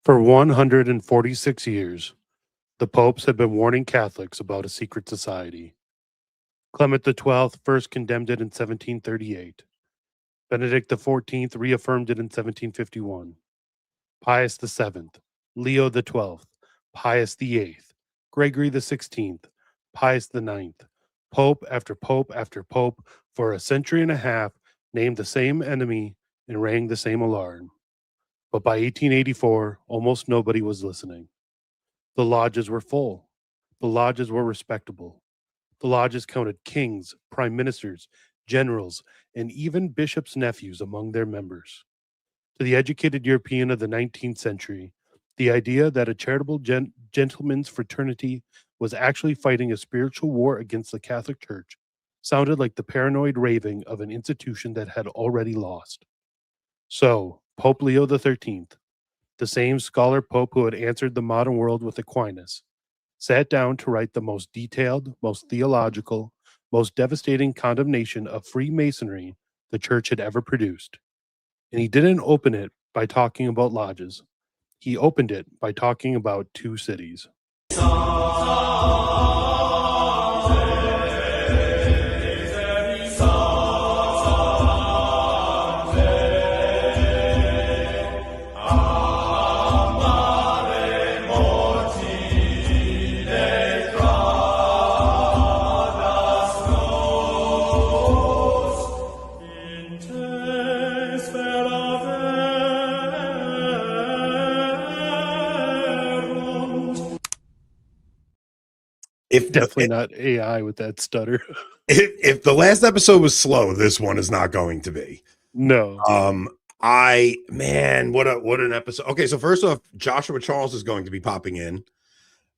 For 146 years, the popes had been warning Catholics about a secret society. Clement XII first condemned it in 1738. Benedict XIV reaffirmed it in 1751. Pius VII, Leo XII, Pius VIII, Gregory XVI, Pius IX, Pope after Pope after Pope for a century and a half named the same enemy and rang the same alarm. But by 1884, almost nobody was listening. The lodges were full. The lodges were respectable. The lodges counted kings, prime ministers, generals, and even bishops' nephews among their members. To the educated European of the 19th century, the idea that a charitable gentleman's fraternity was actually fighting a spiritual war against the Catholic Church sounded like the paranoid raving of an institution that had already lost. So, Pope Leo XIII, the same scholar pope who had answered the modern world with Aquinas, sat down to write the most detailed, most theological, most devastating condemnation of Freemasonry the church had ever produced. And he didn't open it by talking about lodges. He opened it by talking about two cities. Definitely not AI with that stutter. If the last episode was slow, this one is not going to be. No. What an episode. Okay, so first off, Joshua Charles is going to be popping in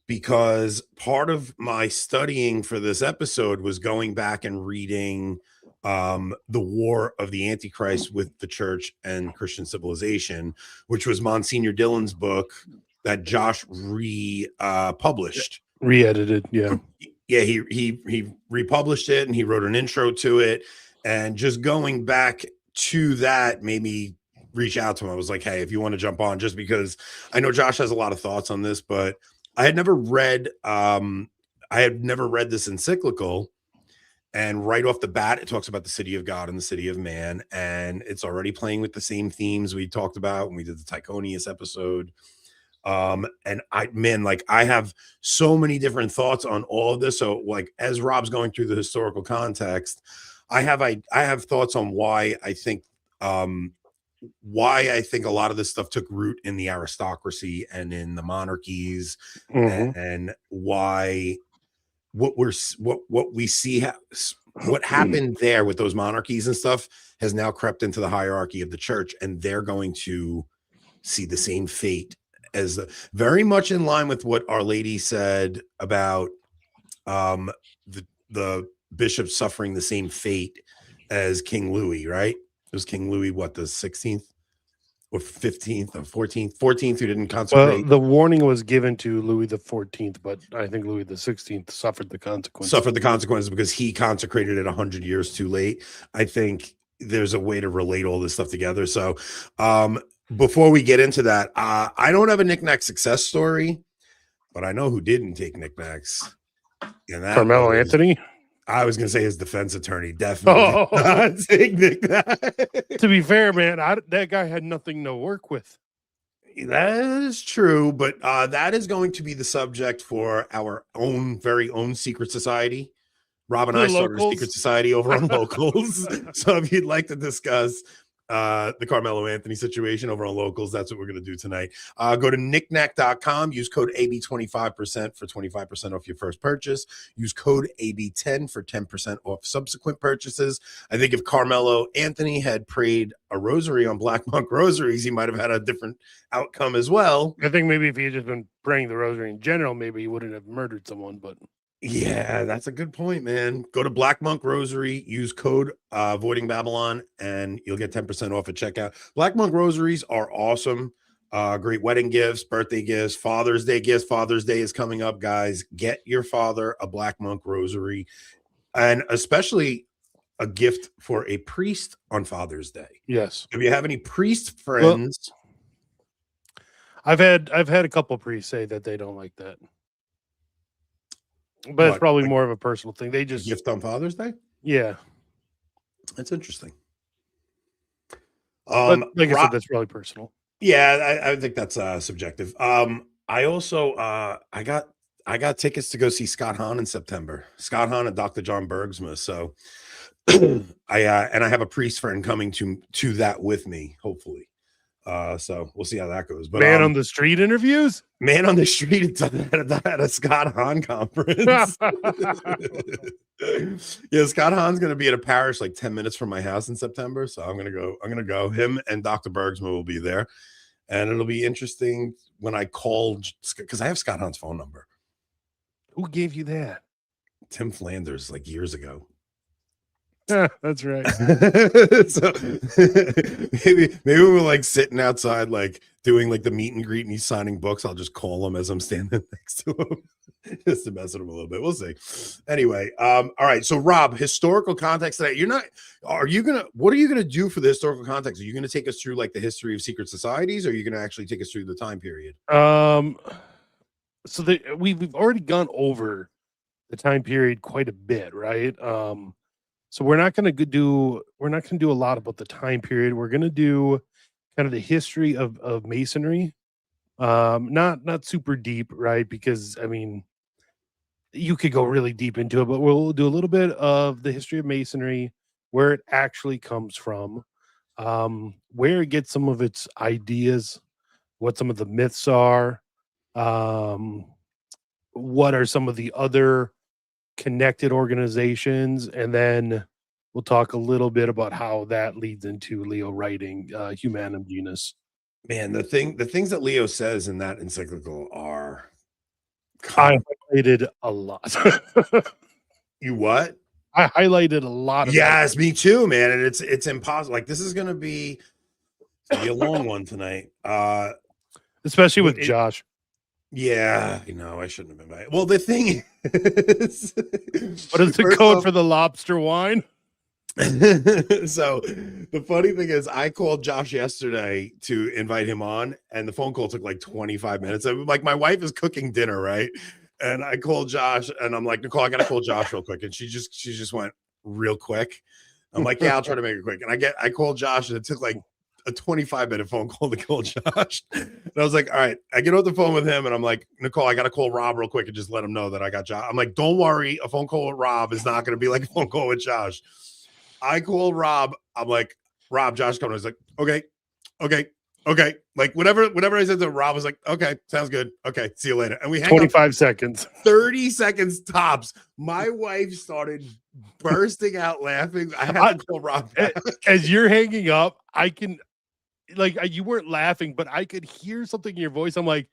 because part of my studying for this episode was going back and reading the War of the Antichrist with the Church and Christian Civilization, which was Monsignor Dillon's book that Josh republished. Re-edited, yeah. Yeah, he republished it and he wrote an intro to it. And just going back to that made me reach out to him. I was like, hey, if you want to jump on, just because I know Josh has a lot of thoughts on this, but I had never read this encyclical. And right off the bat, it talks about the city of God and the city of man. And it's already playing with the same themes we talked about when we did the Tychonius episode. And I have so many different thoughts on all of this. So like, as Rob's going through the historical context, I have thoughts on why I think a lot of this stuff took root in the aristocracy and in the monarchies, and why what we see what happened there with those monarchies and stuff has now crept into the hierarchy of the church, and they're going to see the same fate as very much in line with what Our Lady said about the bishop suffering the same fate as King Louis, right? It was King Louis, what, the 16th or 15th or 14th who didn't consecrate. Well, the warning was given to Louis XIV, but I think Louis XVI suffered the consequences. Because he consecrated it 100 years too late. I think there's a way to relate all this stuff together. So before we get into that, I don't have a knickknack success story, but I know who didn't take knickknacks. Carmelo Anthony? I was going to say his defense attorney definitely did not take knickknacks. To be fair, man, that guy had nothing to work with. That is true, but that is going to be the subject for our very own secret society. Rob and I started a secret society over on Locals. So if you'd like to discuss the Carmelo Anthony situation over on Locals, that's what we're going to do tonight. Go to knickknack.com, use code AB25% for 25% off your first purchase. Use code AB10 for 10% off subsequent purchases. I think if Carmelo Anthony had prayed a rosary on Black Monk Rosaries, he might have had a different outcome as well. I think maybe if he had just been praying the rosary in general, maybe he wouldn't have murdered someone, but yeah, that's a good point, man. Go to Black Monk Rosary, use code Avoiding Babylon, and you'll get 10% off at checkout. Black Monk Rosaries are awesome. Great wedding gifts, birthday gifts, Father's Day gifts. Father's Day is coming up, guys. Get your father a Black Monk Rosary, and especially a gift for a priest on Father's Day. Yes. If you have any priest friends... I've had a couple priests say that they don't like that, but it's What, probably like more of a personal thing. They a just, gift on Father's Day? yeah. That's interesting. But like I Rob, said, that's probably personal. yeah, I think that's subjective. I also I got tickets to go see Scott Hahn in September. Scott Hahn and Dr. John Bergsma. So I have a priest friend coming to that with me, hopefully. So we'll see how that goes. But Man on the street interviews. man on the street at a Scott Hahn conference. Yeah, Scott Hahn's gonna be at a parish like 10 minutes from my house in September. So I'm gonna go. Him and Dr. Bergsma will be there. And it'll be interesting when I call, because I have Scott Hahn's phone number. Who gave you that? Tim Flanders, like years ago. That's right. So maybe we're like sitting outside, like doing like the meet and greet, and he's signing books. I'll just call him as I'm standing next to him, just to mess with him a little bit. We'll see. Anyway, all right. So Rob, historical context today. What are you gonna do for the historical context? Are you gonna take us through like the history of secret societies, or are you gonna actually take us through the time period? So we've already gone over the time period quite a bit, right? So we're not going to do a lot about the time period. We're going to do kind of the history of masonry. Not super deep, right? Because I mean, you could go really deep into it, but we'll do a little bit of the history of masonry, where it actually comes from, where it gets some of its ideas, what some of the myths are, um, what are some of the other connected organizations, and then we'll talk a little bit about how that leads into Leo writing Humanum Genus. Man, the things that Leo says in that encyclical are I highlighted a lot. you what? I highlighted a lot of that. Yes, me too, man. And it's impossible. Like this is gonna be a long one tonight. Especially But with Josh. yeah, I shouldn't have been back. Well, the thing is, What is the first code off, for the lobster wine? so the funny thing is, I called Josh yesterday to invite him on, and the phone call took like 25 minutes. Like my wife is cooking dinner, right? And I called Josh, and I'm like, Nicole, I gotta call Josh real quick. And she just went real quick. I'm like, yeah, I'll try to make it quick. And I called Josh, and it took like a 25-minute phone call to call Josh. And I was like, all right, I get off the phone with him, and I'm like, Nicole, I got to call Rob real quick and just let him know that I got Josh. I'm like, don't worry, a phone call with Rob is not going to be like a phone call with Josh. I called Rob. I'm like, Rob, Josh coming. I was like, okay. Like whatever I said to Rob was like, okay, sounds good. Okay, see you later. And we hang 25 up seconds. 30 seconds tops. My wife started bursting out laughing. I had to call Rob back. As you're hanging up, I can, like, you weren't laughing, but I could hear something in your voice. I'm like,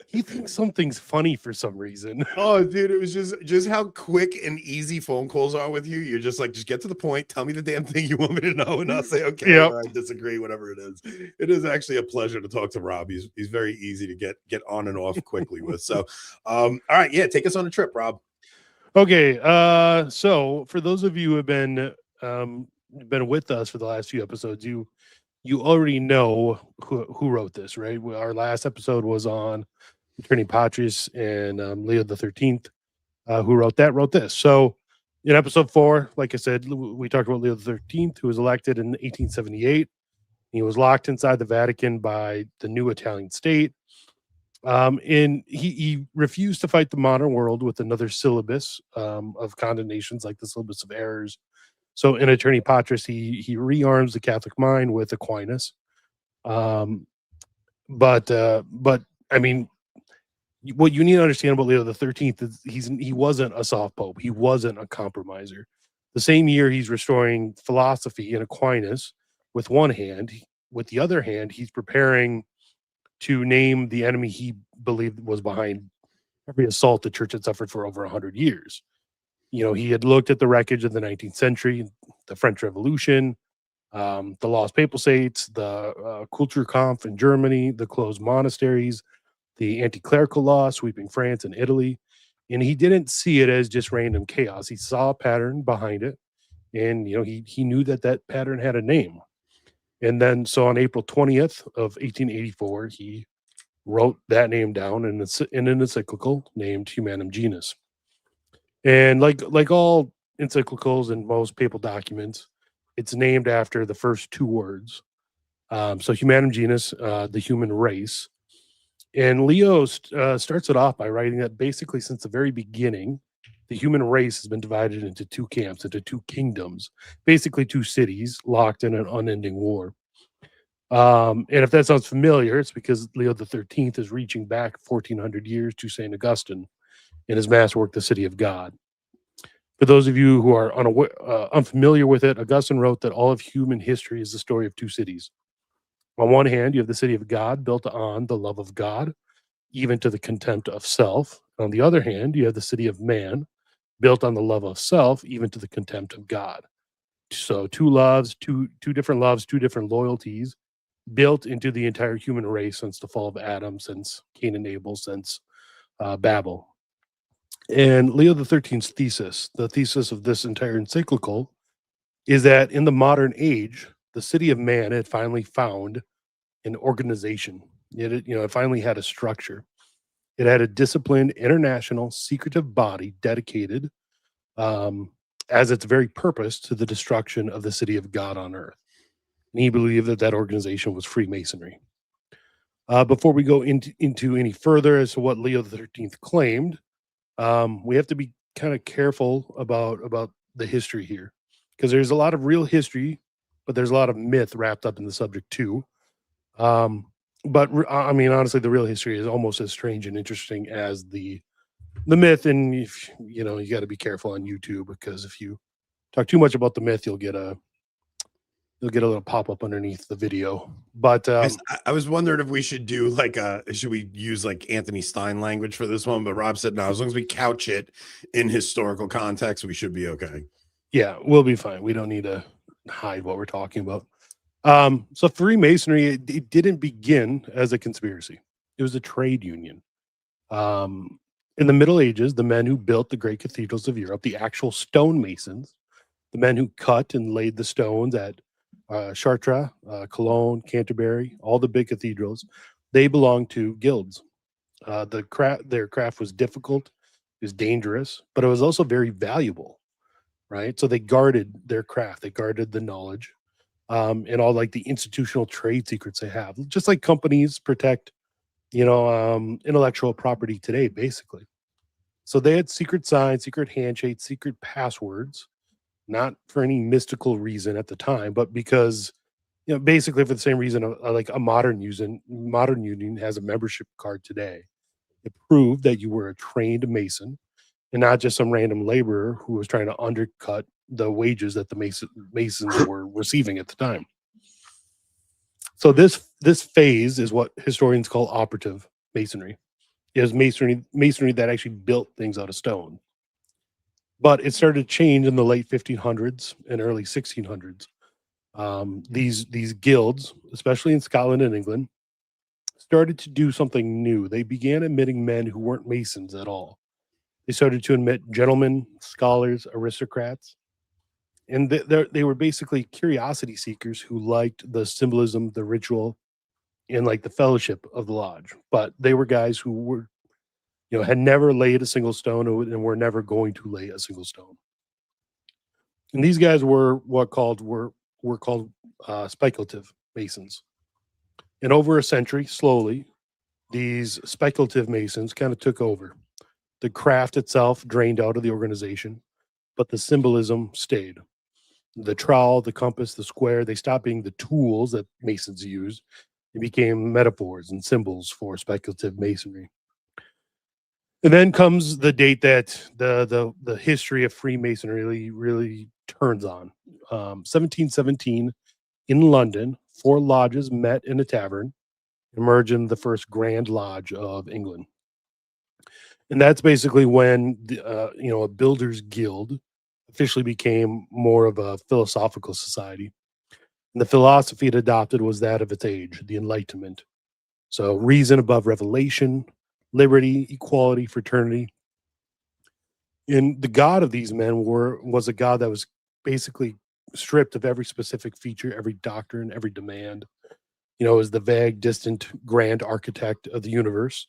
he thinks something's funny for some reason. Oh, dude, it was just how quick and easy phone calls are with you. You're just like, just get to the point. Tell me the damn thing you want me to know, and I'll say, okay, Yep. or I disagree, whatever it is. It is actually a pleasure to talk to Rob. He's very easy to get on and off quickly with. So, all right, yeah, take us on a trip, Rob. Okay, so for those of you who have been with us for the last few episodes, you already know who wrote this, right? Our last episode was on Attorney Patris and Leo the 13th, who wrote this. So in episode 4, like I said, we talked about Leo the 13th, who was elected in 1878. He was locked inside the Vatican by the new Italian state. And he refused to fight the modern world with another syllabus of condemnations, like the syllabus of errors. So in Attorney Patris, he rearms the Catholic mind with Aquinas. But I mean, what you need to understand about Leo the 13th is he wasn't a soft pope. He wasn't a compromiser. The same year he's restoring philosophy in Aquinas with one hand. With the other hand, he's preparing to name the enemy he believed was behind every assault the church had suffered for over 100 years. He had looked at the wreckage of the 19th century, the French Revolution, the lost papal states, the Kulturkampf in Germany, the closed monasteries, the anti-clerical law sweeping France and Italy. And he didn't see it as just random chaos. He saw a pattern behind it. And, he knew that pattern had a name. And then, so on April 20th of 1884, he wrote that name down in an encyclical named Humanum Genus. And like all encyclicals and most papal documents, it's named after the first two words. So Humanum Genus, the human race. And Leo starts it off by writing that basically since the very beginning, the human race has been divided into two camps, into two kingdoms, basically two cities locked in an unending war. And if that sounds familiar, it's because Leo the 13th is reaching back 1400 years to St. Augustine in his mass work, The City of God. For those of you who are unfamiliar with it, Augustine wrote that all of human history is the story of two cities. On one hand, you have the city of God built on the love of God, even to the contempt of self. On the other hand, you have the city of man built on the love of self, even to the contempt of God. So two loves, two different loves, two different loyalties built into the entire human race since the fall of Adam, since Cain and Abel, since Babel. And Leo the 13th's thesis, the thesis of this entire encyclical, is that in the modern age, the city of man had finally found an organization. It finally had a structure. It had a disciplined, international, secretive body dedicated as its very purpose to the destruction of the city of God on earth. And he believed that that organization was Freemasonry. Before we go into any further as to what Leo the 13th claimed, we have to be kind of careful about the history here, because there's a lot of real history, but there's a lot of myth wrapped up in the subject too. I mean, honestly, the real history is almost as strange and interesting as the myth. And if you got to be careful on YouTube, because if you talk too much about the myth, you'll get a little pop up underneath the video. But I was wondering if we should do should we use like Anthony Stein language for this one? But Rob said no, as long as we couch it in historical context, we should be okay. Yeah, we'll be fine. We don't need to hide what we're talking about. So Freemasonry, it didn't begin as a conspiracy. It was a trade union. In the Middle Ages, the men who built the great cathedrals of Europe, the actual stonemasons, the men who cut and laid the stones at Chartres, Cologne, Canterbury, all the big cathedrals, they belonged to guilds. Their craft was difficult, it was dangerous, but it was also very valuable, right? So they guarded their craft, they guarded the knowledge, and all like the institutional trade secrets they have, just like companies protect, intellectual property today, basically. So they had secret signs, secret handshakes, secret passwords, not for any mystical reason at the time, but because, basically for the same reason like a modern union has a membership card today. It proved that you were a trained Mason and not just some random laborer who was trying to undercut the wages that the Masons were receiving at the time. So this phase is what historians call operative Masonry. It was masonry that actually built things out of stone. But it started to change in the late 1500s and early 1600s. These guilds, especially in Scotland and England, started to do something new. They began admitting men who weren't Masons at all. They started to admit gentlemen, scholars, aristocrats, and they were basically curiosity seekers who liked the symbolism, the ritual, and like the fellowship of the lodge. But they were guys who were, had never laid a single stone and were never going to lay a single stone. And these guys were called speculative Masons. And over a century, slowly, these speculative Masons kind of took over. The craft itself drained out of the organization, but the symbolism stayed. The trowel, the compass, the square, they stopped being the tools that Masons used. It became metaphors and symbols for speculative Masonry. And then comes the date that the history of Freemasonry really turns on. 1717 in London, 4 lodges met in a tavern, emerging the first Grand Lodge of England. And that's basically when a builder's guild officially became more of a philosophical society. And the philosophy it adopted was that of its age, the Enlightenment. So reason above revelation, liberty, equality, fraternity. And the god of these men was a god that was basically stripped of every specific feature, every doctrine, every demand. is the vague, distant, grand architect of the universe.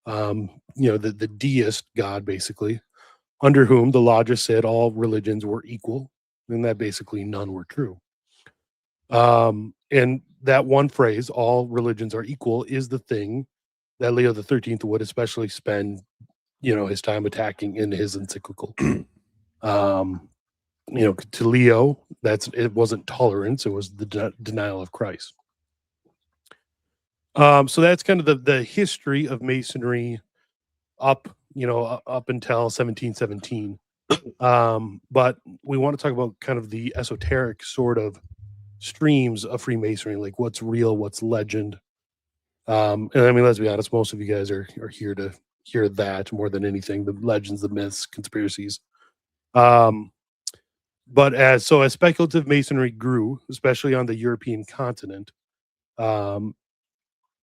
The deist God, basically, under whom the logist said all religions were equal, and that basically none were true. And that one phrase, all religions are equal, is the thing that Leo XIII would especially spend, his time attacking in his encyclical. To Leo, it wasn't tolerance, it was the denial of Christ. So that's kind of the history of Masonry up until 1717. But we want to talk about kind of the esoteric sort of streams of Freemasonry, like what's real, what's legend. And I mean, let's be honest, most of you guys are here to hear that more than anything, the legends, the myths, conspiracies. But as speculative Masonry grew, especially on the European continent, and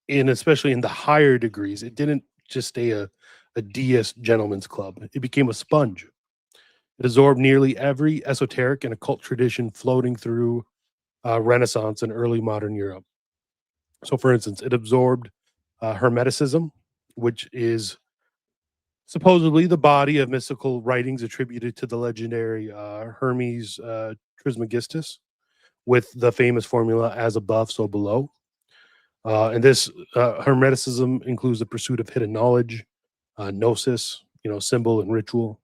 especially in the higher degrees, it didn't just stay a deist gentleman's club. It became a sponge. It absorbed nearly every esoteric and occult tradition floating through Renaissance and early modern Europe. So, for instance, it absorbed Hermeticism, which is supposedly the body of mystical writings attributed to the legendary Hermes Trismegistus, with the famous formula "as above, so below." And this Hermeticism includes the pursuit of hidden knowledge, gnosis, symbol and ritual.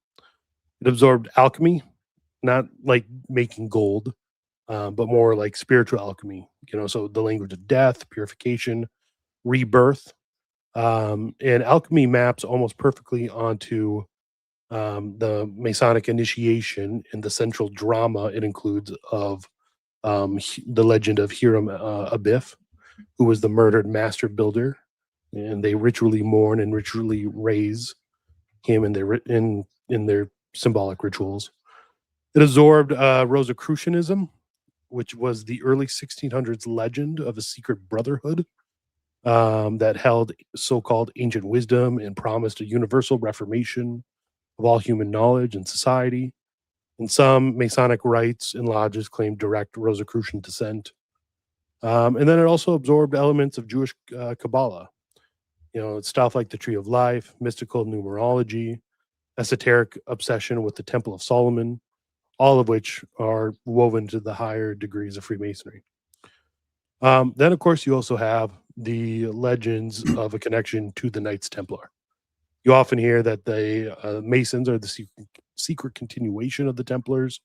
It absorbed alchemy, not like making gold, but more like spiritual alchemy. So the language of death, purification, rebirth. And alchemy maps almost perfectly onto the Masonic initiation and the central drama it includes of the legend of Hiram Abiff, who was the murdered master builder, and they ritually mourn and ritually raise him in their symbolic rituals. It absorbed Rosicrucianism, which was the early 1600s legend of a secret brotherhood that held so-called ancient wisdom and promised a universal reformation of all human knowledge and society. And some Masonic rites and lodges claimed direct Rosicrucian descent. And then it also absorbed elements of Jewish Kabbalah, stuff like the Tree of Life, mystical numerology, esoteric obsession with the Temple of Solomon, all of which are woven to the higher degrees of Freemasonry. Then, of course, you also have the legends of a connection to the Knights Templar. You often hear that the Masons are the secret continuation of the Templars,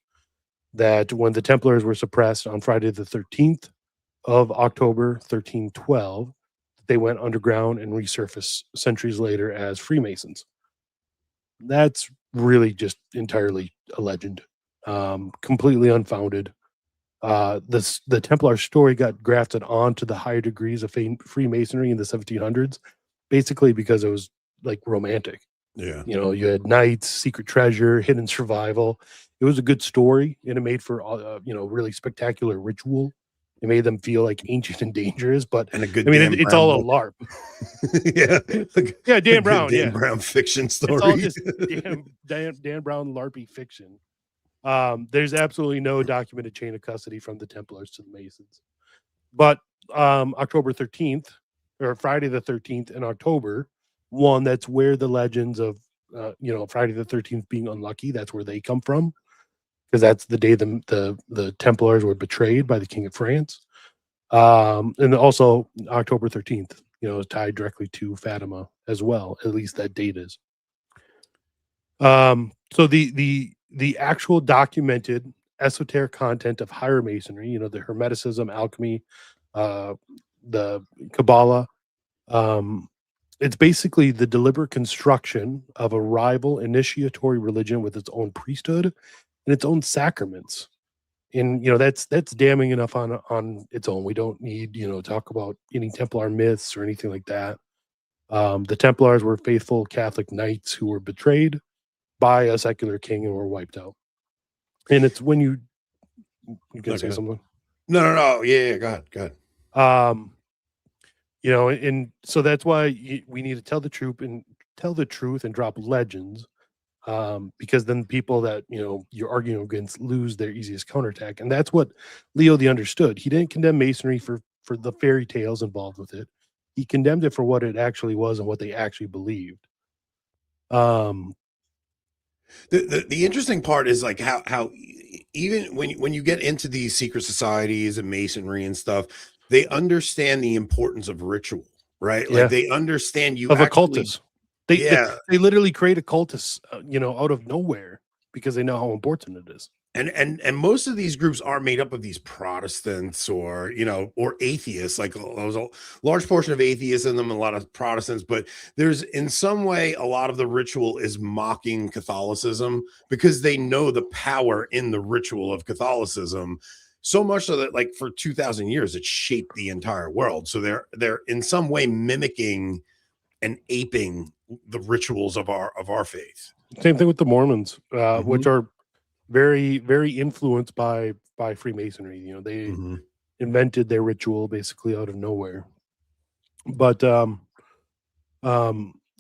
that when the Templars were suppressed on Friday the 13th of October, 1312, they went underground and resurfaced centuries later as Freemasons. That's really just entirely a legend, completely unfounded. The Templar story got grafted onto the higher degrees of Freemasonry in the 1700s, basically because it was like romantic. Yeah. You had knights, secret treasure, hidden survival. It was a good story, and it made for really spectacular ritual. It made them feel like ancient and dangerous, but and a good. It's all a LARP. Yeah, Dan Brown. Dan Brown fiction story. It's all just Dan Brown LARPy fiction. There's absolutely no documented chain of custody from the Templars to the Masons. But October 13th, or Friday the 13th in October, that's where the legends of, Friday the 13th being unlucky, that's where they come from, because that's the day the Templars were betrayed by the King of France. And also October 13th, is tied directly to Fatima as well. At least that date is. So the actual documented esoteric content of higher Masonry, the Hermeticism, alchemy, the Kabbalah, it's basically the deliberate construction of a rival initiatory religion with its own priesthood and its own sacraments. And that's damning enough on its own. We don't need talk about any Templar myths or anything like that. The Templars were faithful Catholic knights who were betrayed by a secular king and were wiped out. And it's when you can say something. No. Yeah. Go ahead. And so that's why we need to tell the truth and drop legends, because then people that you're arguing against lose their easiest counterattack. And that's what Leo the understood. He didn't condemn Masonry for for the fairy tales involved with it. He condemned it for what it actually was and what they actually believed. The interesting part is like how even when you get into these secret societies and masonry and stuff, they understand the importance of ritual, right? Like Yeah, they understand you of actually, occultists. They, they yeah. they literally create occultists, out of nowhere because they know how important it is. And most of these groups are made up of these Protestants or or atheists. Like there's a large portion of atheists in them, a lot of Protestants, but there's in some way a lot of the ritual is mocking Catholicism because they know the power in the ritual of Catholicism. So much so that like for 2,000 years it shaped the entire world. So they're in some way mimicking and aping the rituals of our faith. Same thing with the Mormons, which Mhm, are very, very influenced by Freemasonry. They mhm. invented their ritual basically out of nowhere. But um,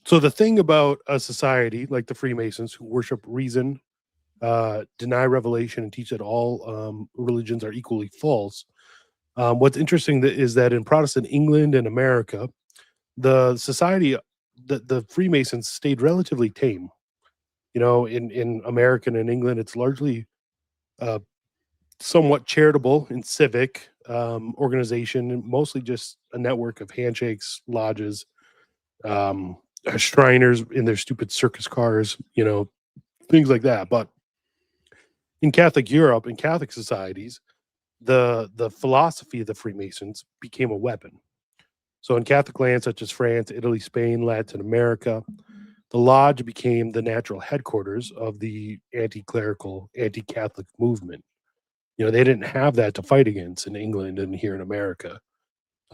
so the thing about a society like the Freemasons who worship reason, deny revelation, and teach that all religions are equally false. What's interesting is that in Protestant England and America, the society, the Freemasons stayed relatively tame. In America and in England, it's largely uh, somewhat charitable and civic organization, and mostly just a network of handshakes, lodges, um, Shriners in their stupid circus cars, things like that. But in Catholic Europe, in Catholic societies, the philosophy of the Freemasons became a weapon. So in Catholic lands such as France, Italy, Spain, Latin America, the lodge became the natural headquarters of the anti-clerical, anti-Catholic movement. They didn't have that to fight against in England and here in America.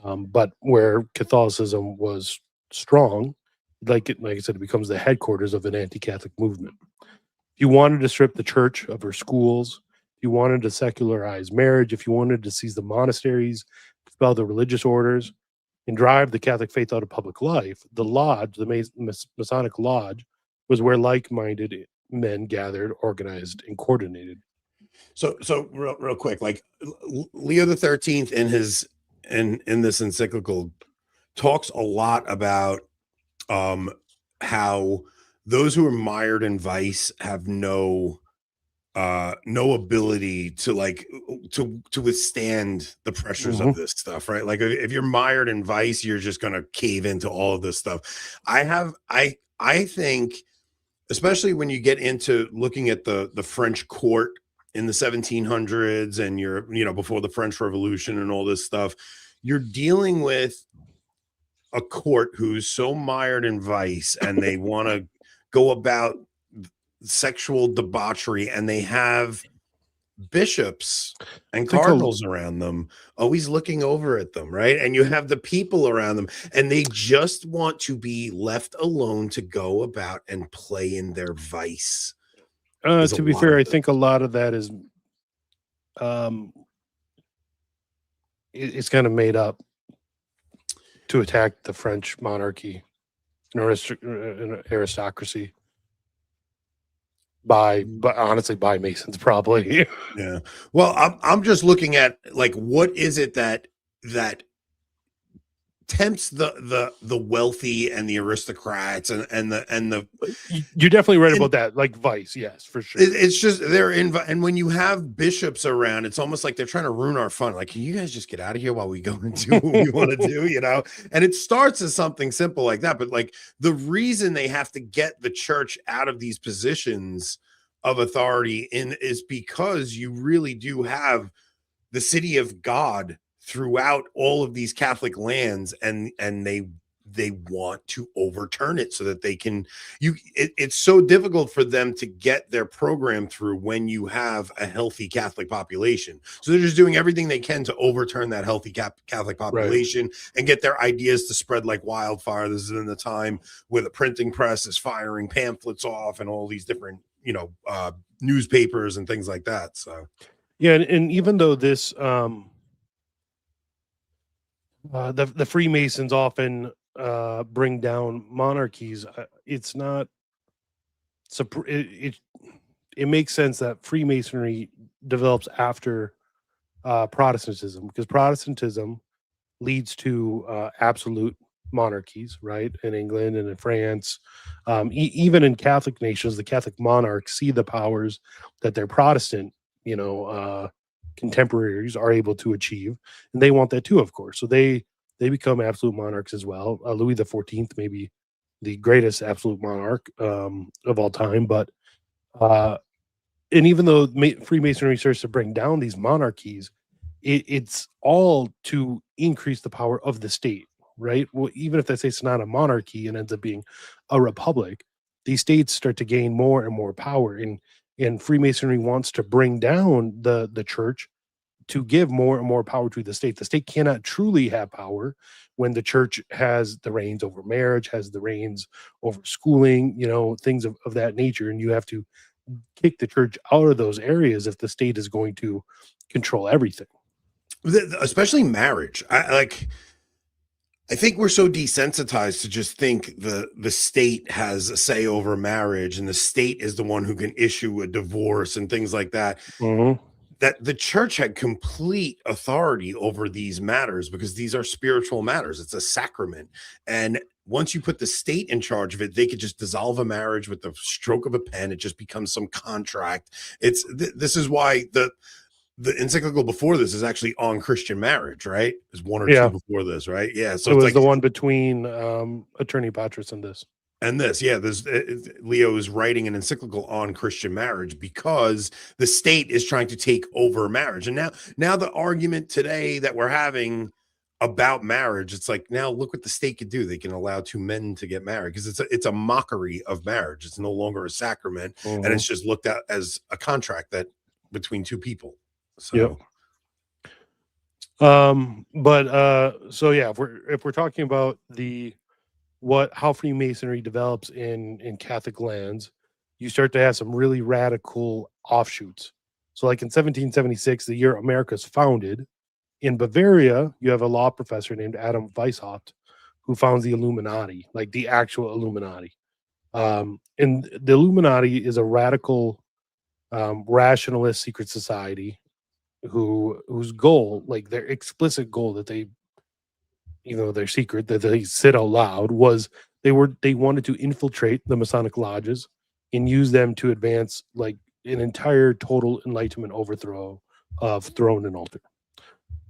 But where Catholicism was strong, like I said, it becomes the headquarters of an anti-Catholic movement. If you wanted to strip the church of her schools, if you wanted to secularize marriage, if you wanted to seize the monasteries, expel the religious orders, and drive the Catholic faith out of public life, the lodge, the Masonic lodge, was where like-minded men gathered, organized, and coordinated. So real quick, like Leo the 13th in his in this encyclical talks a lot about um how those who are mired in vice have no ability to like to withstand the pressures of Mhm. this stuff, right? Like if you're mired in vice, you're just gonna cave into all of this stuff. I think, especially when you get into looking at the French court in the 1700s and you're before the French Revolution and all this stuff, you're dealing with a court who's so mired in vice and they want to go about sexual debauchery, and they have bishops and I think a cardinals around them always looking over at them, right? And you have the people around them and they just want to be left alone to go about and play in their vice. There's a to be lot fair, of I this. think a lot of that is um, it's kind of made up to attack the French monarchy and aristocracy but honestly, by Masons probably. Yeah. Well, I'm just looking at like what is it that tempts the wealthy and the aristocrats and the You're definitely right and about that. Like Vice, yes, for sure. it's just they're in, and when you have bishops around, it's almost like they're trying to ruin our fun. Like, can you guys just get out of here while we go and do what we want to do, And it starts as something simple like that, but like the reason they have to get the church out of these positions of authority in is because you really do have the city of God throughout all of these Catholic lands, and they want to overturn it so that they can it's so difficult for them to get their program through when you have a healthy Catholic population. So they're just doing everything they can to overturn that healthy Catholic Right. population and get their ideas to spread like wildfire. This is in the time where the printing press is firing pamphlets off and all these different newspapers and things like that. So Yeah, and even though this the Freemasons often bring down monarchies, it's not it makes sense that Freemasonry develops after Protestantism, because Protestantism leads to absolute monarchies, right? In England and in France, even in Catholic nations, the Catholic monarchs see the powers that their Protestant, contemporaries are able to achieve, and they want that too, of course. So they become absolute monarchs as well. Louis the 14th, maybe the greatest absolute monarch of all time, but and even though Freemasonry starts to bring down these monarchies, it's all to increase the power of the state, right? Well, even if they say it's not a monarchy and ends up being a republic, these states start to gain more and more power, and Freemasonry wants to bring down the church to give more and more power to the state. The state cannot truly have power when the church has the reins over marriage, has the reins over schooling, things of that nature. And you have to kick the church out of those areas if the state is going to control everything. Especially marriage. I think we're so desensitized to just think the state has a say over marriage, and the state is the one who can issue a divorce and things like that. Mm-hmm. That the church had complete authority over these matters because these are spiritual matters. It's a sacrament. And once you put the state in charge of it, they could just dissolve a marriage with the stroke of a pen. It just becomes some contract. This is why the encyclical before this is actually on Christian marriage, right? There's one or two before this, right? Yeah. So it was like the one between Attorney Patras and this. And this, yeah, Leo is writing an encyclical on Christian marriage because the state is trying to take over marriage. And now the argument today that we're having about marriage, it's like, now look what the state could do. They can allow two men to get married because it's a mockery of marriage. It's no longer a sacrament, and it's just looked at as a contract that between two people. So, so yeah, if we're talking about how Freemasonry develops in Catholic lands, you start to have some really radical offshoots. So like in 1776, the year America's founded, in Bavaria, you have a law professor named Adam Weishaupt who founds the Illuminati, like the actual Illuminati. And the Illuminati is a radical rationalist secret society whose goal, like their explicit goal that they, their secret that they said out loud, was they wanted to infiltrate the Masonic lodges and use them to advance like an entire total enlightenment overthrow of throne and altar.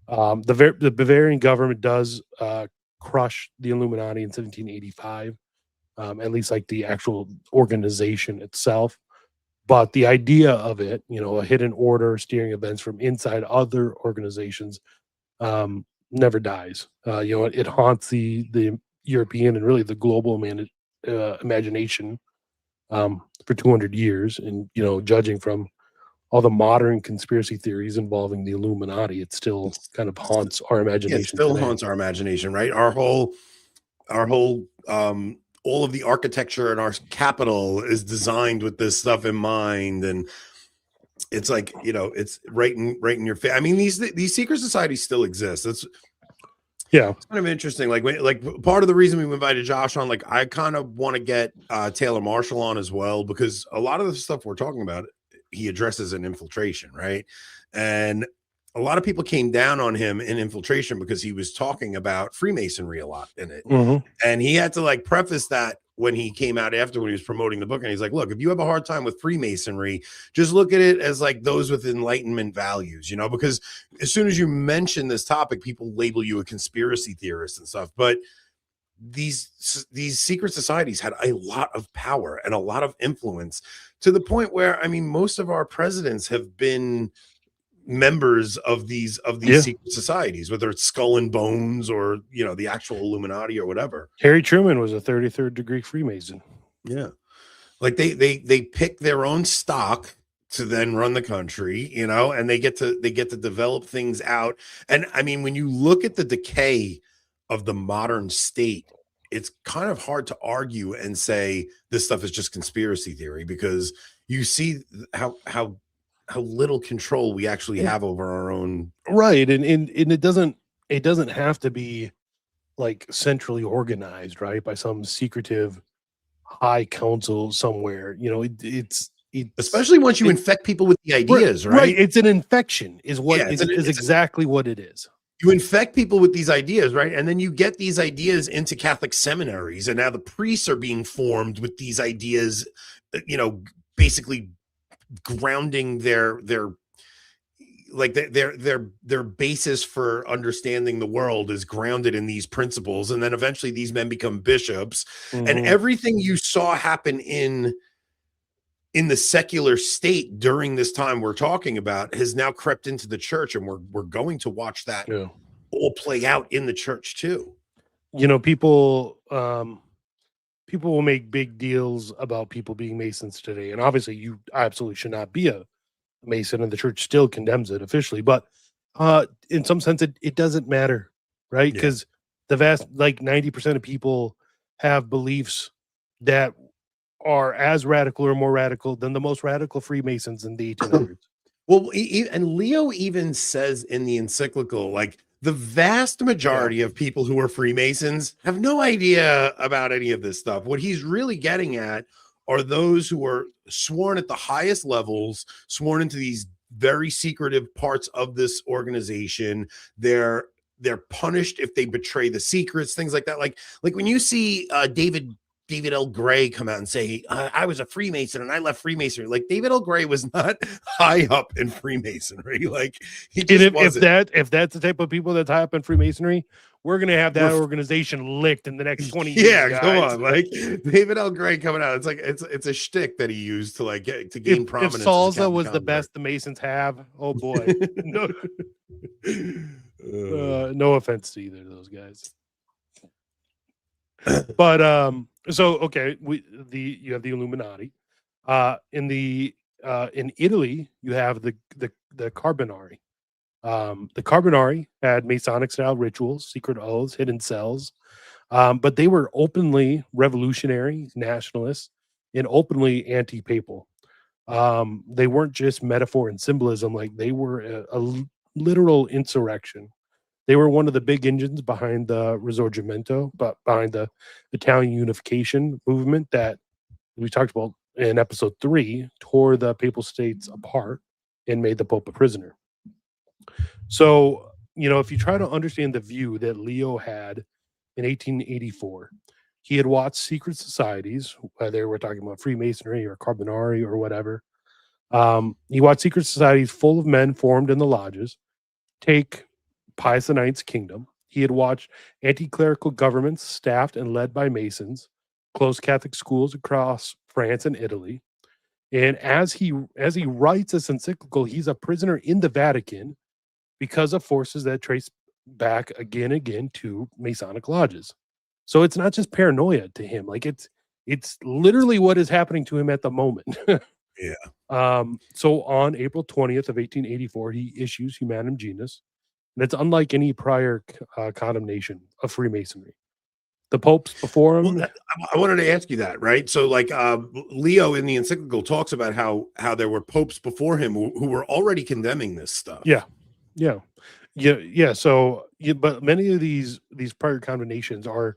The Bavarian government does crush the Illuminati in 1785, at least like the actual organization itself. But the idea of it, a hidden order steering events from inside other organizations, never dies. It haunts the European and really the global imagination for 200 years. And, judging from all the modern conspiracy theories involving the Illuminati, it still kind of haunts our imagination. It still haunts our imagination, right? Our whole all of the architecture in our capital is designed with this stuff in mind, and it's like, it's right in your face. I mean, these secret societies still exist. It's kind of interesting. Like part of the reason we invited Josh on, like, I kind of want to get Taylor Marshall on as well, because a lot of the stuff we're talking about, he addresses in Infiltration, right? And a lot of people came down on him in Infiltration because he was talking about Freemasonry a lot in it. And he had to like preface that when he came out after, when he was promoting the book. And he's like, look, if you have a hard time with Freemasonry, just look at it as like those with Enlightenment values, because as soon as you mention this topic, people label you a conspiracy theorist and stuff. But these secret societies had a lot of power and a lot of influence, to the point where, I mean, most of our presidents have been members of these secret societies, whether it's Skull and Bones or the actual Illuminati or whatever. Harry Truman was a 33rd degree Freemason. Yeah, like they pick their own stock to then run the country, and they get to develop things out. And I mean, when you look at the decay of the modern state, it's kind of hard to argue and say this stuff is just conspiracy theory, because you see how little control we actually have over our own. Right. And it doesn't have to be like centrally organized, right, by some secretive high council somewhere. It's especially once you infect people with the ideas, right? It's an infection is what is exactly what it is. You infect people with these ideas, right? And then you get these ideas into Catholic seminaries, and now the priests are being formed with these ideas, basically grounding their basis for understanding the world is grounded in these principles. And then eventually these men become bishops, and everything you saw happen in the secular state during this time we're talking about has now crept into the church, and we're going to watch that all play out in the church too. People will make big deals about people being Masons today, and obviously you absolutely should not be a Mason, and the church still condemns it officially, but in some sense it doesn't matter, right? Because the vast 90% of people have beliefs that are as radical or more radical than the most radical Freemasons in the 1800s. Well, and Leo even says in the encyclical, like, the vast majority of people who are Freemasons have no idea about any of this stuff. What he's really getting at are those who are sworn at the highest levels, sworn into these very secretive parts of this organization. They're punished if they betray the secrets, things like that. Like when you see David L. Gray come out and say, I was a Freemason and I left Freemasonry. Like, David L. Gray was not high up in Freemasonry. Like, he just wasn't. If that's the type of people that's high up in Freemasonry, we're gonna have that organization licked in the next 20 years. Yeah, guys. come on. Like, David L. Gray coming out. It's like it's a shtick that he used to gain prominence. If Salza was the best the Masons have, oh boy. No offense to either of those guys. But so okay, you have the Illuminati. In Italy, you have the Carbonari. The Carbonari had Masonic style rituals, secret oaths, hidden cells, but they were openly revolutionary, nationalists, and openly anti-papal. They weren't just metaphor and symbolism; like they were a literal insurrection. They were one of the big engines behind the Risorgimento, but behind the Italian unification movement that we talked about in episode 3, tore the papal states apart and made the Pope a prisoner. So, if you try to understand the view that Leo had in 1884, he had watched secret societies, whether we're talking about Freemasonry or Carbonari or whatever. He watched secret societies full of men formed in the lodges take Pius IX's kingdom. He had watched anti-clerical governments staffed and led by Masons, close Catholic schools across France and Italy. And as he writes this encyclical, he's a prisoner in the Vatican because of forces that trace back again and again to Masonic lodges. So it's not just paranoia to him. Like it's literally what is happening to him at the moment. Yeah. So on April 20th of 1884, he issues Humanum Genus. And it's unlike any prior condemnation of Freemasonry. The popes before him. Well, I wanted to ask you that, right? So, Leo in the encyclical talks about how there were popes before him who were already condemning this stuff. Yeah. So, but many of these prior condemnations are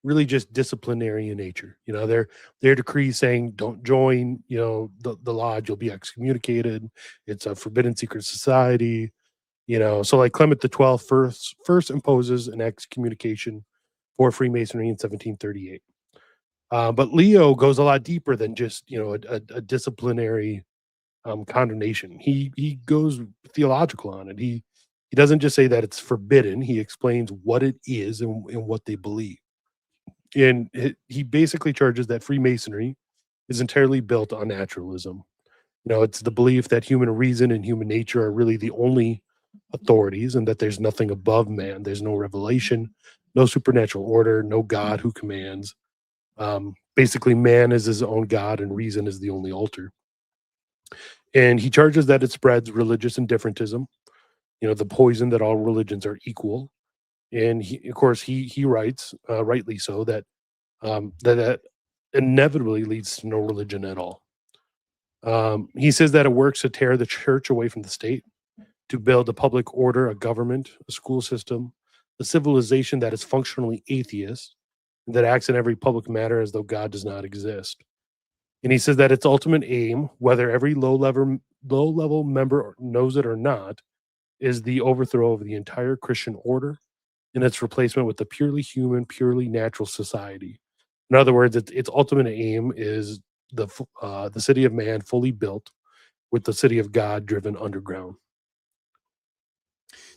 really just disciplinary in nature. Their decrees saying don't join, the lodge, you'll be excommunicated. It's a forbidden secret society. So like Clement XII first imposes an excommunication for Freemasonry in 1738. But Leo goes a lot deeper than just, a disciplinary condemnation. He goes theological on it. He doesn't just say that it's forbidden. He explains what it is and what they believe. And he basically charges that Freemasonry is entirely built on naturalism. It's the belief that human reason and human nature are really the only authorities, and that there's nothing above man. There's no revelation, no supernatural order, no God who commands. Basically, man is his own God and reason is the only altar. And he charges that it spreads religious indifferentism, the poison that all religions are equal. And he writes, rightly so, that that inevitably leads to no religion at all. He says that it works to tear the church away from the state, to build a public order, a government, a school system, a civilization that is functionally atheist, and that acts in every public matter as though God does not exist. And he says that its ultimate aim, whether every low level member knows it or not, is the overthrow of the entire Christian order and its replacement with the purely human, purely natural society. In other words, its ultimate aim is the city of man fully built, with the city of God driven underground.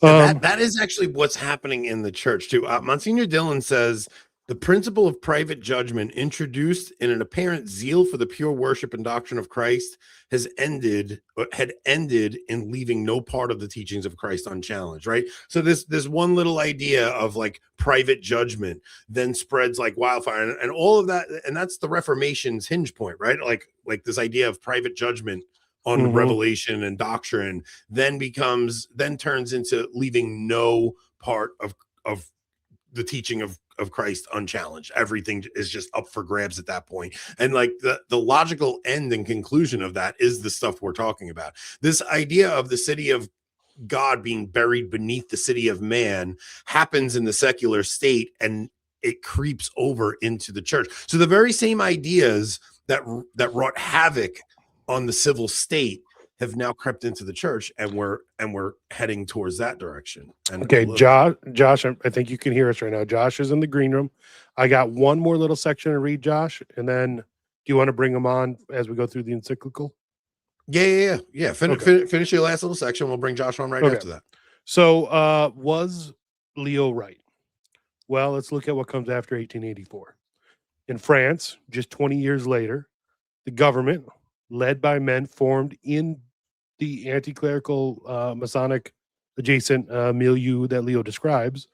That is actually what's happening in the church too. Monsignor Dillon says the principle of private judgment, introduced in an apparent zeal for the pure worship and doctrine of Christ, had ended in leaving no part of the teachings of Christ unchallenged. Right. So this one little idea of like private judgment then spreads like wildfire, and all of that, and that's the Reformation's hinge point, right? Like this idea of private judgment on revelation and doctrine then turns into leaving no part of the teaching of Christ unchallenged. Everything is just up for grabs at that point. And like the logical end and conclusion of that is the stuff we're talking about. This idea of the city of God being buried beneath the city of man happens in the secular state, and it creeps over into the church. So the very same ideas that wrought havoc on the civil state have now crept into the church, and we're heading towards that direction. And okay, Josh, I think you can hear us right now. Josh is in the green room. I got one more little section to read, Josh, and then do you want to bring them on as we go through the encyclical? Yeah. Finish your last little section. We'll bring Josh on right after that. So, was Leo right? Well, let's look at what comes after 1884. In France, just 20 years later, the government, led by men formed in the anti-clerical Masonic adjacent milieu that Leo describes.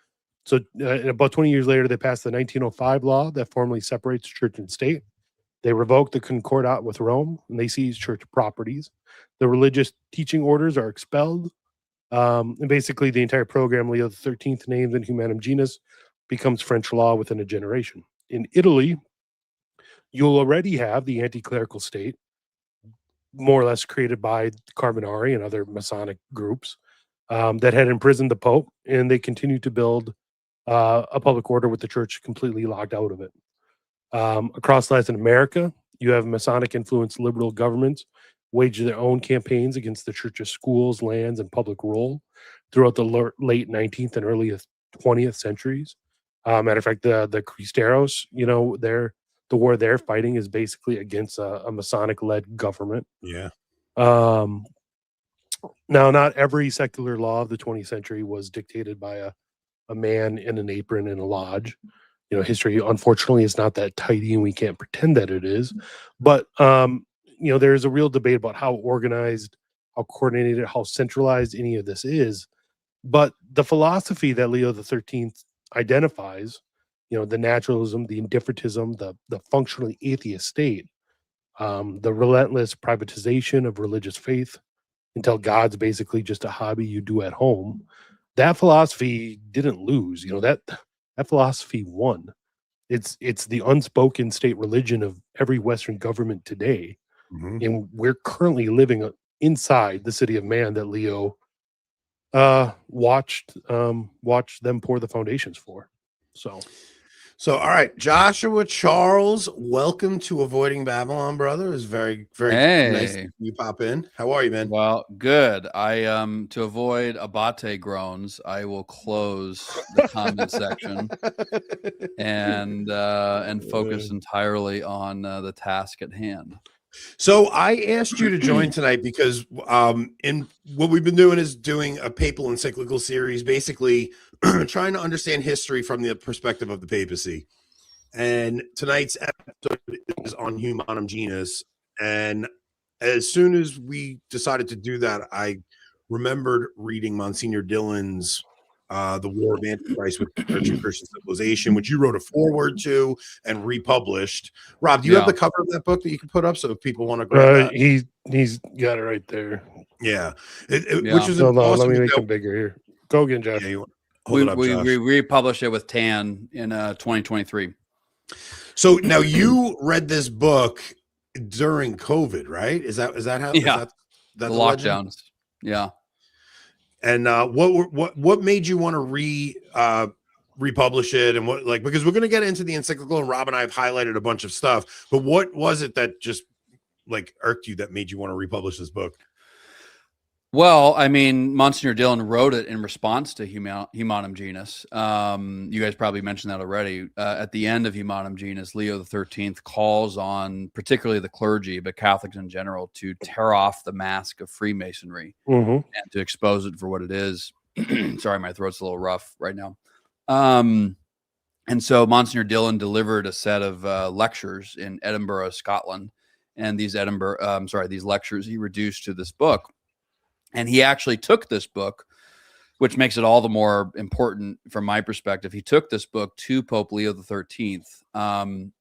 So about 20 years later, they passed the 1905 law that formally separates church and state. They revoked the Concordat with Rome, and they seized church properties. The religious teaching orders are expelled. And basically, the entire program, Leo XIII named in Humanum Genus, becomes French law within a generation. In Italy, you'll already have the anti-clerical state, more or less created by Carbonari and other Masonic groups that had imprisoned the Pope, and they continued to build a public order with the church completely locked out of it. Across Latin America, you have Masonic-influenced liberal governments wage their own campaigns against the church's schools, lands, and public role throughout the late 19th and early 20th centuries. Matter of fact, the Cristeros, the war they're fighting is basically against a Masonic-led government. Yeah. Now, not every secular law of the 20th century was dictated by a man in an apron in a lodge. History, unfortunately, is not that tidy, and we can't pretend that it is. But, there is a real debate about how organized, how coordinated, how centralized any of this is. But the philosophy that Leo XIII identifies, the naturalism, the indifferentism, the functionally atheist state, the relentless privatization of religious faith until God's basically just a hobby you do at home, that philosophy didn't lose. That philosophy won. It's the unspoken state religion of every Western government today. And we're currently living inside the city of man that Leo watched them pour the foundations for. So all right, Joshua Charles, welcome to Avoiding Babylon, brother. It's very, very nice to you pop in. How are you, man? Well, good. I to avoid abate groans, I will close the comment section and focus entirely on the task at hand. So I asked you to join tonight because in what we've been doing is doing a papal encyclical series, basically trying to understand history from the perspective of the papacy. And tonight's episode is on Humanum Genus. And as soon as we decided to do that, I remembered reading Monsignor Dillon's The War of Antichrist with Church and Christian Civilization, which you wrote a foreword to and republished. Rob, do you have the cover of that book that you can put up so if people want to grab that? He's got it right there. Yeah. Which is awesome. Let me make it bigger here. Go again, Josh. Yeah, we republished it with Tan in 2023. So now you read this book during COVID, right? Is that how? Yeah, is that the lockdowns. Legend? Yeah. And what made you want to republish it, and because we're going to get into the encyclical, and Rob and I have highlighted a bunch of stuff, but what was it that just irked you that made you want to republish this book? Well, I mean, Monsignor Dillon wrote it in response to Humanum Genus. You guys probably mentioned that already. At the end of Humanum Genus, Leo XIII calls on particularly the clergy, but Catholics in general, to tear off the mask of Freemasonry and to expose it for what it is. Sorry, my throat's a little rough right now. And so Monsignor Dillon delivered a set of lectures in Edinburgh, Scotland. And these lectures he reduced to this book. And he actually took this book, which makes it all the more important from my perspective. He took this book to Pope Leo XIII, and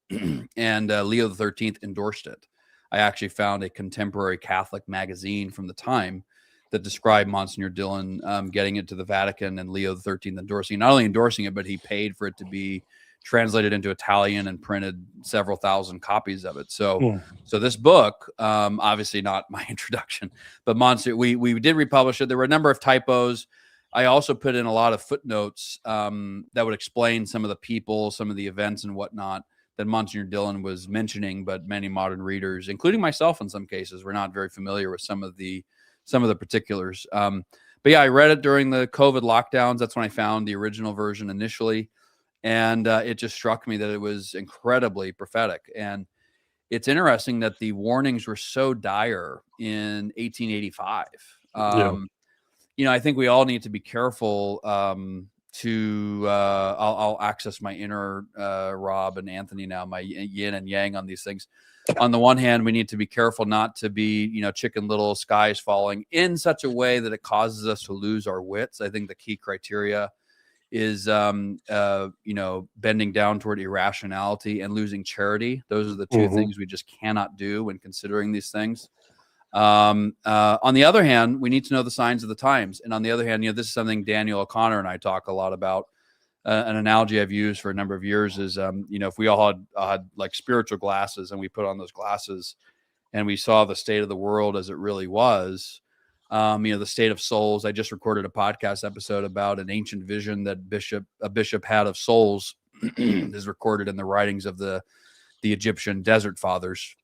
Leo XIII endorsed it. I actually found a contemporary Catholic magazine from the time that described Monsignor Dillon getting it to the Vatican and Leo XIII endorsing, not only endorsing it, but he paid for it to be translated into Italian and printed several thousand copies of it. So this book, obviously not my introduction, but we did republish it. There were a number of typos. I also put in a lot of footnotes that would explain some of the people, some of the events and whatnot that Monsignor Dillon was mentioning, but many modern readers, including myself in some cases, were not very familiar with some of the particulars. But yeah, I read it during the COVID lockdowns. That's when I found the original version initially. And it just struck me that it was incredibly prophetic. And it's interesting that the warnings were so dire in 1885. I think we all need to be careful I'll access my inner Rob and Anthony now, my yin and yang on these things. On the one hand, we need to be careful not to be, Chicken Little, skies falling in such a way that it causes us to lose our wits. I think the key criteria is bending down toward irrationality and losing charity. Those are the two things we just cannot do when considering these things. On the other hand, we need to know the signs of the times. And on the other hand, this is something Daniel O'Connor and I talk a lot about. An analogy I've used for a number of years is, if we all had like spiritual glasses and we put on those glasses and we saw the state of the world as it really was, the state of souls. I just recorded a podcast episode about an ancient vision that a bishop had of souls is recorded in the writings of the Egyptian desert fathers.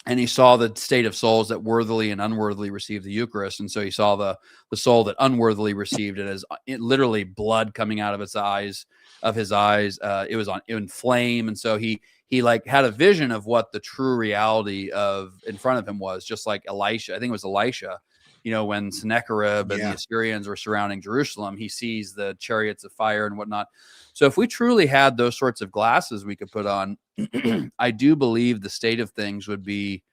And he saw the state of souls that worthily and unworthily received the Eucharist. And so he saw the soul that unworthily received it as literally blood coming out of his eyes. It was in flame. And so he like had a vision of what the true reality of in front of him was, just like Elisha. I think it was Elisha. When Sennacherib and the Assyrians were surrounding Jerusalem, he sees the chariots of fire and whatnot. So if we truly had those sorts of glasses we could put on, I do believe the state of things would be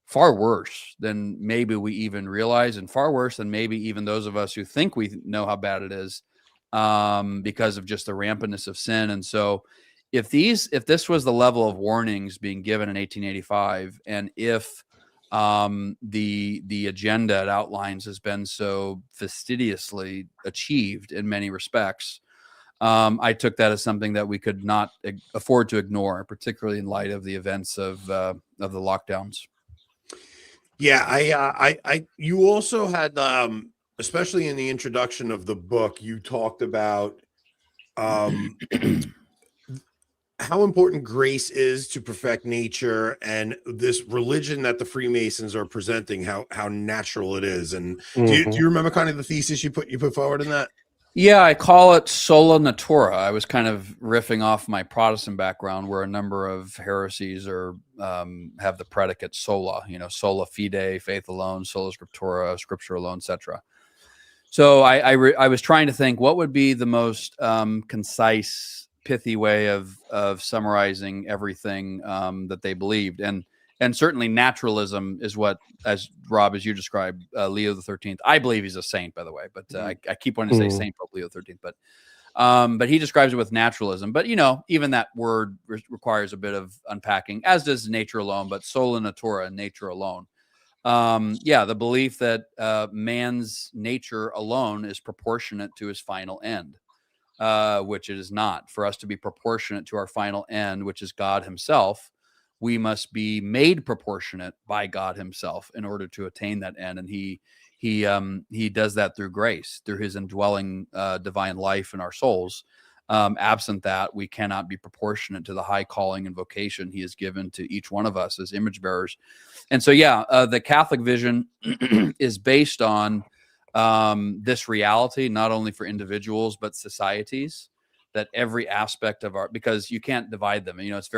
far worse than maybe we even realize, and far worse than maybe even those of us who think we know how bad it is, because of just the rampantness of sin. And so if this was the level of warnings being given in 1885, and if the agenda it outlines has been so fastidiously achieved in many respects, I took that as something that we could not afford to ignore, particularly in light of the events of the lockdowns. Yeah, you also had, especially in the introduction of the book, you talked about how important grace is to perfect nature, and this religion that the Freemasons are presenting, how natural it is. And do you remember kind of the thesis you put forward in that? Yeah, I call it sola natura. I was kind of riffing off my Protestant background, where a number of heresies have the predicate sola, sola fide, faith alone, sola scriptura, scripture alone, etc. So I was trying to think what would be the most concise, pithy way of summarizing everything that they believed, and certainly naturalism is what, as Rob, as you described, Leo XIII. I believe he's a saint, by the way, but I keep wanting to say Saint Pope Leo XIII. But he describes it with naturalism. But even that word requires a bit of unpacking, as does nature alone. But sola natura, nature alone. The belief that man's nature alone is proportionate to his final end, which it is not. For us to be proportionate to our final end, which is God Himself, we must be made proportionate by God Himself in order to attain that end. And He does that through grace, through His indwelling divine life in our souls. Absent that, we cannot be proportionate to the high calling and vocation he has given to each one of us as image bearers. And so, the Catholic vision is based on this reality, not only for individuals, but societies, that every aspect of because you can't divide them. It's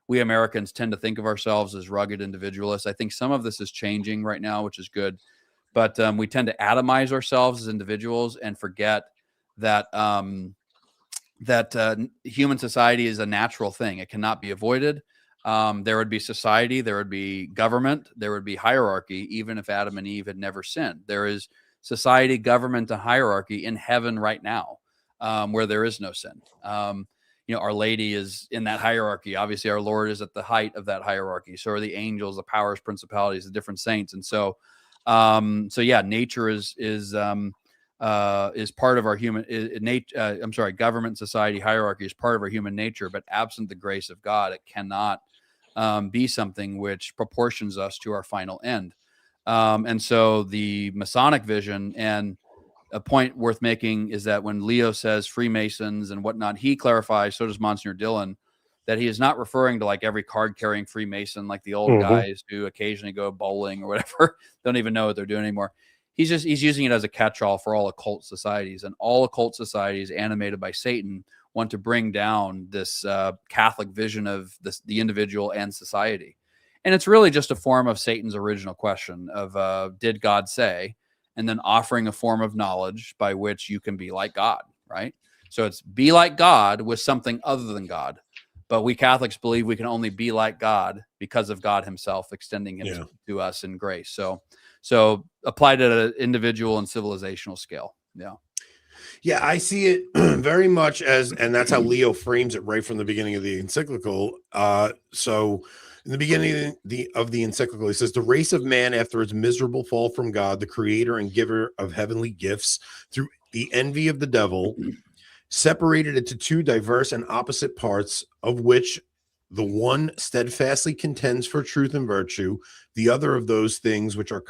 we Americans tend to think of ourselves as rugged individualists. I think some of this is changing right now, which is good. But we tend to atomize ourselves as individuals and forget that human society is a natural thing. It cannot be avoided. There would be society, there would be government, there would be hierarchy, even if Adam and Eve had never sinned. There is society, government, and hierarchy in heaven right now, where there is no sin. Our Lady is in that hierarchy. Obviously, our Lord is at the height of that hierarchy. So are the angels, the powers, principalities, the different saints. And so, nature is part of our human government, society, hierarchy is part of our human nature. But absent the grace of God, it cannot be something which proportions us to our final end. And so, the Masonic vision, and a point worth making, is that when Leo says Freemasons and whatnot, he clarifies, so does Monsignor Dillon, that he is not referring to like every card carrying Freemason, like the old guys who occasionally go bowling or whatever, don't even know what they're doing anymore. He's using it as a catch-all for all occult societies, and all occult societies animated by Satan want to bring down this Catholic vision of the individual and society. And it's really just a form of Satan's original question of did God say? And then offering a form of knowledge by which you can be like God, right? So it's be like God with something other than God. But we Catholics believe we can only be like God because of God himself extending him to us in grace. So applied at an individual and civilizational scale. Yeah. Yeah, I see it very much as, and that's how Leo frames it right from the beginning of the encyclical. So in the beginning of the encyclical, he says, the race of man, after its miserable fall from God, the creator and giver of heavenly gifts, through the envy of the devil, separated into two diverse and opposite parts, of which the one steadfastly contends for truth and virtue, the other of those things which are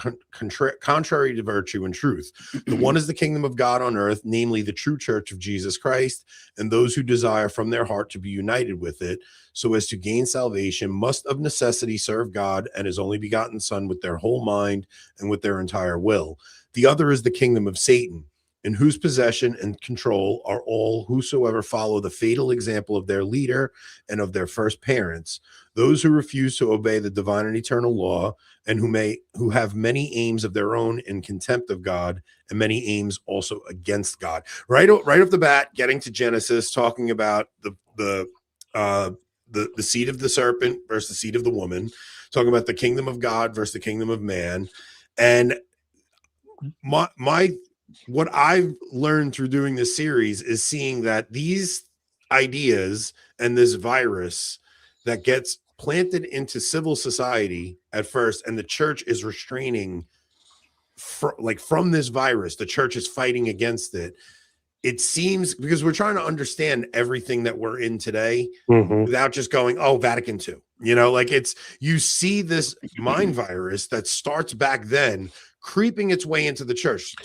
contrary to virtue and truth. The one is the kingdom of God on earth, namely the true church of Jesus Christ, and those who desire from their heart to be united with it, so as to gain salvation, must of necessity serve God and his only begotten Son with their whole mind and with their entire will. The other is the kingdom of Satan, in whose possession and control are all whosoever follow the fatal example of their leader and of their first parents, those who refuse to obey the divine and eternal law, and who have many aims of their own in contempt of God, and many aims also against God. Right off the bat, getting to Genesis, talking about the seed of the serpent versus the seed of the woman, talking about the kingdom of God versus the kingdom of man, and what I've learned through doing this series is seeing that these ideas and this virus that gets planted into civil society at first, and the church is restraining from this virus, the church is fighting against it. It seems, because we're trying to understand everything that we're in today without just going, oh, Vatican II, you see this mind virus that starts back then creeping its way into the church.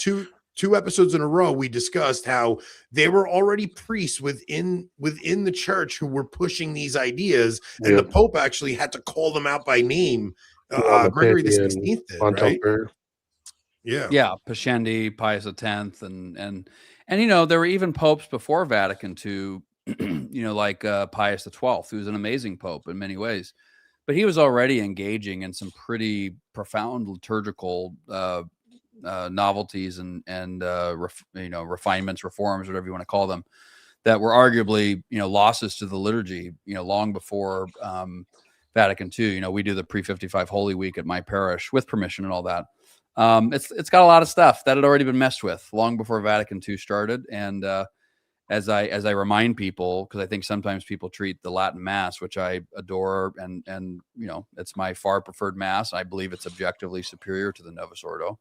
Two episodes in a row, we discussed how there were already priests within the church who were pushing these ideas, and the Pope actually had to call them out by name. Gregory the 16th did, right? Yeah, Pascendi, Pius X, and there were even popes before Vatican II, like Pius XII, who was an amazing pope in many ways, but he was already engaging in some pretty profound liturgical novelties and refinements, reforms, whatever you want to call them, that were arguably losses to the liturgy long before Vatican II. We do the pre-55 Holy Week at my parish with permission and all that. It's got a lot of stuff that had already been messed with long before Vatican II started. And as I remind people, because I think sometimes people treat the Latin Mass, which I adore, and it's my far preferred Mass. I believe it's objectively superior to the Novus Ordo.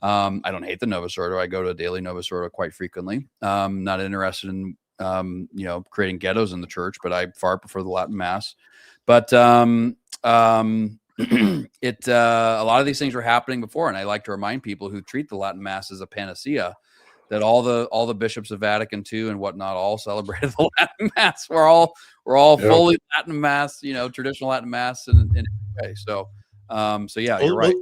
I don't hate the Novus Ordo. I go to a daily Novus Ordo quite frequently. Not interested in creating ghettos in the church, but I far prefer the Latin Mass. But a lot of these things were happening before, and I like to remind people who treat the Latin Mass as a panacea that all the bishops of Vatican II and whatnot all celebrated the Latin Mass. We're all fully Latin Mass, traditional Latin Mass in every way. So yeah, you're right.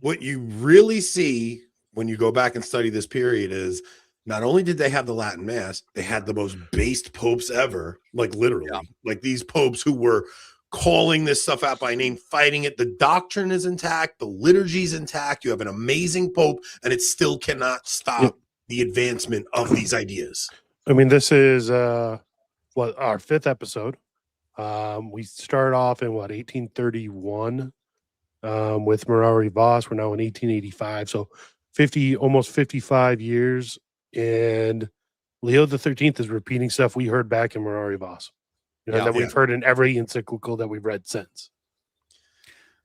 What you really see when you go back and study this period is not only did they have the Latin Mass, they had the most based popes ever, like literally, like these popes who were calling this stuff out by name, fighting it. The doctrine is intact, the liturgy is intact. You have an amazing pope, and it still cannot stop the advancement of these ideas. I mean, this is our 5th episode. We started off in 1831 with Morari Vos. We're now in 1885, so almost 55 years, and Leo XIII is repeating stuff we heard back in Morari Vos, and that we've heard in every encyclical that we've read since.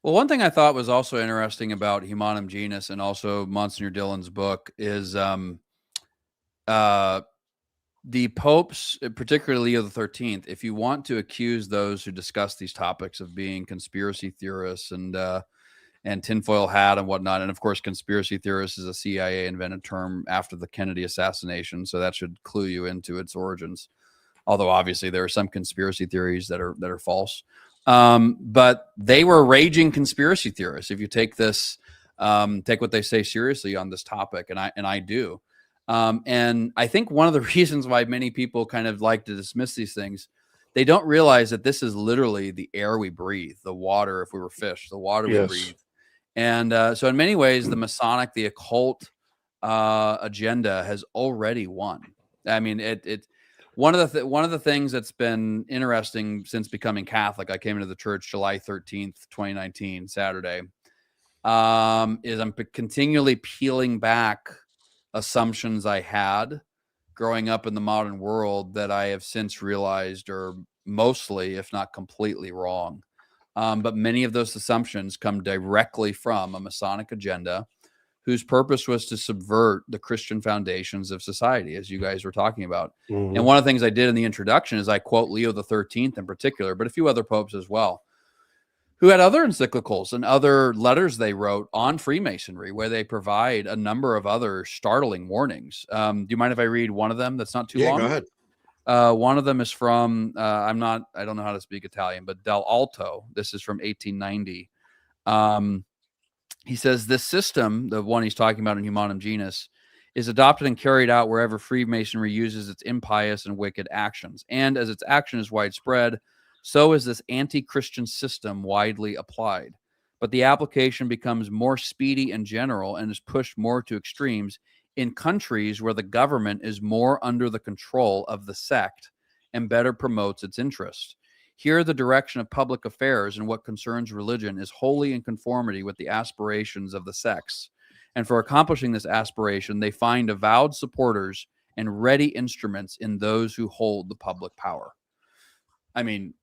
Well, one thing I thought was also interesting about Humanum Genus and also Monsignor Dillon's book is the popes, particularly Leo XIII, if you want to accuse those who discuss these topics of being conspiracy theorists and tinfoil hat and whatnot, and of course, conspiracy theorists is a CIA invented term after the Kennedy assassination, so that should clue you into its origins. Although obviously there are some conspiracy theories that are false, but they were raging conspiracy theorists. If you take what they say seriously on this topic, and I do. And I think one of the reasons why many people kind of like to dismiss these things, they don't realize that this is literally the air we breathe, the water, if we were fish, the water we breathe. And so in many ways, the Masonic, the occult agenda has already won. I mean, one of the things that's been interesting since becoming Catholic, I came into the church July 13th, 2019, Saturday, is I'm continually peeling back assumptions I had growing up in the modern world that I have since realized are mostly, if not completely, wrong. But many of those assumptions come directly from a Masonic agenda whose purpose was to subvert the Christian foundations of society, as you guys were talking about. Mm-hmm. And one of the things I did in the introduction is I quote Leo XIII in particular, but a few other popes as well, who had other encyclicals and other letters they wrote on Freemasonry, where they provide a number of other startling warnings. Do you mind if I read one of them? That's not too long. Go ahead. One of them is from, I don't know how to speak Italian, but Del Alto. This is from 1890. He says, this system, the one he's talking about in Humanum Genus, is adopted and carried out wherever Freemasonry uses its impious and wicked actions. And as its action is widespread, so is this anti-Christian system widely applied. But the application becomes more speedy and general and is pushed more to extremes in countries where the government is more under the control of the sect and better promotes its interest. Here, the direction of public affairs and what concerns religion is wholly in conformity with the aspirations of the sects. And for accomplishing this aspiration, they find avowed supporters and ready instruments in those who hold the public power. I mean,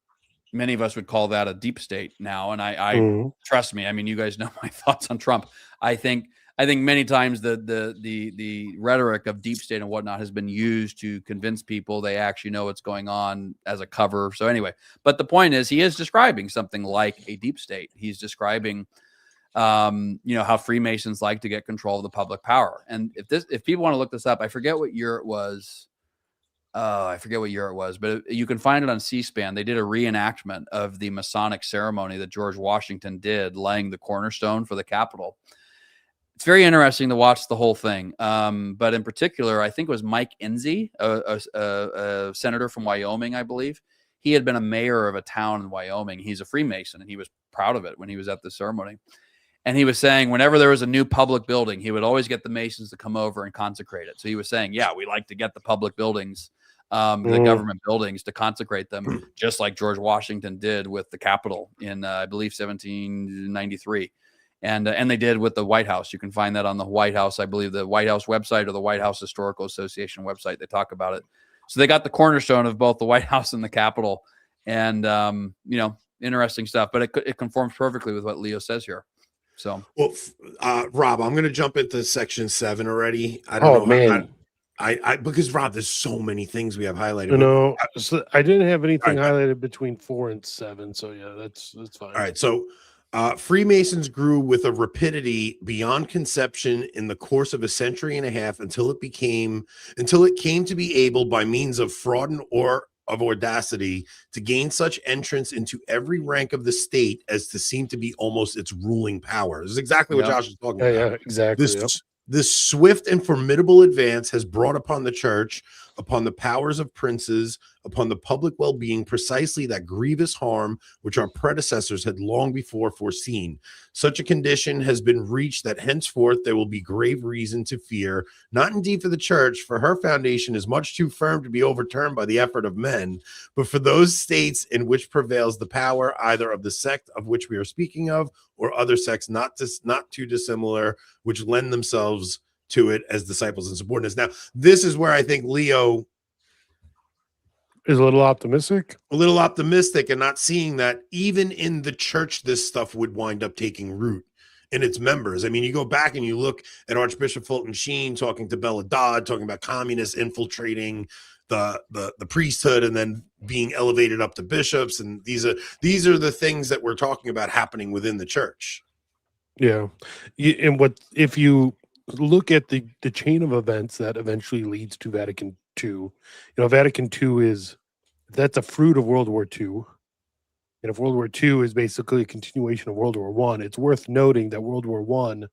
many of us would call that a deep state now. And I trust me, I mean, you guys know my thoughts on Trump. I think many times the rhetoric of deep state and whatnot has been used to convince people they actually know what's going on as a cover. So anyway, but the point is he is describing something like a deep state. He's describing, how Freemasons like to get control of the public power. And if people want to look this up, I forget what year it was. But you can find it on C-SPAN. They did a reenactment of the Masonic ceremony that George Washington did, laying the cornerstone for the Capitol. It's very interesting to watch the whole thing. But in particular, I think it was Mike Enzi, a senator from Wyoming, I believe. He had been a mayor of a town in Wyoming. He's a Freemason, and he was proud of it when he was at the ceremony. And he was saying whenever there was a new public building, he would always get the Masons to come over and consecrate it. So he was saying, yeah, we like to get the public buildings, the government buildings, to consecrate them, just like George Washington did with the Capitol in, I believe, 1793. And they did with the White House. You can find that on the White House, I believe, the White House website or the White House Historical Association website. They talk about it. So they got the cornerstone of both the White House and the Capitol. And, interesting stuff. But it conforms perfectly with what Leo says here. So, well, Rob, I'm going to jump into section 7 already. I don't know, man. Because Rob, there's so many things we have highlighted. No, I didn't have anything highlighted between 4 and 7. So yeah, that's fine. All right. So Freemasons grew with a rapidity beyond conception in the course of a century and a half until it came to be able, by means of fraud and or of audacity, to gain such entrance into every rank of the state as to seem to be almost its ruling power. This is exactly what Yep. Josh is talking Yeah, about. yeah, exactly. Yep. This swift and formidable advance has brought upon the church, upon the powers of princes, upon the public well-being, precisely that grievous harm which our predecessors had long before foreseen. Such a condition has been reached that henceforth there will be grave reason to fear, not indeed for the church, for her foundation is much too firm to be overturned by the effort of men, but for those states in which prevails the power either of the sect of which we are speaking of, or other sects not too dissimilar, which lend themselves to it as disciples and subordinates. Now, this is where I think Leo Is a little optimistic. and not seeing that even in the church, this stuff would wind up taking root in its members. I mean, you go back and you look at Archbishop Fulton Sheen talking to Bella Dodd, talking about communists infiltrating the priesthood and then being elevated up to bishops. And these are the things that we're talking about happening within the church. Yeah. And what if you look at the chain of events that eventually leads to Vatican II? You know, Vatican II that's a fruit of World War II. And if World War II is basically a continuation of World War I, it's worth noting that World War I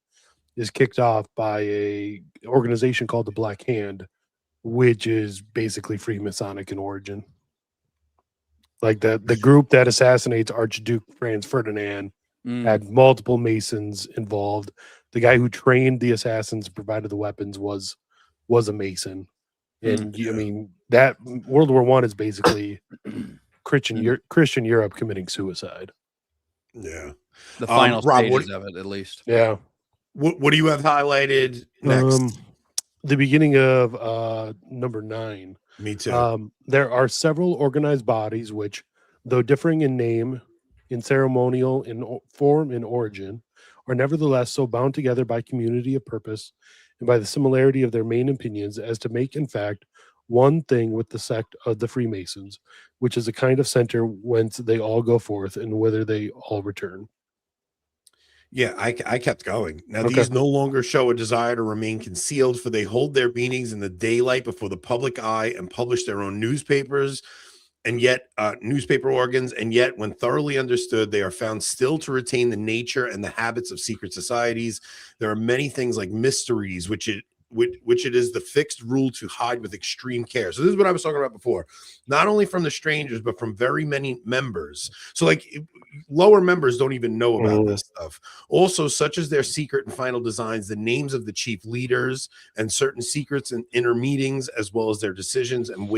is kicked off by a organization called the Black Hand, which is basically Freemasonic in origin. Like the group that assassinates Archduke Franz Ferdinand had multiple Masons involved. The guy who trained the assassins, provided the weapons, was a Mason. And I mean, that World War I is basically Christian Europe committing suicide. Yeah. The final Rob, stages of it, at least. Yeah. What do you have highlighted next? The beginning of number 9. Me too. There are several organized bodies which, though differing in name, in ceremonial, in form, and origin, are nevertheless so bound together by community of purpose and by the similarity of their main opinions as to make, in fact, one thing with the sect of the Freemasons, which is a kind of center whence they all go forth and whither they all return. Yeah, I kept going. Now, Okay. these no longer show a desire to remain concealed, for they hold their meetings in the daylight before the public eye and publish their own newspapers and yet newspaper organs. And yet, when thoroughly understood, they are found still to retain the nature and the habits of secret societies. There are many things like mysteries, which it is the fixed rule to hide with extreme care. So this is what I was talking about before, not only from the strangers, but from very many members. So like lower members don't even know about this stuff. Also, such as their secret and final designs, the names of the chief leaders and certain secrets and inner meetings, as well as their decisions and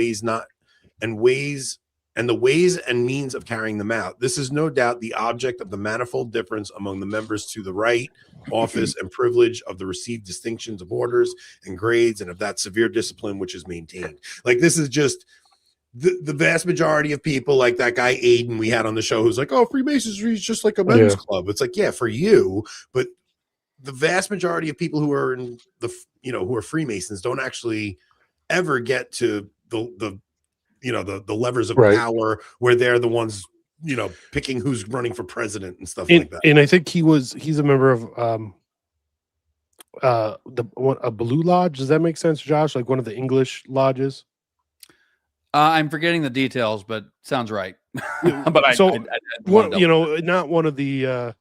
the ways and means of carrying them out. This is no doubt the object of the manifold difference among the members to the right, office, and privilege of the received distinctions of orders and grades, and of that severe discipline which is maintained. Like, this is just the vast majority of people, like that guy Aiden we had on the show, who's like, oh, Freemasonry is just like a men's club. It's like, yeah, for you, but the vast majority of people who are in who are Freemasons don't actually ever get to the levers of power where they're the ones, picking who's running for president and stuff like that. And I think he's a member of a Blue Lodge. Does that make sense, Josh? Like one of the English lodges? I'm forgetting the details, but sounds right. But not one of the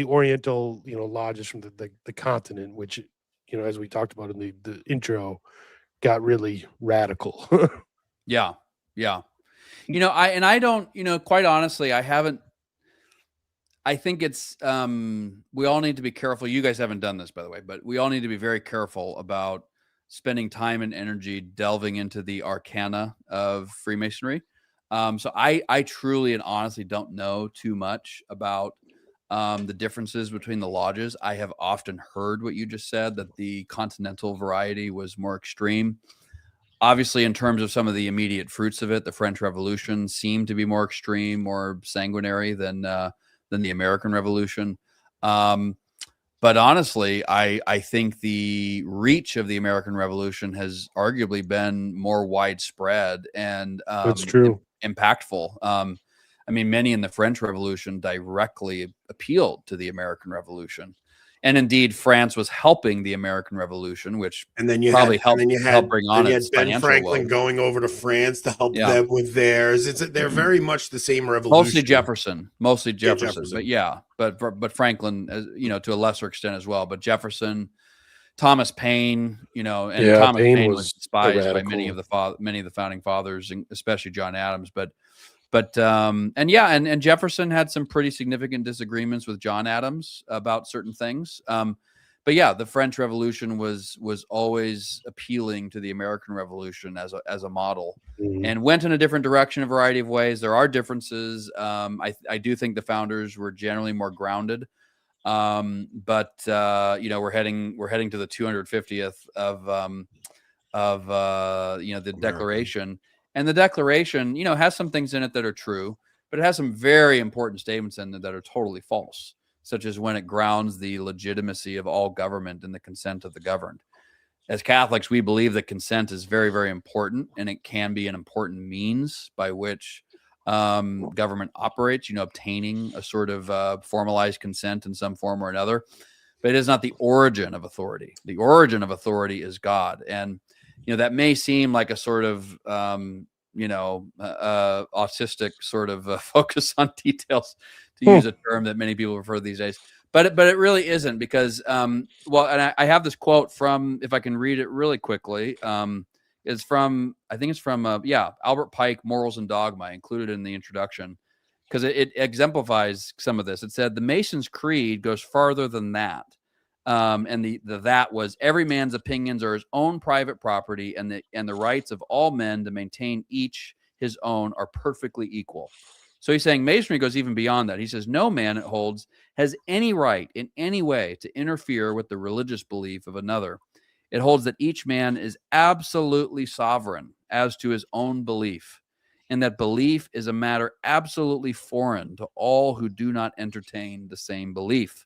Oriental, lodges from the continent, which, as we talked about in the intro, got really radical. Yeah. I don't, quite honestly, I think it's, we all need to be careful. You guys haven't done this, by the way, but we all need to be very careful about spending time and energy delving into the arcana of Freemasonry. So I truly and honestly don't know too much about the differences between the lodges. I have often heard what you just said, that the continental variety was more extreme. Obviously, in terms of some of the immediate fruits of it, the French Revolution seemed to be more extreme, more sanguinary than the American Revolution. But honestly, I think the reach of the American Revolution has arguably been more widespread and That's true. Impactful. I mean, many in the French Revolution directly appealed to the American Revolution. And indeed, France was helping the American Revolution, which And then you probably had, and then you helped had, bring then on you had its Ben financial Franklin woes. going over to France to help Yeah. them with theirs. They're very much the same revolution. Mostly Jefferson. Jefferson. But Franklin, to a lesser extent as well. But Jefferson, Thomas Paine, and Thomas Paine was despised by many of the founding fathers, especially John Adams. And Jefferson had some pretty significant disagreements with John Adams about certain things. The French Revolution was always appealing to the American Revolution as a model, and went in a different direction in a variety of ways. There are differences. I do think the founders were generally more grounded. We're heading to the 250th of the Declaration. And the Declaration, has some things in it that are true, but it has some very important statements in it that are totally false, such as when it grounds the legitimacy of all government in the consent of the governed. As Catholics, we believe that consent is very, very important, and it can be an important means by which government operates, obtaining a sort of formalized consent in some form or another. But it is not the origin of authority. The origin of authority is God. And that may seem like a sort of, autistic sort of focus on details, to use a term that many people prefer these days. But it really isn't, because, and I have this quote from, if I can read it really quickly, it's from Albert Pike, Morals and Dogma, included in the introduction, because it exemplifies some of this. It said, the Mason's creed goes farther than that. And that was, every man's opinions are his own private property, and the rights of all men to maintain each his own are perfectly equal. So he's saying Masonry goes even beyond that. He says no man, it holds, has any right in any way to interfere with the religious belief of another. It holds that each man is absolutely sovereign as to his own belief, and that belief is a matter absolutely foreign to all who do not entertain the same belief.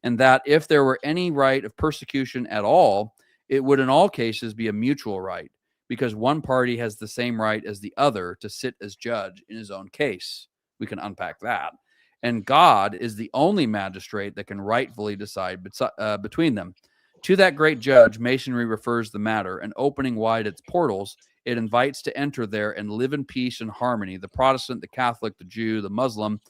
And that if there were any right of persecution at all, it would in all cases be a mutual right, because one party has the same right as the other to sit as judge in his own case. We can unpack that. And God is the only magistrate that can rightfully decide between them. To that great judge, Masonry refers the matter, and opening wide its portals, it invites to enter there and live in peace and harmony the Protestant, the Catholic, the Jew, the Muslim,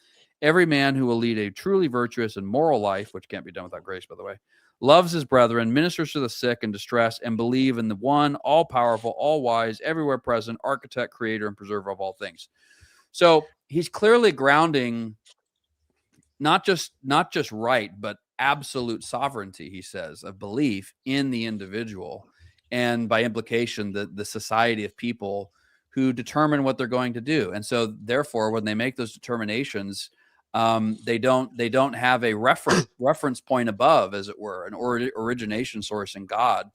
every man who will lead a truly virtuous and moral life, which can't be done without grace, by the way, loves his brethren, ministers to the sick and distressed, and believe in the one, all-powerful, all-wise, everywhere present, architect, creator, and preserver of all things. So he's clearly grounding not just right, but absolute sovereignty, he says, of belief in the individual, and by implication, the society of people who determine what they're going to do. And so therefore, when they make those determinations, they don't have a reference point above, as it were, an origination source in God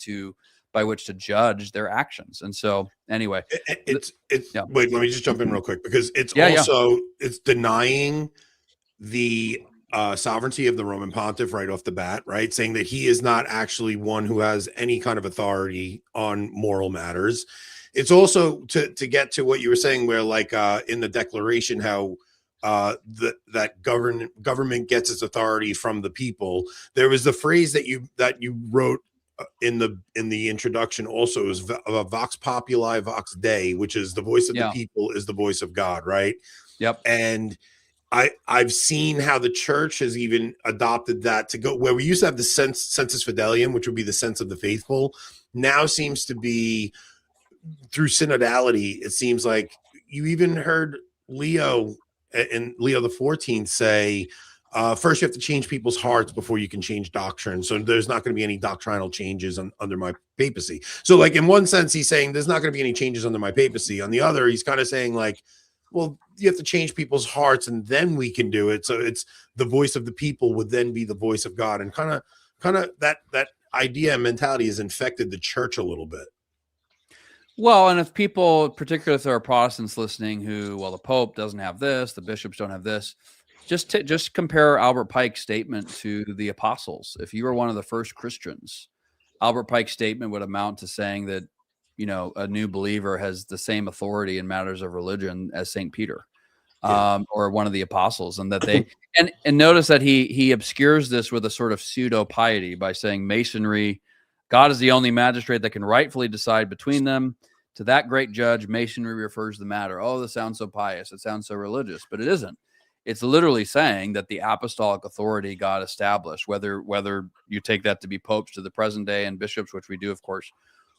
by which to judge their actions. And so anyway, wait, let me just jump in real quick, because it's it's denying the sovereignty of the Roman Pontiff right off the bat, right? Saying that he is not actually one who has any kind of authority on moral matters. It's also to get to what you were saying, where like in the Declaration, how that government gets its authority from the people. There was the phrase that you wrote in the introduction also, is vox populi vox Dei, which is the voice of the people is the voice of God, right? Yep. And I've seen how the church has even adopted that to go where we used to have the sensus fidelium, which would be the sense of the faithful, now seems to be through synodality. It seems like you even heard Leo the 14th say, first you have to change people's hearts before you can change doctrine. So there's not going to be any doctrinal changes under my papacy. So like in one sense, he's saying there's not going to be any changes under my papacy. On the other, he's kind of saying like, well, you have to change people's hearts and then we can do it. So it's the voice of the people would then be the voice of God, and kind of that idea and mentality has infected the church a little bit. Well, and if people, particularly if there are Protestants listening who, well, the Pope doesn't have this, the bishops don't have this, just compare Albert Pike's statement to the apostles. If you were one of the first Christians, Albert Pike's statement would amount to saying that, a new believer has the same authority in matters of religion as St. Peter. or one of the apostles, and that they and notice that he obscures this with a sort of pseudo piety by saying Masonry, God is the only magistrate that can rightfully decide between them. To that great judge, Masonry refers the matter. Oh, this sounds so pious. It sounds so religious, but it isn't. It's literally saying that the apostolic authority God established, whether you take that to be popes to the present day and bishops, which we do, of course,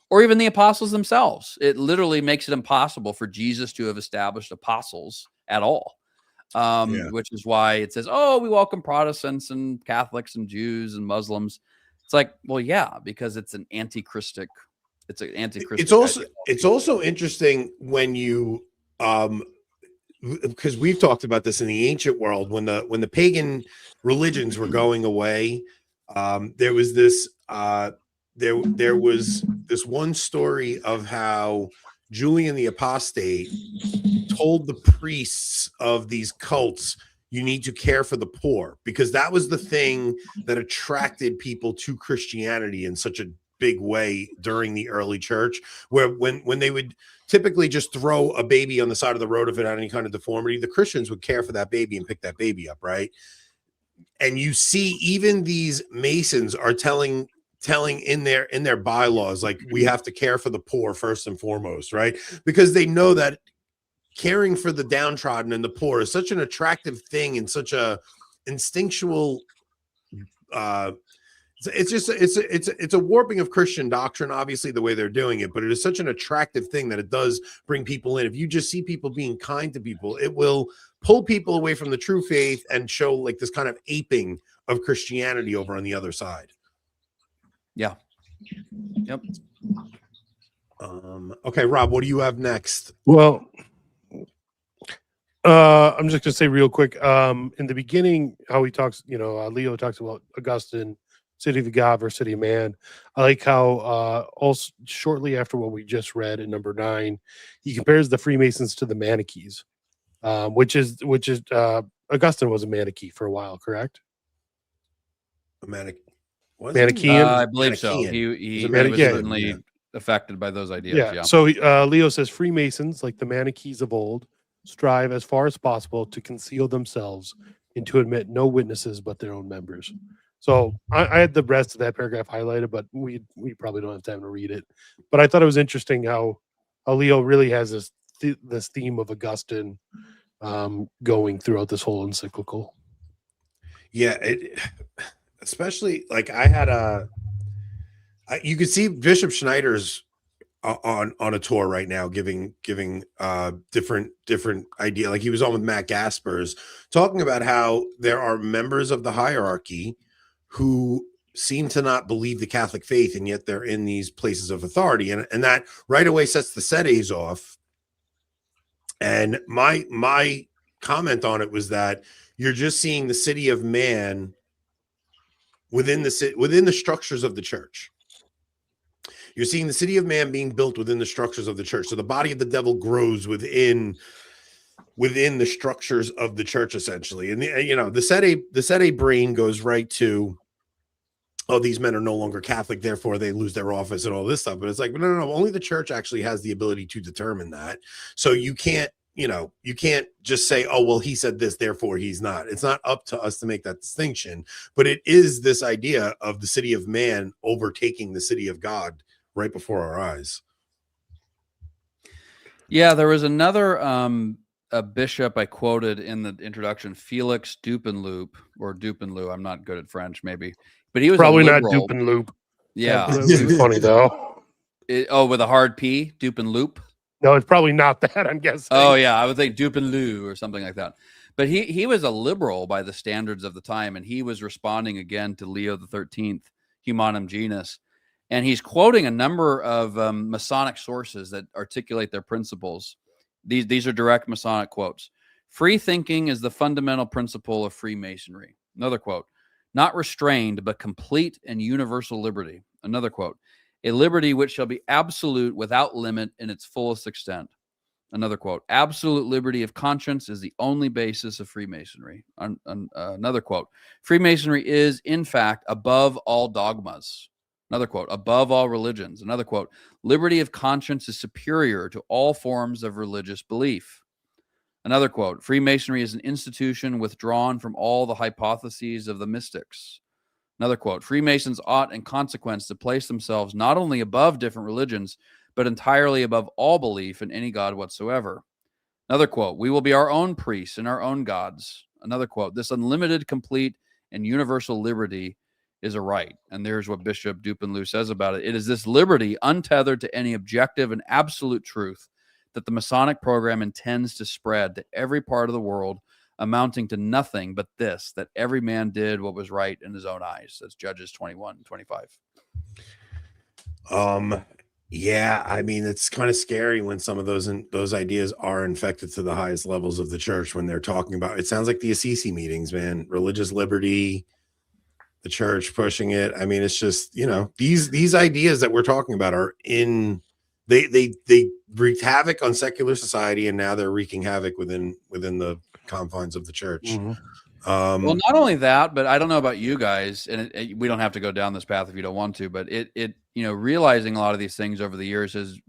or even the apostles themselves. It literally makes it impossible for Jesus to have established apostles at all, which is why it says, oh, we welcome Protestants and Catholics and Jews and Muslims. It's like, well, yeah, because it's an anti-Christic. It's an anti-Christic. It's also interesting when you, because we've talked about this in the ancient world, when the pagan religions were going away, there was this there was this one story of how Julian the Apostate told the priests of these cults, you need to care for the poor, because that was the thing that attracted people to Christianity in such a big way during the early church, where when they would typically just throw a baby on the side of the road if it had any kind of deformity, the Christians would care for that baby and pick that baby up, right? And you see, even these Masons are telling in their bylaws, like, we have to care for the poor first and foremost, right? Because they know that caring for the downtrodden and the poor is such an attractive thing and such a instinctual it's a warping of Christian doctrine, obviously, the way they're doing it, but it is such an attractive thing that it does bring people in. If you just see people being kind to people, it will pull people away from the true faith and show like this kind of aping of Christianity over on the other side. Yeah. Yep. Okay, Rob, what do you have next? Well, I'm just going to say real quick, in the beginning, how he talks, Leo talks about Augustine, city of God versus city of man. I like how also shortly after what we just read in number 9, he compares the Freemasons to the Manichees, which is Augustine was a Manichee for a while, correct? A Manichean? I believe so. He was certainly affected by those ideas. Yeah. So Leo says Freemasons, like the Manichees of old, strive as far as possible to conceal themselves and to admit no witnesses but their own members. So I had the rest of that paragraph highlighted, but we probably don't have time to read it. But I thought it was interesting how Leo really has this theme of Augustine going throughout this whole encyclical. Yeah, especially like I had you could see Bishop Schneider's on a tour right now, giving different idea. Like he was on with Matt Gaspers talking about how there are members of the hierarchy who seem to not believe the Catholic faith, and yet they're in these places of authority, and that right away sets the sedes off. And my comment on it was that you're just seeing the city of man within the structures of the church. You're seeing the city of man being built within the structures of the church. So the body of the devil grows within the structures of the church, essentially. And the Sede brain goes right to, oh, these men are no longer Catholic, therefore they lose their office and all this stuff. But it's like, no, only the church actually has the ability to determine that. So you can't just say, oh, well, he said this, therefore he's not. It's not up to us to make that distinction. But it is this idea of the city of man overtaking the city of God right before our eyes. Yeah, there was another a bishop I quoted in the introduction, Felix Dupenloop or Dupenlou. I'm not good at French, maybe, but he was probably not Dupenloop. Yeah, that'd be funny though. With a hard P, Dupenloop. No, it's probably not that, I'm guessing. Oh yeah, I would think Dupenlou or something like that. But he was a liberal by the standards of the time, and he was responding again to Leo XIII, Humanum Genus. And he's quoting a number of Masonic sources that articulate their principles. These are direct Masonic quotes. Free thinking is the fundamental principle of Freemasonry. Another quote. Not restrained, but complete and universal liberty. Another quote. A liberty which shall be absolute without limit in its fullest extent. Another quote. Absolute liberty of conscience is the only basis of Freemasonry. Another quote. Freemasonry is, in fact, above all dogmas. Another quote, above all religions. Another quote, liberty of conscience is superior to all forms of religious belief. Another quote, Freemasonry is an institution withdrawn from all the hypotheses of the mystics. Another quote, Freemasons ought in consequence to place themselves not only above different religions, but entirely above all belief in any God whatsoever. Another quote, we will be our own priests and our own gods. Another quote, this unlimited, complete, and universal liberty is a right. And there's what Bishop Dupanloup says about it. It is this liberty, untethered to any objective and absolute truth, that the Masonic program intends to spread to every part of the world, amounting to nothing but this, that every man did what was right in his own eyes. That's Judges 21:25. Yeah, I mean, it's kind of scary when some of those ideas are infected to the highest levels of the church when they're talking about, it sounds like the Assisi meetings, man, religious liberty, the church pushing it. I mean, it's just, these ideas that we're talking about are they wreaked havoc on secular society, and now they're wreaking havoc within the confines of the church. Well, not only that, but I don't know about you guys, and we don't have to go down this path if you don't want to, but it realizing a lot of these things over the years is,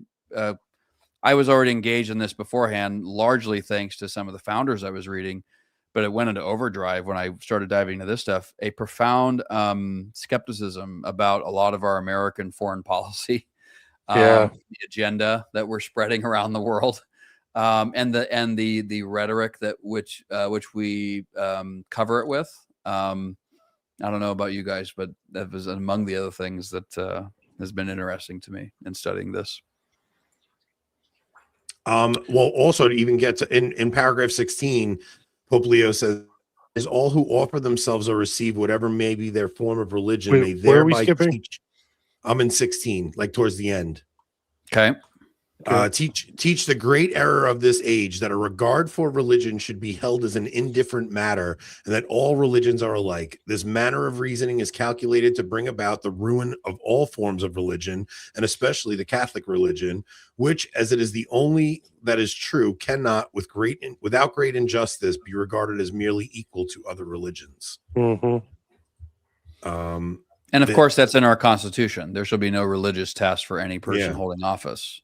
I was already engaged in this beforehand, largely thanks to some of the founders I was reading, but it went into overdrive when I started diving into this stuff, a profound skepticism about a lot of our American foreign policy, the agenda that we're spreading around the world. And the rhetoric that which we cover it with. I don't know about you guys, but that was among the other things that has been interesting to me in studying this. Well, also to even get to in paragraph 16, Pope Leo says, "Is all who offer themselves or receive whatever may be their form of religion may where are we thereby skipping? teach." I'm in 16, like towards the end. Okay. Teach the great error of this age, that a regard for religion should be held as an indifferent matter, and that all religions are alike. This manner of reasoning is calculated to bring about the ruin of all forms of religion, and especially the Catholic religion, which, as it is the only that is true, cannot, without great injustice, be regarded as merely equal to other religions. Mm-hmm. And of course, that's in our Constitution. There shall be no religious test for any person holding office.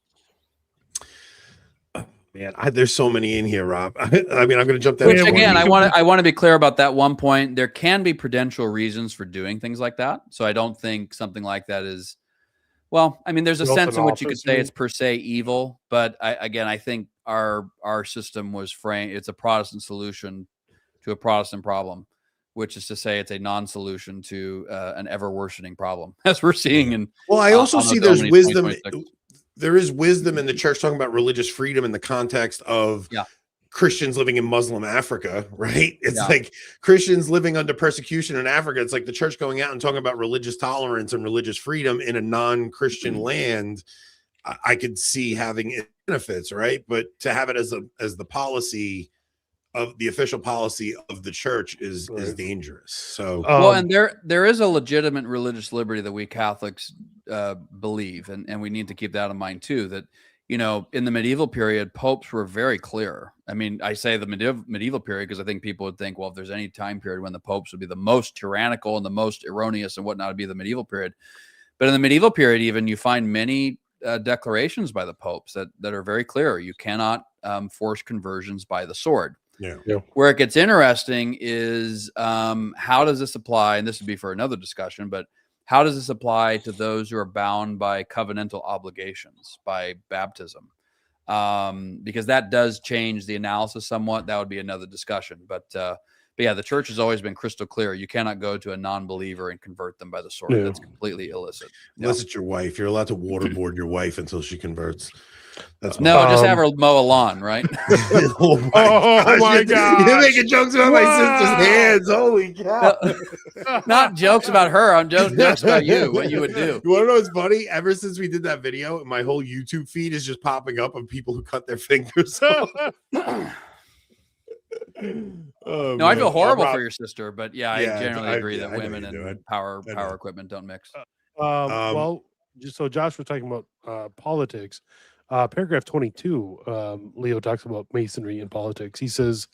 Man, there's so many in here, Rob. I mean, I'm going to jump down. Which again, I want to be clear about that one point. There can be prudential reasons for doing things like that. So I don't think something like that is, well, I mean, there's a sense in which you could say it's per se evil, but I think our system was framed. It's a Protestant solution to a Protestant problem, which is to say it's a non-solution to an ever worsening problem, as we're seeing in. Well, I also see there's wisdom. There is wisdom in the church talking about religious freedom in the context of Christians living in Muslim Africa, right? It's like Christians living under persecution in Africa. It's like the church going out and talking about religious tolerance and religious freedom in a non-Christian land. I could see having benefits, right? But to have it as the policy of the official policy of the church is dangerous. So, well, and there is a legitimate religious liberty that we Catholics believe, and we need to keep that in mind too, that, in the medieval period, popes were very clear. I mean, I say the medieval period because I think people would think, well, if there's any time period when the popes would be the most tyrannical and the most erroneous and whatnot, would be the medieval period. But in the medieval period, even, you find many declarations by the popes that are very clear. You cannot force conversions by the sword. Yeah. Where it gets interesting is how does this apply? And this would be for another discussion, but how does this apply to those who are bound by covenantal obligations, by baptism? Because that does change the analysis somewhat. That would be another discussion. But yeah, the church has always been crystal clear. You cannot go to a non-believer and convert them by the sword. That's completely illicit. Unless it's your wife. You're allowed to waterboard your wife until she converts. That's just have her mow a lawn, right? Oh my God! You're making jokes about my sister's hands. Holy cow! Not jokes about her. I'm jokes about you. What you would do. You want to know what's funny? Ever since we did that video, my whole YouTube feed is just popping up of people who cut their fingers off. No, I feel horrible for your sister, but I generally agree that women and power equipment don't mix. Well, so Josh was talking about politics. Paragraph 22, Leo talks about Masonry and politics. He says,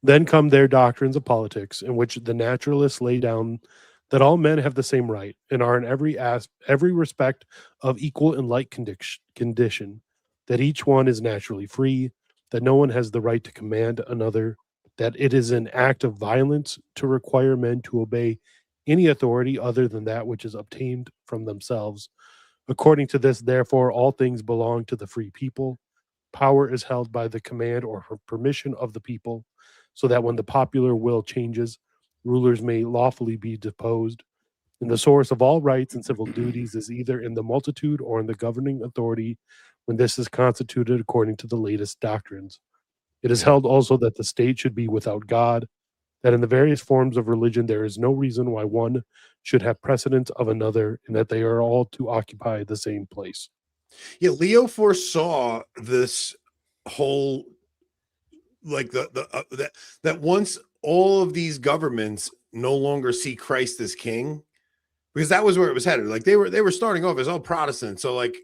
then come their doctrines of politics, in which the naturalists lay down that all men have the same right and are in every respect of equal and like condition, that each one is naturally free, that no one has the right to command another, that it is an act of violence to require men to obey any authority other than that which is obtained from themselves. According to this, therefore, all things belong to the free people. Power is held by the command or permission of the people, so that when the popular will changes, rulers may lawfully be deposed. And the source of all rights and civil duties is either in the multitude or in the governing authority when this is constituted according to the latest doctrines. It is held also that the state should be without God, that in the various forms of religion there is no reason why one should have precedence of another, and that they are all to occupy the same place. Yeah, Leo foresaw this whole, like that once all of these governments no longer see Christ as king, because that was where it was headed. Like they were starting off as all Protestant, so like,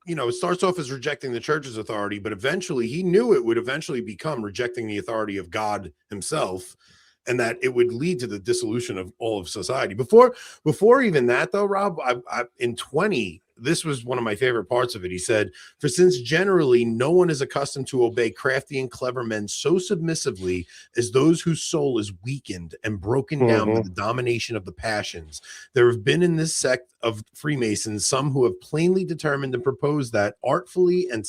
you know, it starts off as rejecting the church's authority, but eventually he knew it would eventually become rejecting the authority of God himself, and that it would lead to the dissolution of all of society. Before even that, though, Rob, in 20, this was one of my favorite parts of it. He said, "For since generally no one is accustomed to obey crafty and clever men so submissively as those whose soul is weakened and broken down by the domination of the passions, there have been in this sect of Freemasons some who have plainly determined and proposed that artfully and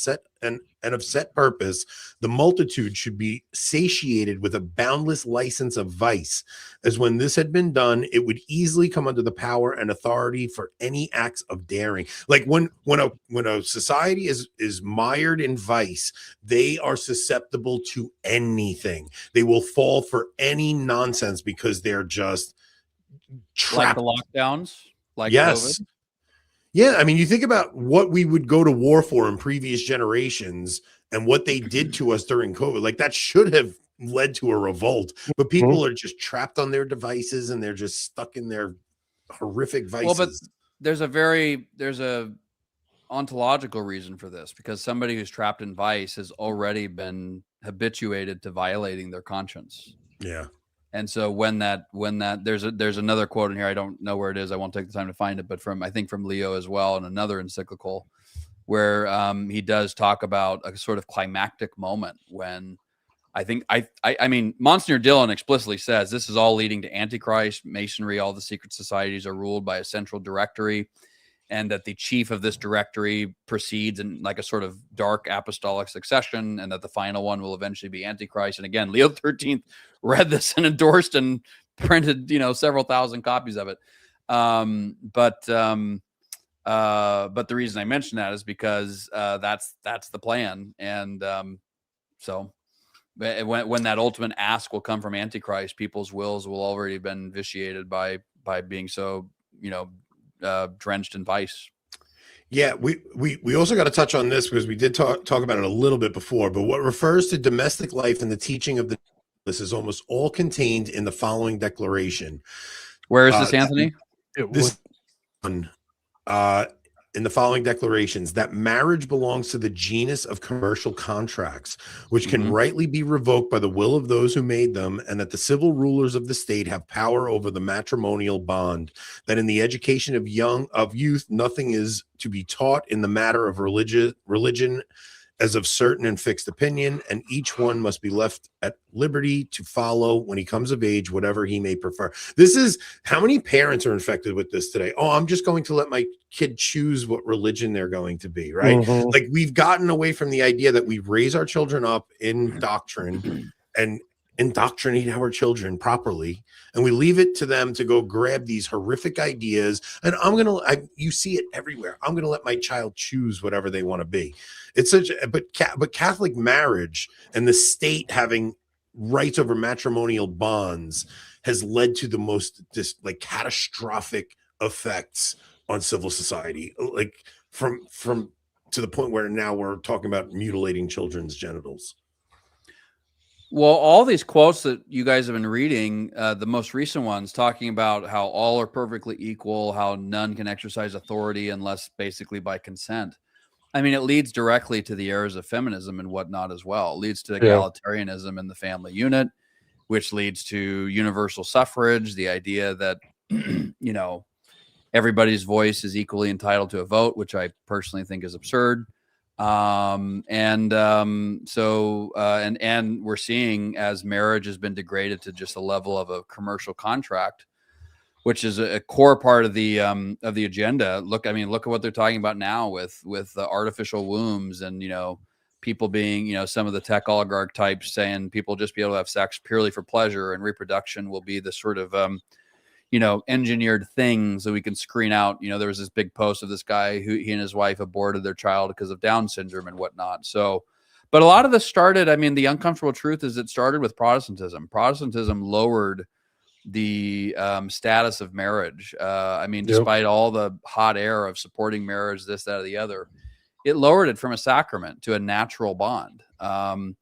of set purpose, the multitude should be satiated with a boundless license of vice, as when this had been done, it would easily come under the power and authority for any acts of daring." Like when a society is mired in vice, they are susceptible to anything. They will fall for any nonsense because they're just trapped. Like the lockdowns, like yes. COVID. Yeah, I mean, you think about what we would go to war for in previous generations and what they did to us during COVID. Like that should have led to a revolt, but people are just trapped on their devices and they're just stuck in their horrific vices. Well, but there's a ontological reason for this, because somebody who's trapped in vice has already been habituated to violating their conscience. Yeah. And so when that there's another quote in here, I don't know where it is, I won't take the time to find it, but I think from Leo as well, in another encyclical, where he does talk about a sort of climactic moment when I mean, Monsignor Dillon explicitly says this is all leading to Antichrist, Masonry, all the secret societies are ruled by a central directory, and that the chief of this directory proceeds in like a sort of dark apostolic succession, and that the final one will eventually be Antichrist. And again, Leo XIII read this and endorsed and printed, several thousand copies of it. But the reason I mention that is because that's the plan. And so when that ultimate ask will come from Antichrist, people's wills will already have been vitiated by being so, drenched in vice. Yeah, we also got to touch on this because we did talk about it a little bit before, but what refers to domestic life and the teaching of this is almost all contained in the following declaration. Where is this, Anthony? This one, in the following declarations, that marriage belongs to the genus of commercial contracts, which can rightly be revoked by the will of those who made them, and that the civil rulers of the state have power over the matrimonial bond, that in the education of youth, nothing is to be taught in the matter of religion as of certain and fixed opinion, and each one must be left at liberty to follow when he comes of age whatever he may prefer. This is how many parents are infected with this today. Oh, I'm just going to let my kid choose what religion they're going to be, right? Like we've gotten away from the idea that we raise our children up in doctrine and indoctrinate our children properly, and we leave it to them to go grab these horrific ideas. And you see it everywhere. I'm gonna let my child choose whatever they want to be. It's but Catholic marriage and the state having rights over matrimonial bonds has led to the most catastrophic effects on civil society, like from to the point where now we're talking about mutilating children's genitals. Well, all these quotes that you guys have been reading, the most recent ones talking about how all are perfectly equal, how none can exercise authority unless basically by consent. I mean, it leads directly to the errors of feminism and whatnot as well. It leads to egalitarianism in the family unit, which leads to universal suffrage, the idea that, everybody's voice is equally entitled to a vote, which I personally think is absurd. And we're seeing, as marriage has been degraded to just a level of a commercial contract, which is a core part of the agenda. Look at what they're talking about now with artificial wombs, and people being, some of the tech oligarch types saying people just be able to have sex purely for pleasure, and reproduction will be the sort of engineered thing so we can screen out. There was this big post of this guy who he and his wife aborted their child because of Down syndrome and whatnot. So, but a lot of this started, the uncomfortable truth is it started with Protestantism. Protestantism lowered the status of marriage. Despite all the hot air of supporting marriage, this, that, or the other, it lowered it from a sacrament to a natural bond. And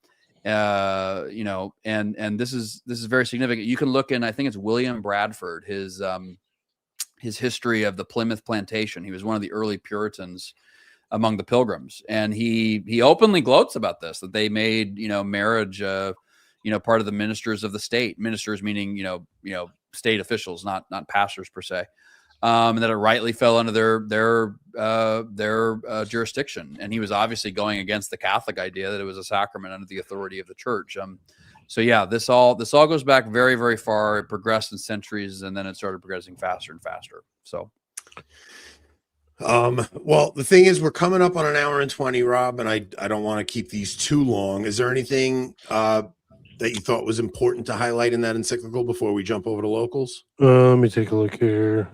this is very significant. You can look in, I think it's William Bradford, his history of the Plymouth Plantation. He was one of the early Puritans among the Pilgrims, and he openly gloats about this, that they made marriage part of the ministers of the state. Ministers meaning state officials, not pastors per se. And that it rightly fell under their jurisdiction. And he was obviously going against the Catholic idea that it was a sacrament under the authority of the church. So yeah, this all goes back very, very far. It progressed in centuries, and then it started progressing faster and faster. So, well, the thing is, we're coming up on an hour and 20, Rob, and I don't want to keep these too long. Is there anything that you thought was important to highlight in that encyclical before we jump over to locals? Let me take a look here.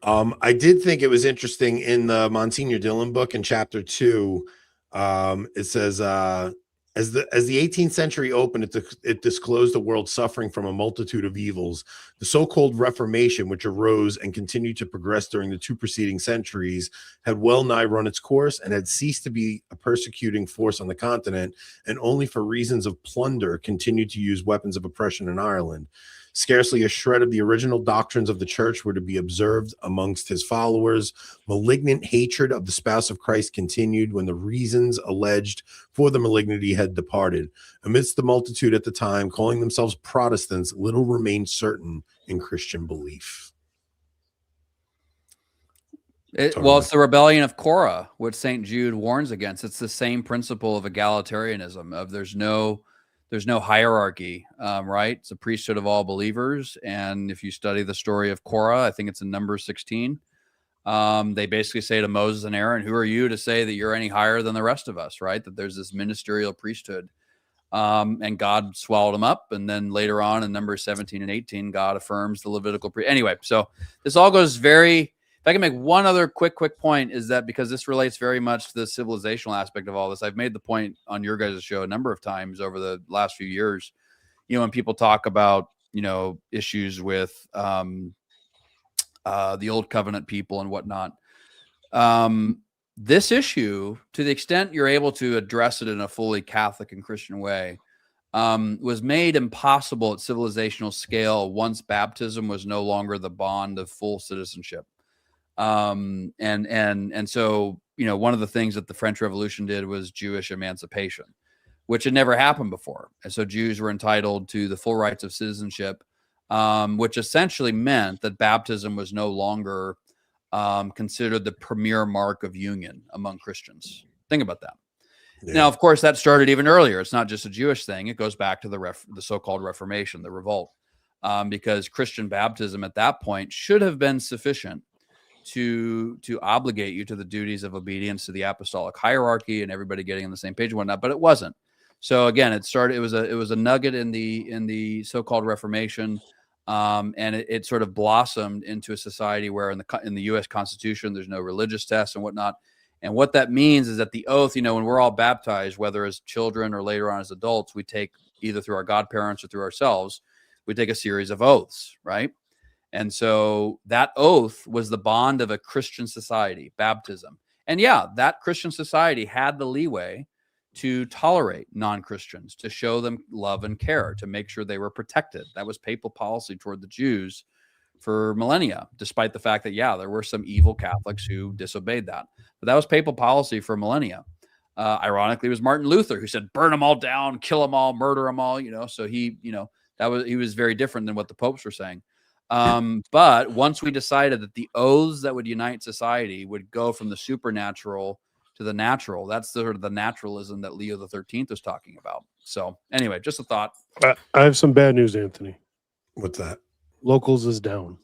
I did think it was interesting in the Monsignor Dillon book in chapter 2. It says, as the 18th century opened, it disclosed the world suffering from a multitude of evils. The so-called Reformation, which arose and continued to progress during the 2 preceding centuries, had well nigh run its course and had ceased to be a persecuting force on the continent, and only for reasons of plunder continued to use weapons of oppression in Ireland. Scarcely a shred of the original doctrines of the church were to be observed amongst his followers. Malignant hatred of the spouse of Christ continued when the reasons alleged for the malignity had departed. Amidst the multitude at the time, calling themselves Protestants, little remained certain in Christian belief. It's the rebellion of Korah, which St. Jude warns against. It's the same principle of egalitarianism, of there's no hierarchy, right? It's a priesthood of all believers. And if you study the story of Korah, I think it's in Numbers 16, they basically say to Moses and Aaron, who are you to say that you're any higher than the rest of us, right? That there's this ministerial priesthood. And God swallowed them up. And then later on in Numbers 17 and 18, God affirms the Levitical priesthood. Anyway, so this all goes very... If I can make one other quick point, is that because this relates very much to the civilizational aspect of all this. I've made the point on your guys' show a number of times over the last few years, when people talk about, issues with the old covenant people and whatnot. This issue, to the extent you're able to address it in a fully Catholic and Christian way, was made impossible at civilizational scale once baptism was no longer the bond of full citizenship. And so, one of the things that the French Revolution did was Jewish emancipation, which had never happened before. And so Jews were entitled to the full rights of citizenship, which essentially meant that baptism was no longer considered the premier mark of union among Christians. Think about that. Yeah. Now, of course, that started even earlier. It's not just a Jewish thing. It goes back to the so-called Reformation, the revolt, because Christian baptism at that point should have been sufficient to obligate you to the duties of obedience to the apostolic hierarchy and everybody getting on the same page and whatnot, but it wasn't. So again, it was a nugget in the so-called Reformation, and it sort of blossomed into a society where in the U.S. Constitution there's no religious tests and whatnot. And what that means is that the oath, when we're all baptized, whether as children or later on as adults, we take either through our godparents or through ourselves, we take a series of oaths, right? And so that oath was the bond of a Christian society, baptism. And yeah, that Christian society had the leeway to tolerate non-Christians, to show them love and care, to make sure they were protected. That was papal policy toward the Jews for millennia, despite the fact that, yeah, there were some evil Catholics who disobeyed that. But that was papal policy for millennia. Ironically, it was Martin Luther who said, burn them all down, kill them all, murder them all, so he was very different than what the popes were saying. But once we decided that the oaths that would unite society would go from the supernatural to the natural, that's sort of the naturalism that Leo XIII was talking about. So anyway, just a thought. I have some bad news, Anthony. What's that? Locals is down.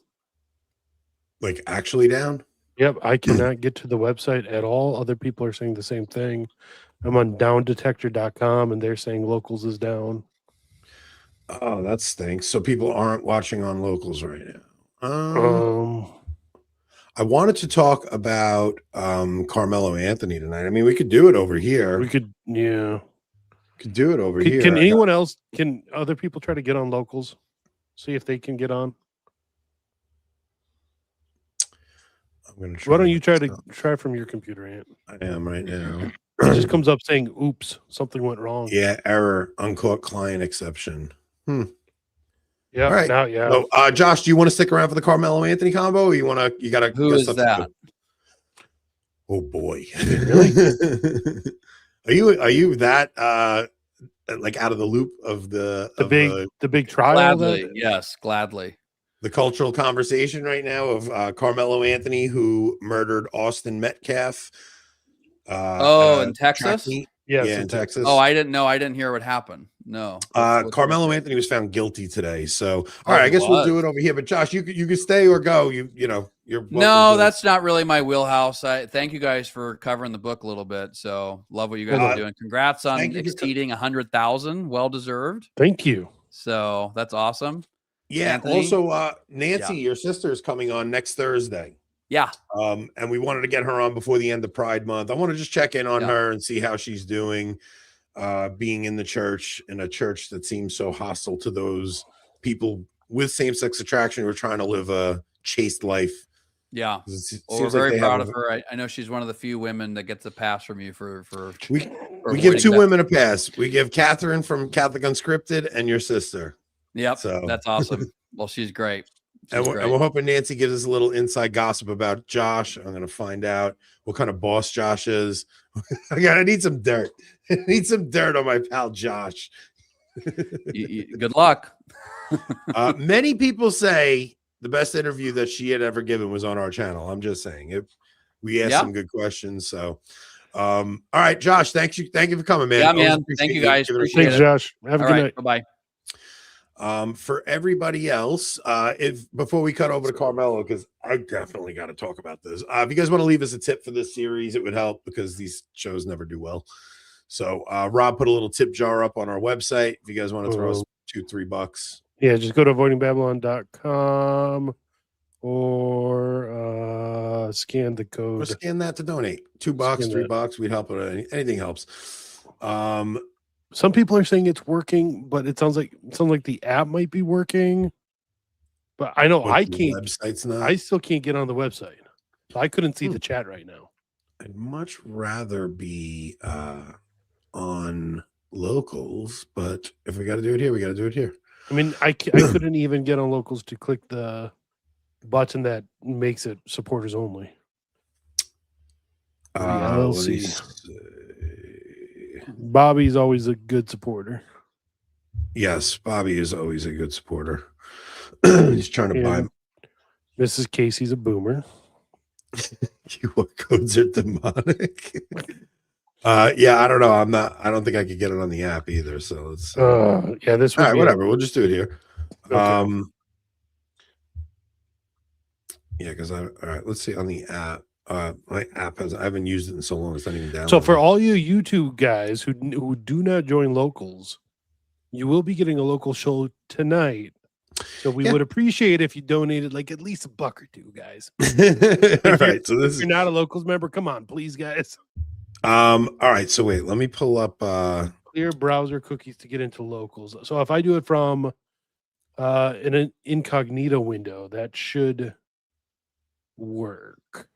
Like actually down? Yep, I cannot get to the website at all. Other people are saying the same thing. I'm on downdetector.com and they're saying locals is down. Oh, that stinks. So people aren't watching on locals right now. I wanted to talk about Carmelo Anthony tonight. I mean, we could do it over here. We could, yeah. Could do it over here. Can anyone else, can other people try to get on locals? See if they can get on. I'm gonna try. Why don't you try from your computer, Ant? I am right now. It just comes up saying, oops, something went wrong. Yeah, error, uncaught client exception. Yeah, all right. now, yeah. So, Josh, do you want to stick around for the Carmelo Anthony combo? Or you gotta Who is that? Oh boy. Really? Are you that like out of the loop of the big trial? Gladly, yes, gladly. The cultural conversation right now of Carmelo Anthony, who murdered Austin Metcalf. In Texas? Yes, in Texas. Oh, I didn't know. I didn't hear what happened. No. Carmelo Anthony was found guilty today. So, all right, I guess we'll do it over here. But Josh, you can stay or go. You're no, that's not really my wheelhouse. Thank you guys for covering the book a little bit. So love what you guys are doing. Congrats on exceeding 100,000. Well deserved. Thank you. So that's awesome. Yeah. Anthony? Also, Nancy, your sister, is coming on next Thursday. Yeah. And we wanted to get her on before the end of Pride Month. I want to just check in on her and see how she's doing, being in the church, in a church that seems so hostile to those people with same-sex attraction who are trying to live a chaste life. Yeah. We're very proud of her. I know she's one of the few women that gets a pass from you for we give two women a pass. We give Catherine from Catholic Unscripted and your sister. Yep. So that's awesome. Well, she's great. And we're hoping Nancy gives us a little inside gossip about Josh. I'm going to find out what kind of boss Josh is. I need some dirt. I need some dirt on my pal Josh. Good luck. Many people say the best interview that she had ever given was on our channel. I'm just saying. We asked some good questions. So, all right, Josh, thank you for coming, man. Yeah, man. Thank you guys. Appreciate Thanks, Josh. Have a good night. Bye-bye. For everybody else, if before we cut over to Carmelo, because I definitely got to talk about this. If you guys want to leave us a tip for this series, it would help because these shows never do well. So Rob put a little tip jar up on our website. If you guys want to throw us $2-3. Yeah, just go to avoidingbabylon.com or scan the code. Or scan that to donate. $2, $3. We'd help with anything helps. Some people are saying it's working, but it sounds like the app might be working. But I know I can't. Website's not. I still can't get on the website, so I couldn't see the chat right now. I'd much rather be on locals, but if we got to do it here, we got to do it here. I mean, I couldn't even get on locals to click the button that makes it supporters only. LLC. Bobby's always a good supporter. Yes, Bobby is always a good supporter. He's trying to buy. Mrs. Casey's a boomer. QR codes are demonic. Yeah, I don't know. I don't think I could get it on the app either. So let's. Yeah, this. All right, whatever. We'll just do it here. Okay. Yeah, because all right. Let's see on the app. My app I haven't used it in so long. It's not even downloaded. So for all you YouTube guys who do not join locals, you will be getting a local show tonight. So we would appreciate if you donated like at least $1 or $2, guys. All right. So if you're not a locals member, come on, please, guys. All right. So wait, let me pull up clear browser cookies to get into locals. So if I do it from an incognito window, that should work.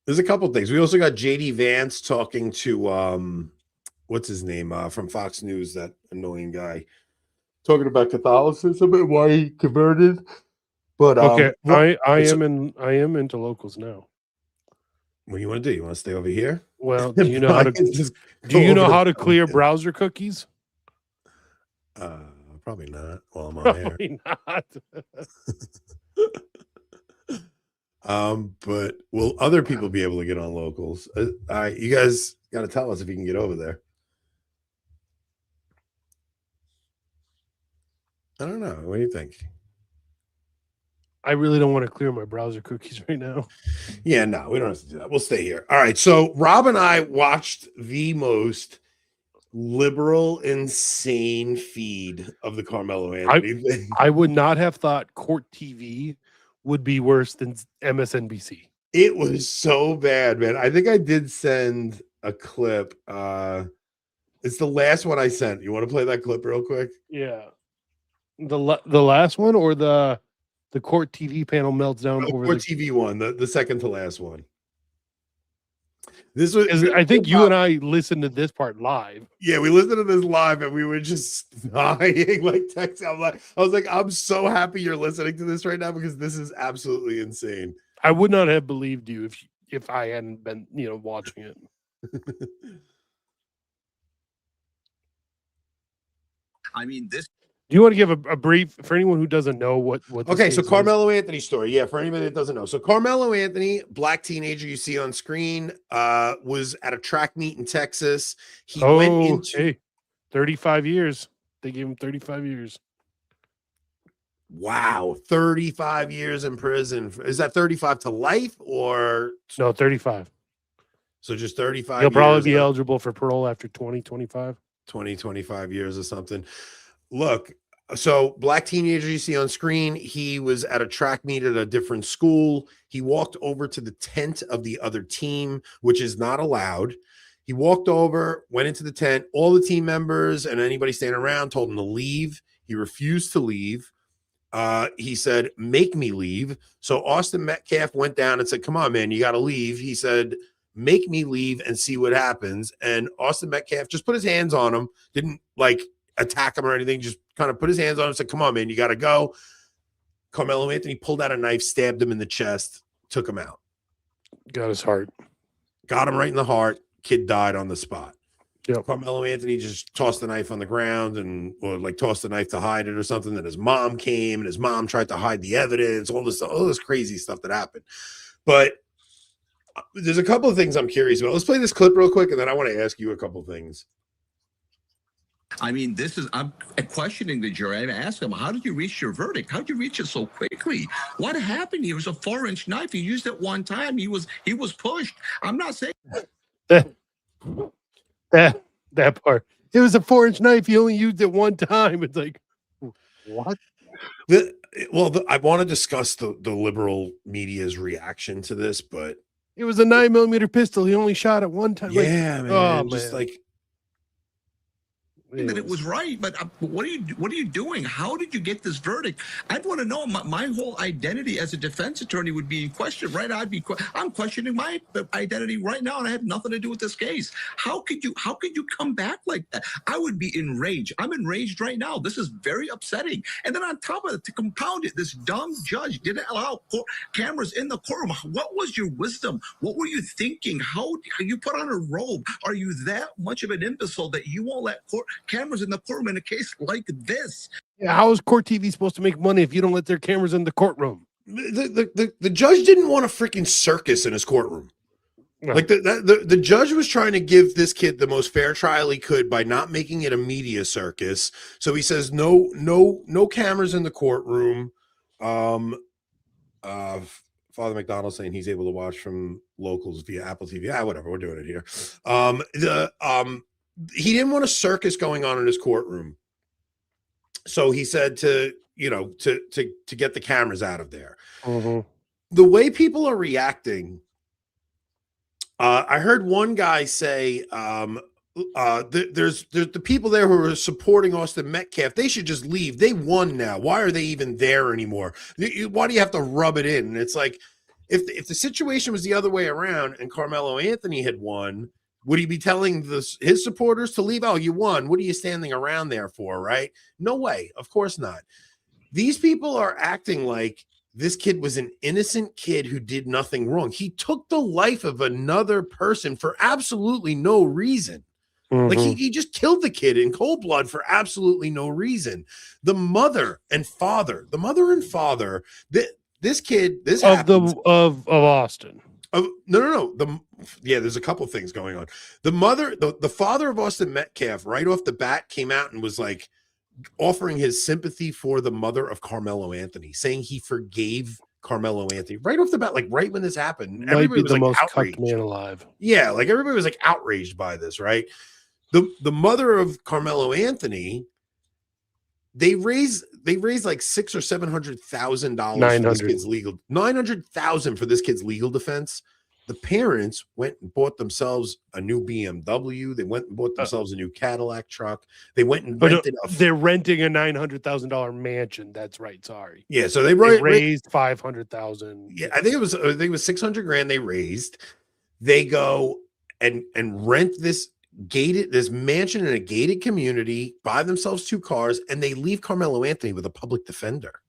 There's a couple things. We also got JD Vance talking to what's his name from Fox News, that annoying guy, talking about Catholicism and why he converted. But okay, I am into locals now. What do you want to do? You want to stay over here? Well, do you know how to clear browser cookies? Probably not. Well, I'm on Probably here. Not. But will other people be able to get on locals? You guys got to tell us if you can get over there. I don't know. What do you think? I really don't want to clear my browser cookies right now. Yeah, no, we don't have to do that. We'll stay here. All right. So Rob and I watched the most liberal, insane feed of the Carmelo Anthony thing. I would not have thought Court TV would be worse than MSNBC. It was so bad, man. I think I did send a clip. It's the last one I sent. You want to play that clip real quick? Yeah. The last one or the Court TV panel melts down over Court TV one, the second to last one. This was. I think you and I listened to this part live. Yeah, we listened to this live and we were just dying, like texting. I was like, I'm so happy you're listening to this right now because this is absolutely insane. I would not have believed you if I hadn't been, watching it. I mean, this. Do you want to give a brief for anyone who doesn't know what? Okay, so Carmelo Anthony story. Yeah, for anybody that doesn't know. So Carmelo Anthony, black teenager you see on screen, was at a track meet in Texas. He went into 35 years. They gave him 35 years. Wow, 35 years in prison. Is that 35 to life or no 35? So just 35. He'll probably be eligible for parole after 25 years or something. Look, so black teenager you see on screen, he was at a track meet at a different school. He walked over to the tent of the other team, which is not allowed. He walked over, went into the tent. All the team members and anybody standing around told him to leave. He refused to leave. He said, make me leave. So Austin Metcalf went down and said, come on, man, you got to leave. He said, make me leave and see what happens. And Austin Metcalf just put his hands on him, didn't like attack him or anything, just kind of put his hands on him and said, come on, man, you got to go. Carmelo Anthony pulled out a knife, stabbed him in the chest, took him out. Got his heart. Got him right in the heart. Kid died on the spot. Yep. Carmelo Anthony just tossed the knife on the ground or like tossed the knife to hide it or something. Then his mom came and his mom tried to hide the evidence, all this crazy stuff that happened. But there's a couple of things I'm curious about. Let's play this clip real quick, and then I want to ask you a couple of things. I mean, I'm questioning the jury. I asked them, how did you reach your verdict? How did you reach it so quickly? What happened? It was a 4-inch knife. He used it one time. He was pushed. I'm not saying that part. It was a 4-inch knife. He only used it one time. It's like, what? I want to discuss the liberal media's reaction to this, but it was a 9mm pistol. He only shot it one time. Yeah, like, man. Just like that it was right, but what are you doing? How did you get this verdict? I'd want to know. My whole identity as a defense attorney would be in question, right? I'm questioning my identity right now, and I have nothing to do with this case. How could you come back like that? I would be enraged. I'm enraged right now. This is very upsetting. And then on top of it, to compound it, this dumb judge didn't allow cameras in the courtroom. What was your wisdom? What were you thinking? How you put on a robe? Are you that much of an imbecile that you won't let cameras in the courtroom in a case like this? Yeah, how is Court TV supposed to make money if you don't let their cameras in the courtroom? The judge didn't want a freaking circus in his courtroom. No. Like the judge was trying to give this kid the most fair trial he could by not making it a media circus. So he says no cameras in the courtroom. Father McDonald saying he's able to watch from locals via Apple TV. Whatever, we're doing it here. He didn't want a circus going on in his courtroom. So he said to get the cameras out of there. Mm-hmm. The way people are reacting, I heard one guy say, there's the people there who are supporting Austin Metcalf. They should just leave. They won now. Why are they even there anymore? Why do you have to rub it in? And it's like, if the situation was the other way around and Carmelo Anthony had won, would he be telling his supporters to leave? Oh, you won. What are you standing around there for, right? No way. Of course not. These people are acting like this kid was an innocent kid who did nothing wrong. He took the life of another person for absolutely no reason. Mm-hmm. Like he just killed the kid in cold blood for absolutely no reason. The mother and father, this kid, this of happens. of Austin. Oh, no. There's a couple things going on. The father of Austin Metcalf, right off the bat, came out and was like offering his sympathy for the mother of Carmelo Anthony, saying he forgave Carmelo Anthony right off the bat, like right when this happened. Might Everybody be was the like most outraged. cucked man alive. Yeah, like everybody was like outraged by this, right? The mother of Carmelo Anthony, they raised like $600,000 or $700,000 for this kid's legal $900,000 for this kid's legal defense. The parents went and bought themselves a new BMW. They went and bought themselves a new Cadillac truck. They went and rented they're renting a $900,000 mansion. That's right. Sorry. Yeah, so they raised $500,000. Yeah, I think it was $600,000 they raised. They go and rent this mansion in a gated community, buy themselves 2 cars, and they leave Carmelo Anthony with a public defender.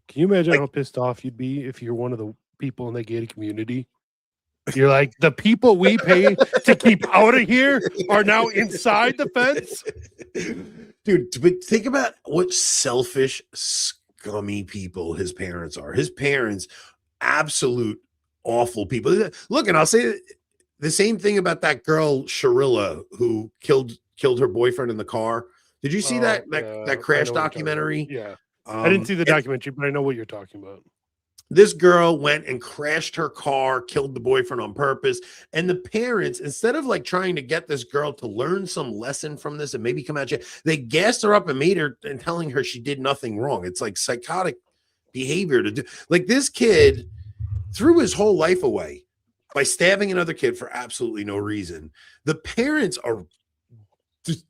Can you imagine how pissed off you'd be if you're one of the people in the gated community? You're like, the people we pay to keep out of here are now inside the fence? Dude, but think about what selfish, scummy people his parents are. His parents, absolute awful people. Look, and I'll say the same thing about that girl, Sharilla, who killed her boyfriend in the car. Did you see that crash documentary? Yeah. I didn't see the documentary, but I know what you're talking about. This girl went and crashed her car, killed the boyfriend on purpose. And the parents, instead of like trying to get this girl to learn some lesson from this and maybe come out, they gassed her up and made her and telling her she did nothing wrong. It's like psychotic behavior to do. Like this kid threw his whole life away by stabbing another kid for absolutely no reason. The parents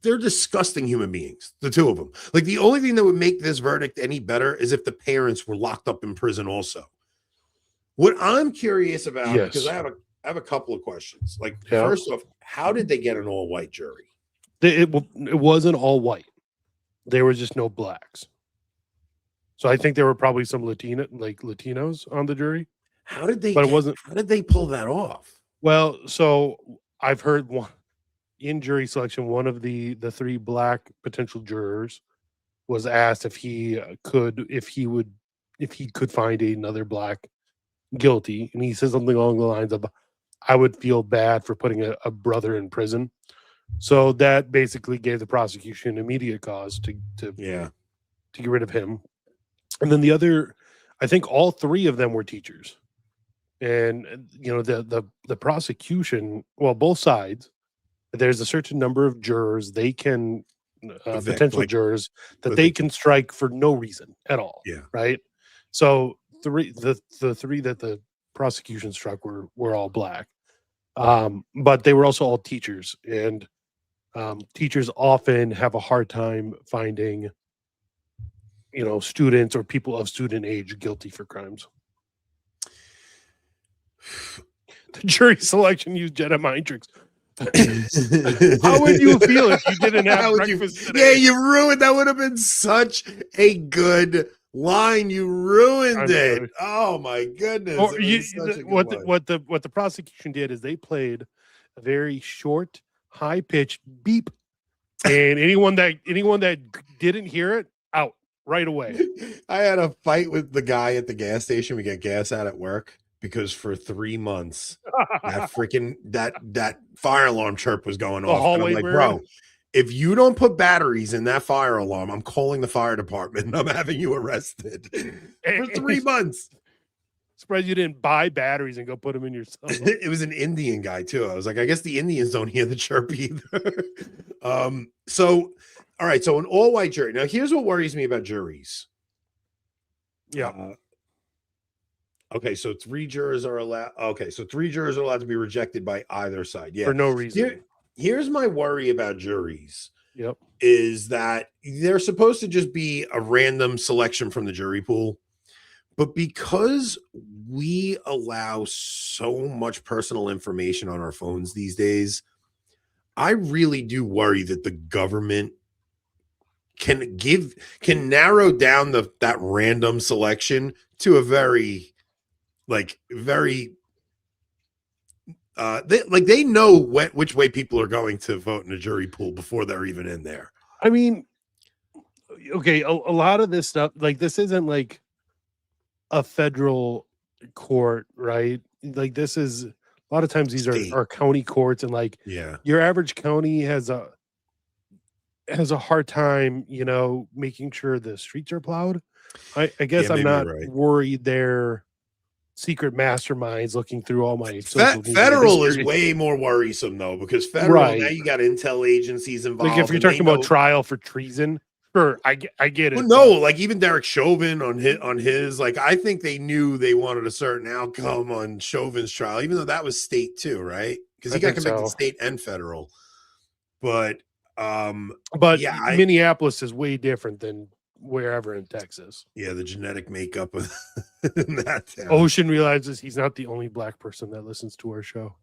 they're disgusting human beings, the two of them. Like the only thing that would make this verdict any better is if the parents were locked up in prison also. What I'm curious about, because I have a couple of questions. Like, first off, how did they get an all-white jury? It wasn't all white. There was just no blacks. So I think there were probably some Latinos on the jury. How did they? But it wasn't. How did they pull that off? Well, so I've heard in jury selection, one of the 3 black potential jurors was asked if he could find another black guilty, and he says something along the lines of, "I would feel bad for putting a brother in prison." So that basically gave the prosecution immediate cause to get rid of him. And then the other, I think all 3 of them were teachers, and the prosecution, well, both sides. There's a certain number of jurors they can potential jurors that they can strike for no reason at all. Yeah. Right. So the 3 that the prosecution struck were all black, but they were also all teachers, and teachers often have a hard time finding, students or people of student age guilty for crimes. The jury selection used Jedi mind tricks. How would you feel if you didn't have breakfast today? Yeah, you ruined. That would have been such a good line. You ruined it. Oh my goodness! What the prosecution did is they played a very short, high pitched beep, and anyone that didn't hear it, out right away. I had a fight with the guy at the gas station. We get gas out at work. Because for 3 months, that fire alarm chirp was going off. And I'm like, bro, if you don't put batteries in that fire alarm, I'm calling the fire department and I'm having you arrested for 3 months. Surprised you didn't buy batteries and go put them in yourself. It was an Indian guy too. I was like, I guess the Indians don't hear the chirp either. So, all right. So an all-white jury. Now, here's what worries me about juries. Yeah. Okay, so 3 jurors are allowed. Okay, so 3 jurors are allowed to be rejected by either side. Yeah, for no reason. Here's my worry about juries. Yep, is that they're supposed to just be a random selection from the jury pool, but because we allow so much personal information on our phones these days, I really do worry that the government can narrow down that random selection to a very they know which way people are going to vote in a jury pool before they're even in there. I mean, okay, a lot of this stuff, like this isn't like a federal court, right? Like this is a lot of times these State. are county courts, and like Yeah. your average county has a hard time, you know, making sure the streets are plowed. I guess Yeah, I'm maybe you're not right. worried they're secret masterminds looking through all my social media Federal is history. way more worrisome though, because federal now Right. you got intel agencies involved. Like if you're and they talking about know- trial for treason, sure, I get it. Well, no, like even Derek Chauvin on his, like I think they knew they wanted a certain outcome on Chauvin's trial, even though that was state too, right? Because I he got think convicted so. state and federal. But yeah, Minneapolis is way different than wherever in Texas. yeah, the genetic makeup of that town. Ocean realizes he's not the only black person that listens to our show.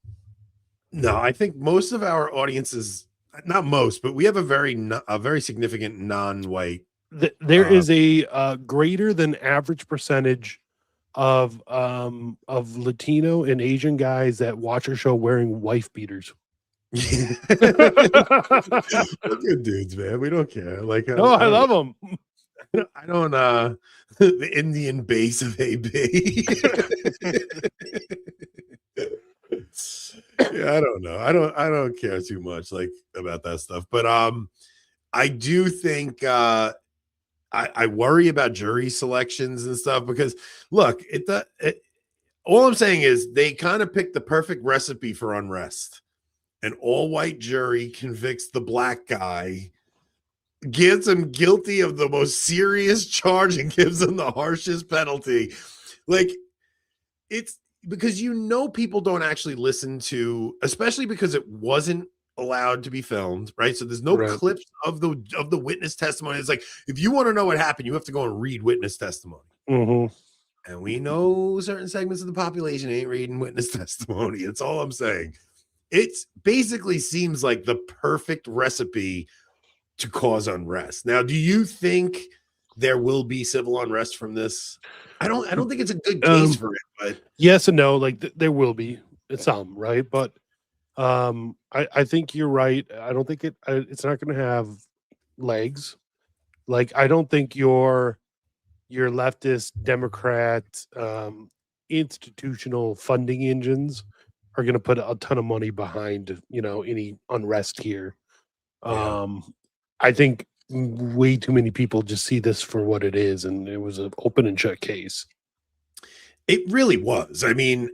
No, I think most of our audiences, not most, but we have a very significant non-white. There is a greater than average percentage of Latino and Asian guys that watch our show wearing wife beaters. We're good dudes, man. We don't care. Like, No, I love them. I don't the Indian base of AB. Yeah, I don't know. I don't care too much like about that stuff. But I do think I worry about jury selections and stuff because look, all I'm saying is they kind of picked the perfect recipe for unrest. An all-white jury convicts the black guy, gets him guilty of the most serious charge and gives him the harshest penalty. Like, it's because people don't actually listen to, especially because it wasn't allowed to be filmed, right? So there's no clips of the witness testimony. It's like, if you want to know what happened, you have to go and read witness testimony. Mm-hmm. And we know certain segments of the population ain't reading witness testimony. That's all I'm saying. It basically seems like the perfect recipe to cause unrest. Now, do you think there will be civil unrest from this? I don't think it's a good case for it, but yes and no. Like there will be some, right? But I think you're right. I don't think it's not going to have legs. Like I don't think your leftist Democrat institutional funding engines are going to put a ton of money behind, you know, any unrest here. I think way too many people just see this for what it is, and it was an open and shut case. It really was. I mean,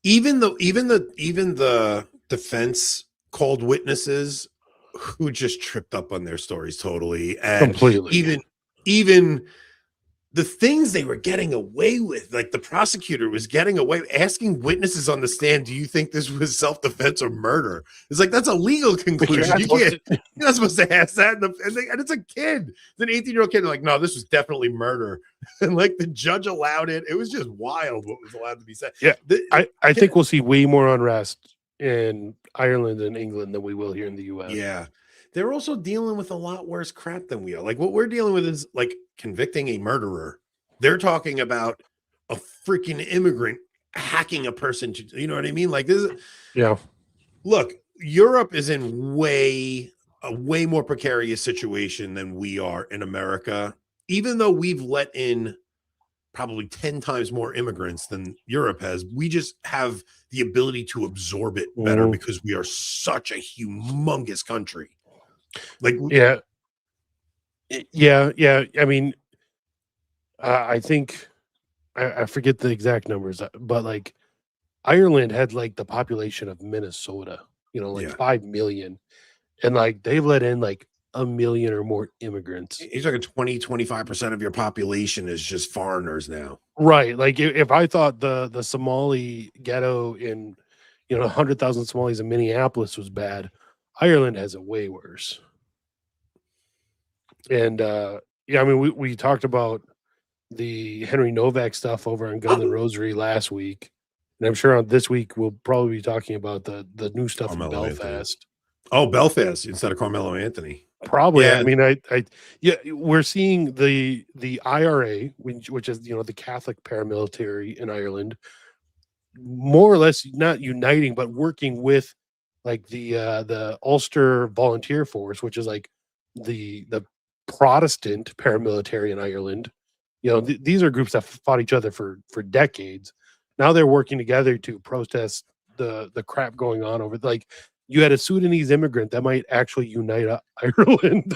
even the defense called witnesses who just tripped up on their stories totally, and completely. Even the things they were getting away with, like the prosecutor was getting away asking witnesses on the stand, do you think this was self-defense or murder? It's like, that's a legal conclusion. You're not supposed to ask that. And it's a kid. It's an 18-year-old kid. They're like, no, this was definitely murder. And like the judge allowed it. It was just wild what was allowed to be said. Yeah. I think we'll see way more unrest in Ireland and England than we will here in the US. Yeah. They're also dealing with a lot worse crap than we are. Like what we're dealing with is like convicting a murderer. They're talking about a freaking immigrant hacking a person. You know what I mean? Like this. Yeah. Look, Europe is in a way more precarious situation than we are in America. Even though we've let in probably 10 times more immigrants than Europe has, we just have the ability to absorb it better because we are such a humongous country. Like, yeah. I mean, I think I forget the exact numbers, but like Ireland had like the population of Minnesota, you know, like 5 million, and like they've let in like 1 million or more immigrants. You're talking 20-25% of your population is just foreigners now, right? Like if I thought the Somali ghetto in, you know, 100,000 Somalis in Minneapolis was bad, Ireland has it way worse. And yeah, I mean, we talked about the Henry Novak stuff over on Gun and Rosary last week, and I'm sure on this week we'll probably be talking about the new stuff in Belfast. Anthony. Oh, Belfast instead of Carmelo Anthony. Probably. Yeah. I mean, yeah, we're seeing the IRA, which is, you know, the Catholic paramilitary in Ireland, more or less not uniting, but working with like the Ulster Volunteer Force, which is like the Protestant paramilitary in Ireland, You know, these are groups that fought each other for decades. Now they're working together to protest the crap going on over. Like, you had a Sudanese immigrant that might actually unite Ireland.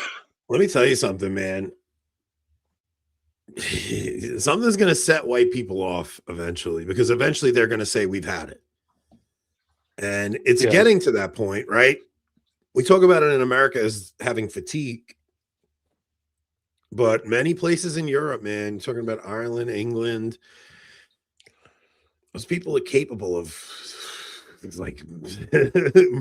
Let me tell you something, man. Something's going to set white people off eventually, because eventually they're going to say we've had it. And it's Yeah. getting to that point, right? We talk about it in America as having fatigue, but many places in Europe, man, you're talking about Ireland, England, those people are capable of things like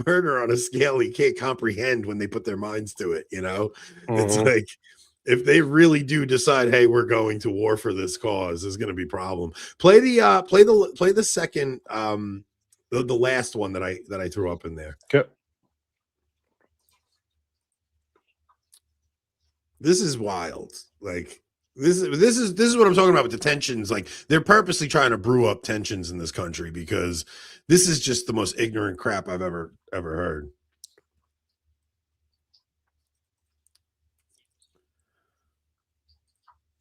murder on a scale you can't comprehend when they put their minds to it. You know, it's Mhm. like, if they really do decide, hey, we're going to war for this cause, there's going to be a problem. Play the second, the last one that I threw up in there. Okay. This is wild. Like, this is what I'm talking about with the tensions. Like, they're purposely trying to brew up tensions in this country, because this is just the most ignorant crap I've ever heard.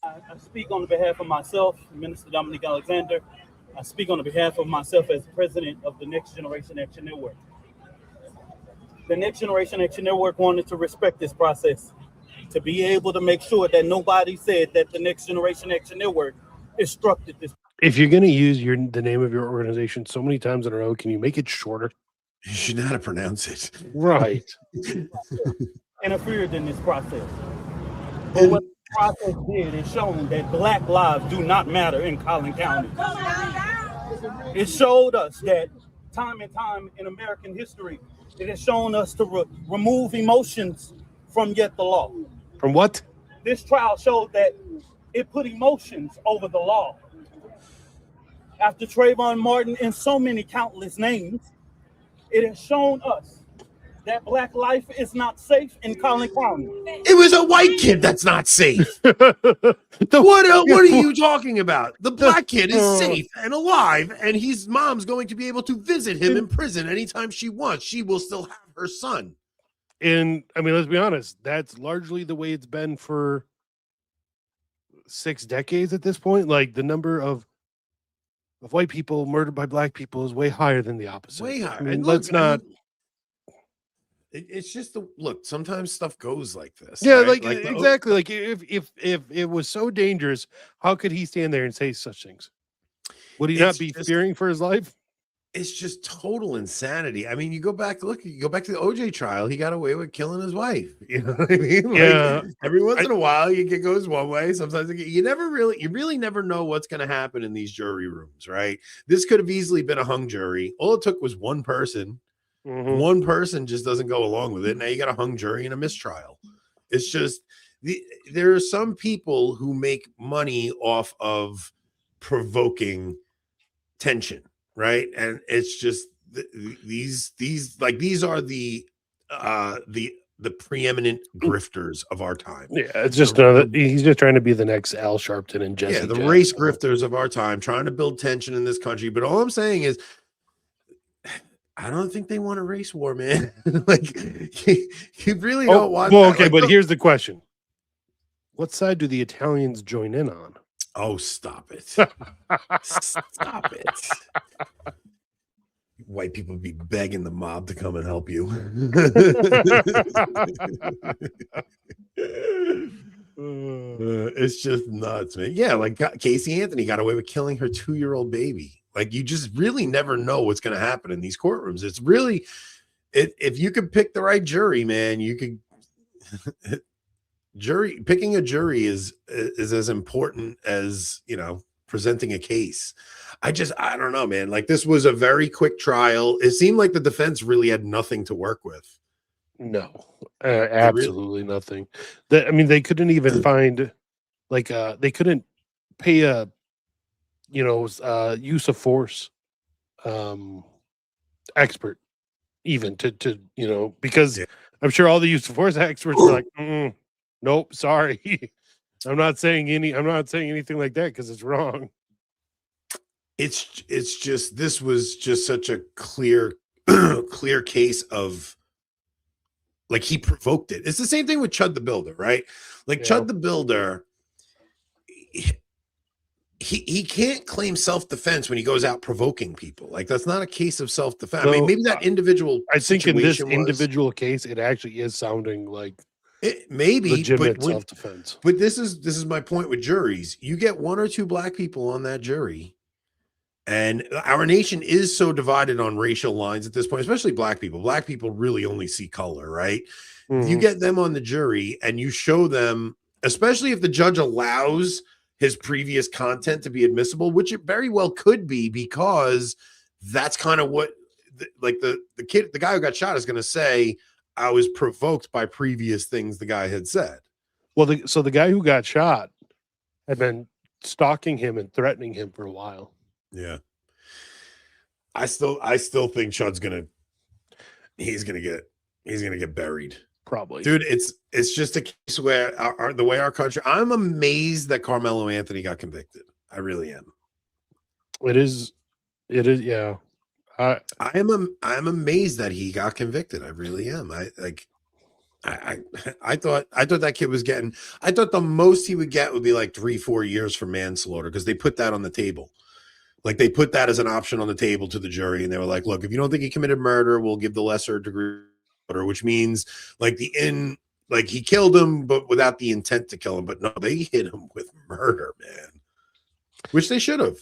I speak on behalf of myself, Minister Dominic Alexander. I speak on behalf of myself as president of the Next Generation Action Network. The Next Generation Action Network wanted to respect this process, to be able to make sure that nobody said that the Next Generation Action Network instructed this. If you're going to use the name of your organization so many times in a row, can you make it shorter? You should know how to pronounce it. Right. Interfered in this process. But what the process did is shown that Black lives do not matter in Collin County. It showed us that time and time in American history, it has shown us to remove emotions from yet the law. From what? This trial showed that it put emotions over the law. After Trayvon Martin and so many countless names, it has shown us that Black life is not safe in Collin County. It was a white kid that's not safe. What are you talking about? The Black kid is safe and alive, and his mom's going to be able to visit him in prison anytime she wants. She will still have her son. And I mean, let's be honest, that's largely the way it's been for 6 decades at this point. Like, the number of white people murdered by Black people is way higher than the opposite. Way higher. I mean, And let's not. It's just look. Sometimes stuff goes like this. Yeah, right? like exactly. Like, if it was so dangerous, how could he stand there and say such things? Would he not be fearing for his life? It's just total insanity. I mean, you go back to the OJ trial. He got away with killing his wife. You know what I mean? Like, Yeah. Every once in a while, it goes one way. Sometimes you really never know what's going to happen in these jury rooms, right? This could have easily been a hung jury. All it took was one person. Mhm. One person just doesn't go along with it. Now you got a hung jury and a mistrial. It's just there are some people who make money off of provoking tension, right? And it's just these are the preeminent grifters of our time. Yeah, it's just he's just trying to be the next Al Sharpton and Jesse. Yeah, the Jackson. race grifters of our time, trying to build tension in this country. But all I'm saying is, I don't think they want a race war, man. Like, you really don't want well, that. okay, Like, but here's the question. What side do the Italians join in on? oh, stop it. Stop it. White people be begging the mob to come and help you. It's just nuts, man. Yeah, like Casey Anthony got away with killing her 2-year-old baby. Like, you just really never know what's going to happen in these courtrooms. It's really, if you could pick the right jury, man, you could. Picking a jury is as important as, presenting a case. I don't know, man. Like, this was a very quick trial. It seemed like the defense really had nothing to work with. No, absolutely nothing. They couldn't even find, they couldn't pay a, use of force expert even to because I'm sure all the use of force experts were like, nope, sorry. I'm not saying anything like that because it's wrong. It's just, this was just such a clear case of, like, he provoked it. It's the same thing with Chud the Builder, right? Like, Chud the Builder, he can't claim self-defense when he goes out provoking people. Like, that's not a case of self-defense. I mean, maybe that individual I think in this situation was, individual case, it actually is sounding like it maybe, legitimate but self-defense. but this is my point with juries. You get one or two black people on that jury, and our nation is so divided on racial lines at this point, especially black people. Black people really only see color, right? You get them on the jury and you show them, especially if the judge allows his previous content to be admissible, which it very well could be, because that's kind of what the guy who got shot is going to say. I was provoked by previous things the guy had said. Well, so the guy who got shot had been stalking him and threatening him for a while. Yeah. I still think Chud's he's gonna get buried. Probably. Dude, it's just a case where the way our country, I'm amazed that Carmelo Anthony got convicted. I really am. It is, yeah. I am amazed that he got convicted. I really am. I thought that kid was getting, I thought the most he would get would be like 3-4 years for manslaughter, because they put that on the table. Like, they put that as an option on the table to the jury, and they were like, look, if you don't think he committed murder, we'll give the lesser degree, which means like he killed him, but without the intent to kill him. But no, they hit him with murder, man, which they should have.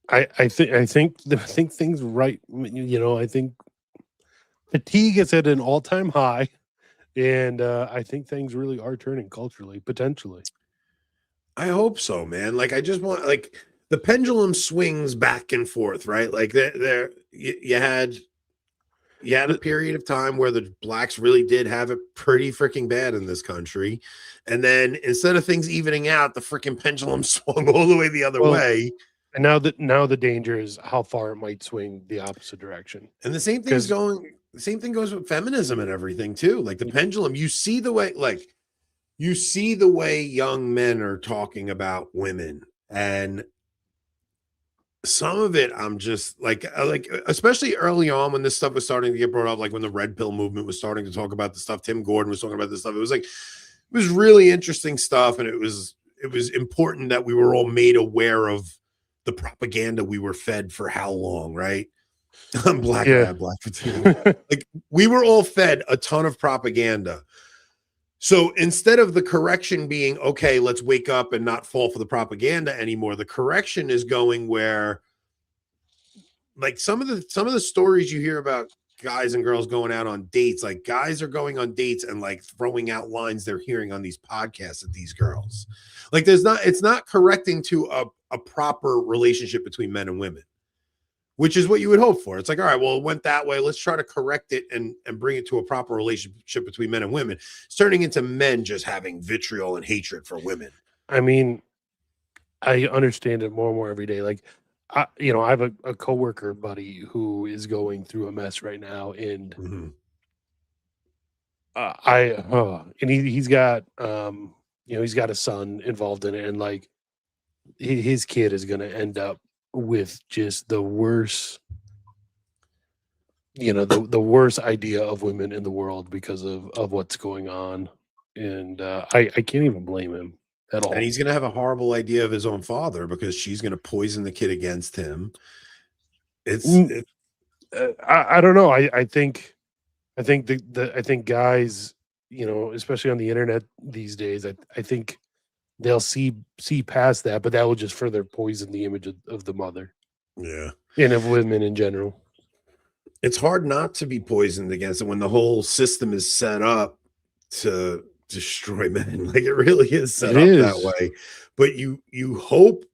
I think things right. I think fatigue is at an all-time high, and I think things really are turning culturally, potentially. I hope so, man. Like, I just want, like, the pendulum swings back and forth, right? Like, you had a period of time where the blacks really did have it pretty freaking bad in this country, and then instead of things evening out, the freaking pendulum swung all the way the other way. And now the danger is how far it might swing the opposite direction. And the same thing goes with feminism and everything too. Like, the pendulum, you see the way young men are talking about women, and some of it I'm just like especially early on when this stuff was starting to get brought up, like when the red pill movement was starting to talk about the stuff, Tim Gordon was talking about this stuff. It was really interesting stuff, and it was important that we were all made aware of the propaganda we were fed for how long, right? I'm black, yeah. Black fatigue. Like, we were all fed a ton of propaganda. So instead of the correction being, okay, let's wake up and not fall for the propaganda anymore, the correction is going where, like, some of the stories you hear about guys and girls going out on dates, like, guys are going on dates and like throwing out lines they're hearing on these podcasts at these girls. Like, it's not correcting to a proper relationship between men and women, which is what you would hope for. It's like, all right, well, it went that way. Let's try to correct it and bring it to a proper relationship between men and women. It's turning into men just having vitriol and hatred for women. I mean, I understand it more and more every day. Like, I have a coworker buddy who is going through a mess right now, and he's got he's got a son involved in it, and like his kid is going to end up with just the worst, the worst idea of women in the world because of what's going on. And I can't even blame him at all. And he's going to have a horrible idea of his own father because she's going to poison the kid against him. I don't know. I think guys, especially on the internet these days, I think they'll see past that, but that will just further poison the image of the mother. Yeah. And of women in general. It's hard not to be poisoned against it when the whole system is set up to destroy men. Like, it really is set up that way. But you hope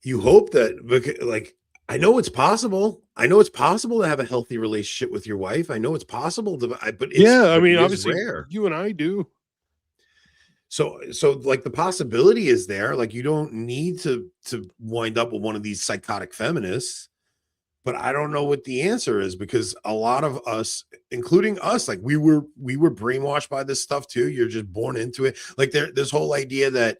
that, like, I know it's possible. I know it's possible to have a healthy relationship with your wife. I know it's possible to, but I mean, obviously rare. You and I do. So like, the possibility is there. Like, you don't need to wind up with one of these psychotic feminists, but I don't know what the answer is, because a lot of us, including us, like, we were brainwashed by this stuff too. You're just born into it. Like, this whole idea that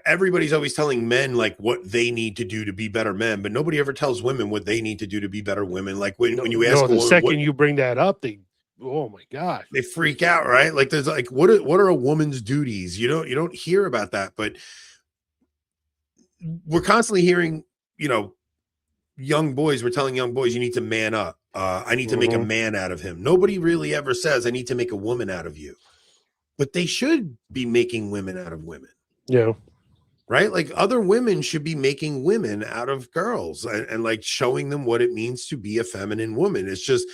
everybody's always telling men like what they need to do to be better men, but nobody ever tells women what they need to do to be better women. Like, when you ask the second you bring that up, they oh my gosh. They freak out, right? Like there's like, what are a woman's duties? You don't hear about that, but we're constantly hearing, young boys, we're telling young boys, you need to man up. I need to make a man out of him. Nobody really ever says, I need to make a woman out of you. But they should be making women out of women. Yeah. Right? Like other women should be making women out of girls and like showing them what it means to be a feminine woman. It's just,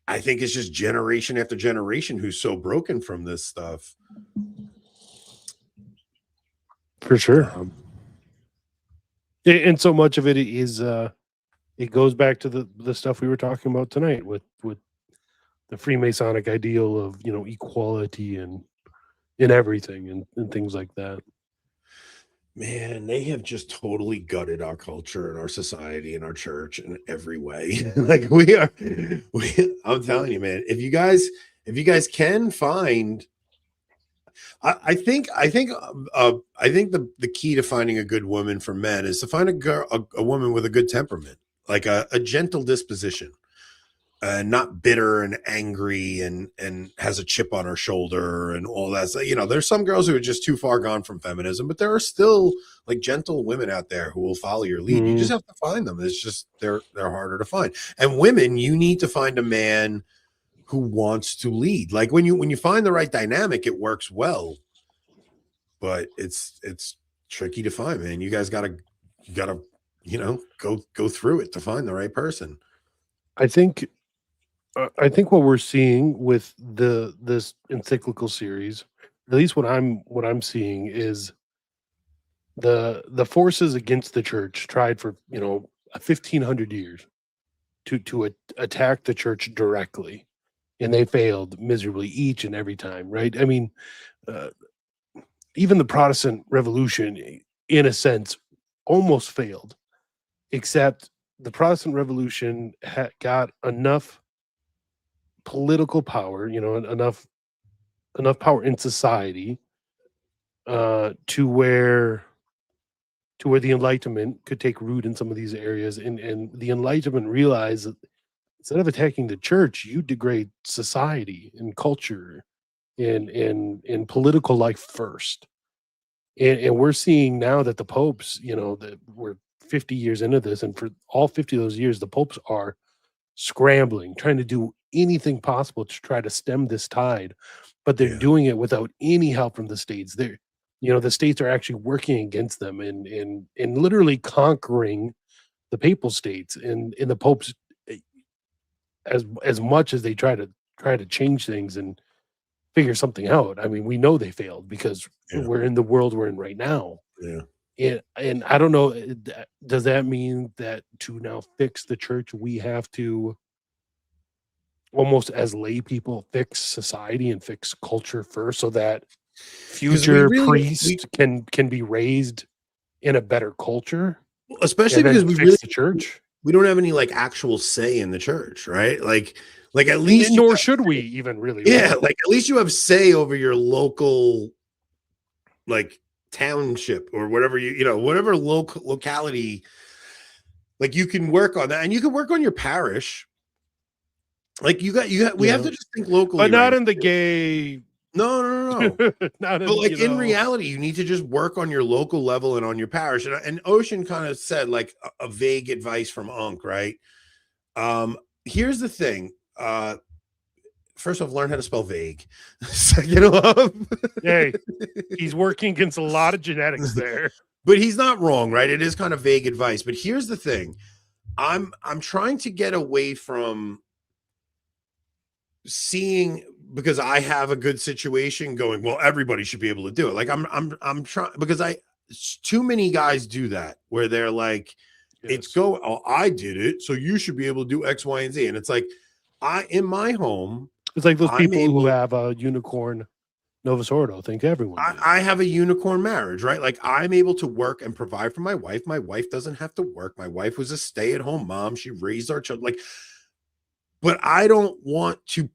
I think it's just generation after generation who's so broken from this stuff. For sure. And so much of it is it goes back to the stuff we were talking about tonight with the Freemasonic ideal of equality and in everything and things like that. Man, they have just totally gutted our culture and our society and our church in every way. Like I'm telling you, man, if you guys can find, I think the key to finding a good woman for men is to find a woman with a good temperament, like a gentle disposition, not bitter and angry and has a chip on her shoulder and all that. So, there's some girls who are just too far gone from feminism, but there are still like gentle women out there who will follow your lead. You just have to find them. It's just they're harder to find. And women, you need to find a man who wants to lead. Like when you find the right dynamic, it works well. But it's tricky to find, man. You guys gotta go through it to find the right person. I think what we're seeing with this encyclical series, at least what I'm seeing, is the forces against the church tried for 1,500 years to attack the church directly, and they failed miserably each and every time. Right? I mean, even the Protestant Revolution, in a sense, almost failed, except the Protestant Revolution got enough political power, enough power in society to where the Enlightenment could take root in some of these areas, and the Enlightenment realized that instead of attacking the church, you degrade society and culture and political life first. And we're seeing now that the popes, that we're 50 years into this, and for all 50 of those years, the popes are scrambling, trying to do anything possible to try to stem this tide, but they're doing it without any help from the states. The states are actually working against them and literally conquering the papal states and the popes, as much as they try to change things and figure something out. I mean, we know they failed because we're in the world we're in right now. Yeah. And I don't know, does that mean that to now fix the church, we have to almost as lay people fix society and fix culture first so that future priests can be raised in a better culture, especially because the church. We don't have any like actual say in the church, right? Like at least, nor should we even really. Yeah, like at least you have say over your local, like township or whatever whatever locality. Like you can work on that, and you can work on your parish. Like we have to just think locally, but not in the gay. No. But like in reality, you need to just work on your local level and on your parish. And Ocean kind of said like a vague advice from Unc, right? Here's the thing. First off, learn how to spell vague. Second off, hey, he's working against a lot of genetics there. But he's not wrong, right? It is kind of vague advice. But here's the thing. I'm trying to get away from seeing, because I have a good situation going, well, everybody should be able to do it. Like I'm trying, because too many guys do that where they're like, I did it, so you should be able to do X, Y, and Z. And it's like, in my home, it's like those people who have a unicorn Novus Ordo think everyone. I have a unicorn marriage, right? Like I'm able to work and provide for my wife. My wife doesn't have to work. My wife was a stay-at-home mom. She raised our children. Like, but I don't want to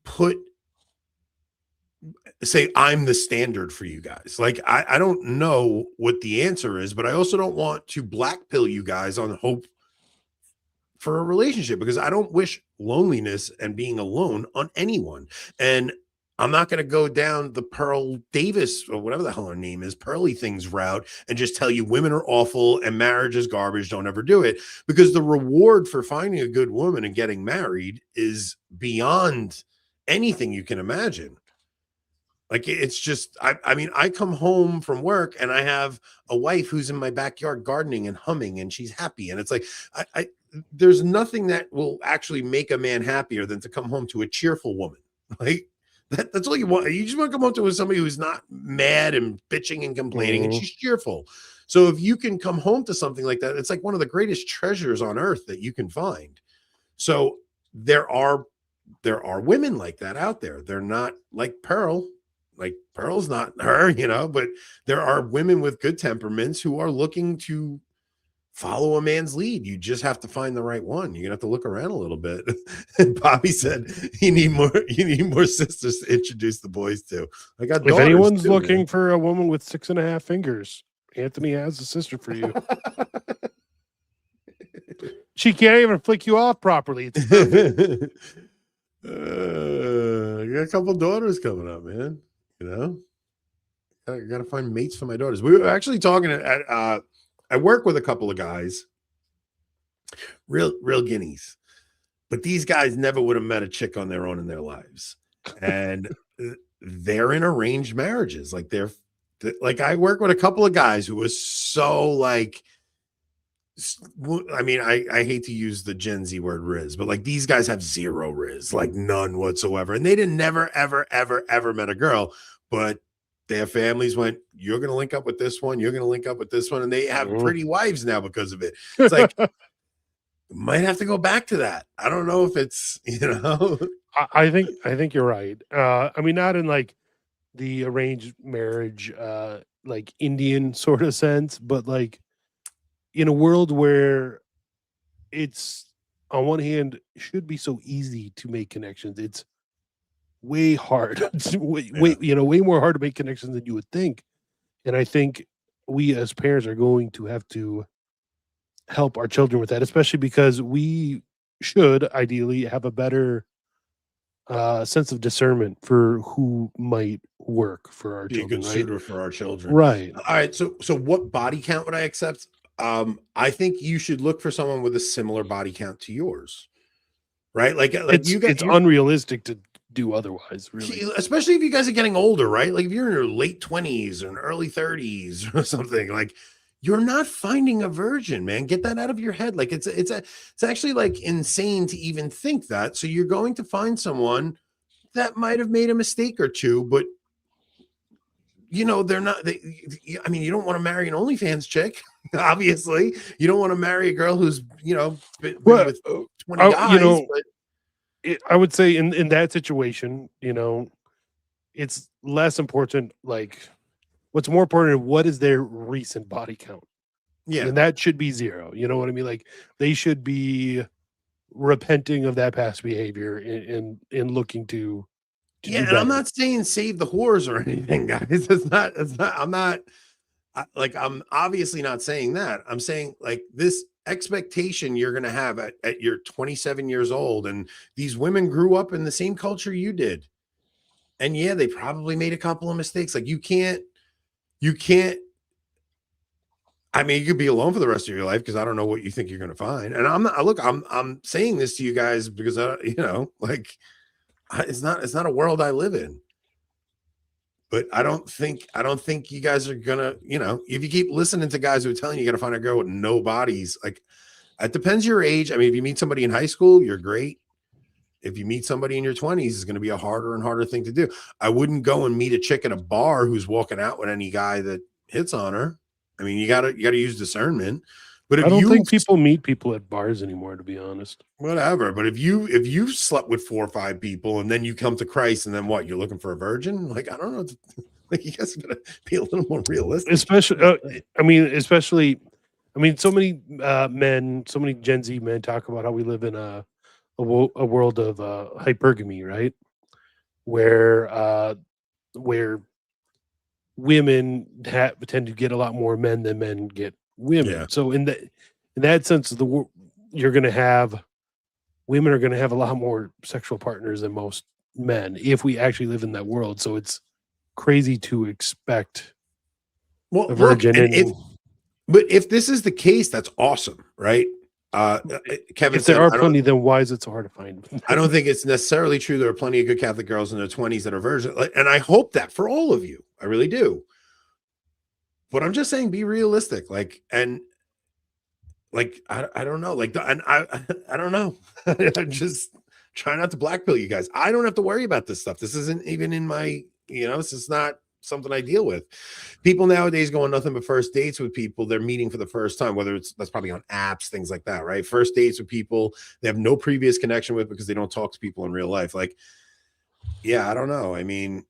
say I'm the standard for you guys. Like I don't know what the answer is, but I also don't want to black pill you guys on hope for a relationship, because I don't wish loneliness and being alone on anyone. And I'm not going to go down the Pearl Davis or whatever the hell her name is, Pearly Things route, and just tell you women are awful and marriage is garbage. Don't ever do it, because the reward for finding a good woman and getting married is beyond anything you can imagine. Like, it's just, I mean, I come home from work and I have a wife who's in my backyard gardening and humming and she's happy. And it's like, there's nothing that will actually make a man happier than to come home to a cheerful woman. Like, that's all you want. You just want to come home to somebody who's not mad and bitching and complaining, and she's cheerful. So if you can come home to something like that, it's like one of the greatest treasures on earth that you can find. So there are women like that out there. They're not like Pearl. Like, Pearl's not her, you know, but there are women with good temperaments who are looking to follow a man's lead. You just have to find the right one. You're gonna have to look around a little bit. And Bobby said you need more sisters to introduce the boys to. I got If anyone's too, looking man. for a woman with 6.5 fingers, Anthony has a sister for you. She can't even flick you off properly. It's I got a couple daughters coming up, man. You know, I gotta find mates for my daughters. We were actually talking at I work with a couple of guys, real guineas, but these guys never would have met a chick on their own in their lives, and they're in arranged marriages. Like, like, I work with a couple of guys who was so like, I mean, I hate to use the Gen Z word riz, but like, these guys have zero riz, like none whatsoever. And they didn't never, ever met a girl, but their families went, you're going to link up with this one. You're going to link up with this one. And they have pretty wives now because of it. It's like, might have to go back to that. I don't know if it's, you know, I think you're right. I mean, not in like the arranged marriage, like Indian sort of sense, but like in a world where it's, on one hand, should be so easy to make connections. It's way hard. Way more hard to make connections than you would think. And I think we as parents are going to have to help our children with that, especially because we should ideally have a better sense of discernment for who might work for our be a children, good right? suitor for our children. Right. All right. So what body count would I accept? I think you should look for someone with a similar body count to yours, right? Like it's unrealistic to do otherwise, really. Especially if you guys are getting older, right? Like, if you're in your late 20s or early 30s or something, like, you're not finding a virgin, man. Get that out of your head. Like, it's actually like insane to even think that. So you're going to find someone that might have made a mistake or two, but you know, I mean, you don't want to marry an OnlyFans chick. Obviously, you don't want to marry a girl who's, you know, been with 20 guys. You know, but I would say in that situation, you know, it's less important. Like, what's more important, what is their recent body count? yeah, And that should be 0. You know what I mean? Like, they should be repenting of that past behavior and looking to yeah. do And I'm better. not saying save the whores or anything, guys. I'm obviously not saying that. I'm saying, like, this expectation you're going to have at your 27 years old, and these women grew up in the same culture you did. And yeah, they probably made a couple of mistakes. Like, you can't, I mean, you could be alone for the rest of your life, because I don't know what you think you're going to find. And I'm saying this to you guys because you know, like, it's not a world I live in. But I don't think you guys are gonna, you know, if you keep listening to guys who are telling you got to find a girl with no bodies, like, it depends your age. I mean, if you meet somebody in high school, you're great. If you meet somebody in your 20s, it's going to be a harder and harder thing to do. I wouldn't go and meet a chick at a bar who's walking out with any guy that hits on her. I mean, you gotta use discernment. But if I don't think people meet people at bars anymore, to be honest. Whatever. But if you slept with 4 or 5 people and then you come to Christ, and then what, you're looking for a virgin? Like, I don't know. Like, you guys gotta be a little more realistic. Especially, so many men, so many Gen Z men talk about how we live in a world of hypergamy, right? Where women tend to get a lot more men than men get women. Yeah. So in that sense, you're going to have women are going to have a lot more sexual partners than most men if we actually live in that world. So it's crazy to expect Well, a virgin. but if this is the case, that's awesome, right? Kevin if said, there are plenty, then why is it so hard to find? I don't think it's necessarily true. There are plenty of good Catholic girls in their 20s that are virgins, and I hope that for all of you. I really do. But I'm just saying, be realistic. I don't know. I don't know. I'm just trying not to blackpill you guys. I don't have to worry about this stuff. This isn't even in my, this is not something I deal with. People nowadays go on nothing but first dates with people they're meeting for the first time, that's probably on apps, things like that, right? First dates with people they have no previous connection with because they don't talk to people in real life. I don't know. I mean,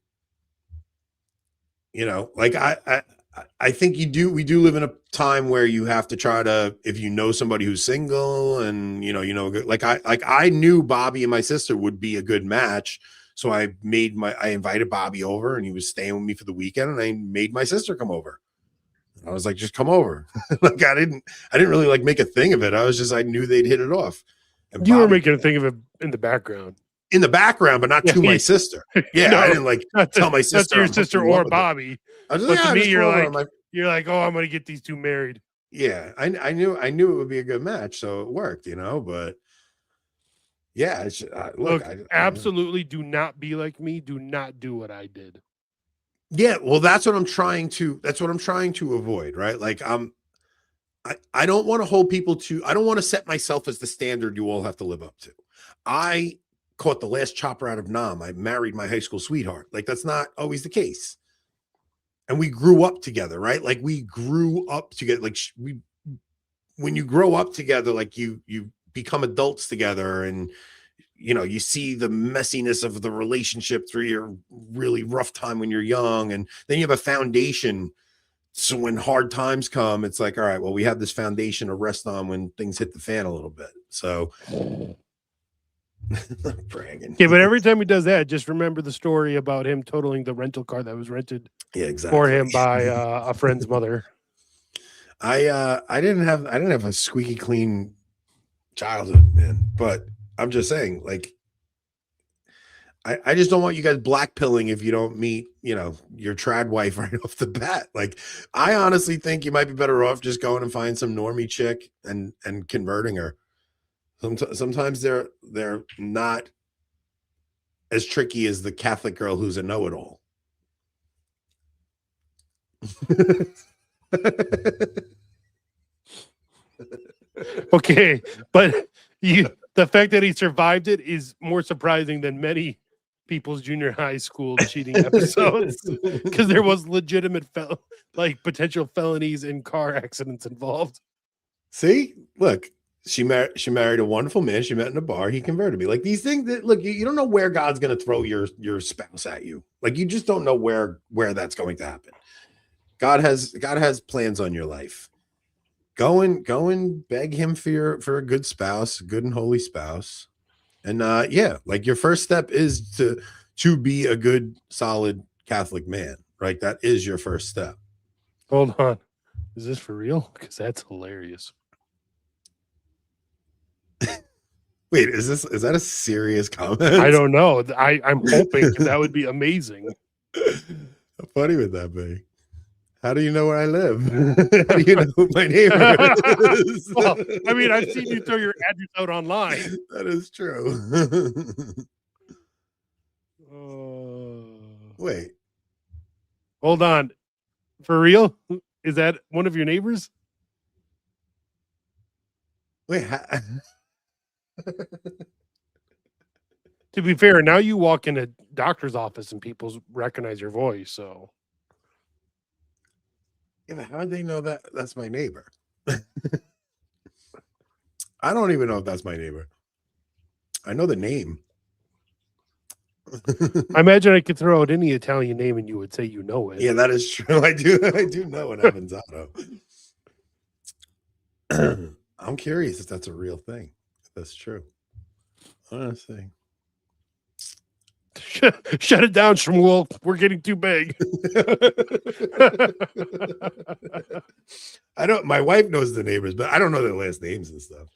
I think we do live in a time where you have to try to, if you know somebody who's single and, I knew Bobby and my sister would be a good match. So I invited Bobby over and he was staying with me for the weekend and I made my sister come over. I was like, just come over. I didn't really make a thing of it. I knew they'd hit it off. And you were making a thing of it in the background. In the background, but not to my sister. Yeah. No, I didn't tell my sister. Not to your sister or Bobby. I was but to me, you're like, oh, I'm going to get these two married. Yeah. I knew it would be a good match. So it worked, but yeah, look, absolutely do not be like me. Do not do what I did. Yeah, well, that's what I'm trying to avoid, right? I don't want to hold people to, I don't want to set myself as the standard you all have to live up to. I caught the last chopper out of Nam. I married my high school sweetheart. That's not always the case. And we grew up together, right? We grew up together. When you grow up together, you become adults together and you see the messiness of the relationship through your really rough time when you're young, and then you have a foundation, so when hard times come, it's all right, well, we have this foundation to rest on when things hit the fan a little bit. So bragging. Yeah, but every time he does that, just remember the story about him totaling the rental car that was rented for him by a friend's mother. I didn't have a squeaky clean childhood, man, but I'm just saying, I just don't want you guys blackpilling if you don't meet, your trad wife right off the bat. I honestly think you might be better off just going and find some normie chick and converting her. Sometimes they're not as tricky as the Catholic girl who's a know-it-all. Okay, but the fact that he survived it is more surprising than many people's junior high school cheating episodes, because there was legitimate potential felonies and car accidents involved. See, look, she married a wonderful man she met in a bar. He converted me. These things that, look, you don't know where God's going to throw your spouse at you. You just don't know where that's going to happen. God has plans on your life. Go and beg him for a good spouse, a good and holy spouse. And your first step is to be a good, solid Catholic man, right? That is your first step. Hold on. Is this for real? Because that's hilarious. Wait, is that a serious comment? I don't know. I'm hoping that would be amazing. How funny would that be? How do you know where I live? How do you know who my neighbor is? Well, I mean, I've seen you throw your address out online. That is true. Wait. Hold on. For real? Is that one of your neighbors? Wait. To be fair, now you walk in a doctor's office and people recognize your voice, so... Yeah, but how do they know that that's my neighbor? I don't even know if that's my neighbor. I know the name. I imagine I could throw out any Italian name and you would say you know it. Yeah, that is true. I do know an Avanzato. I'm curious if that's a real thing. If that's true. Honestly. Shut it down, Shmuel. We're getting too big. My wife knows the neighbors, but I don't know their last names and stuff.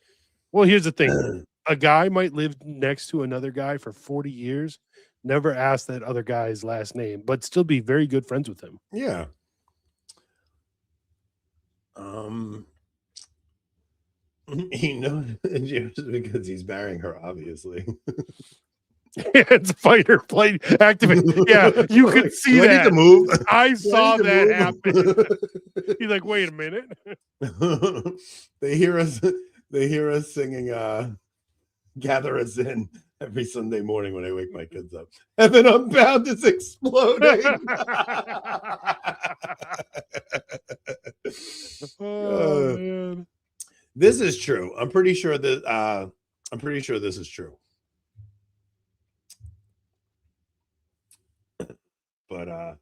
Well, here's the thing. A guy might live next to another guy for 40 years, never ask that other guy's last name, but still be very good friends with him. Yeah. He knows because he's marrying her, obviously. It's fight or flight activate. Yeah, you could see Do I need that. to move? I Do saw need to that move? happen. He's like, wait a minute. They hear us singing Gather Us In every Sunday morning when I wake my kids up. Heaven Unbound is exploding. Oh, man. This is true. I'm pretty sure this is true. But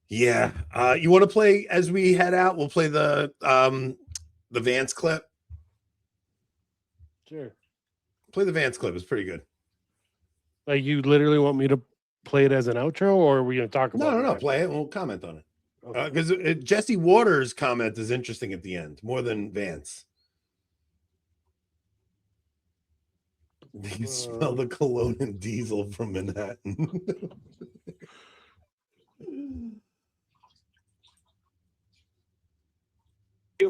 yeah. You want to play as we head out? We'll play the Vance clip. Sure. Play the Vance clip. It's pretty good. Like, you literally want me to play it as an outro, or are we going to talk about it? No. Play it and we'll comment on it. Okay. Because Jesse Waters' comment is interesting at the end, more than Vance. You smell the cologne and diesel from Manhattan.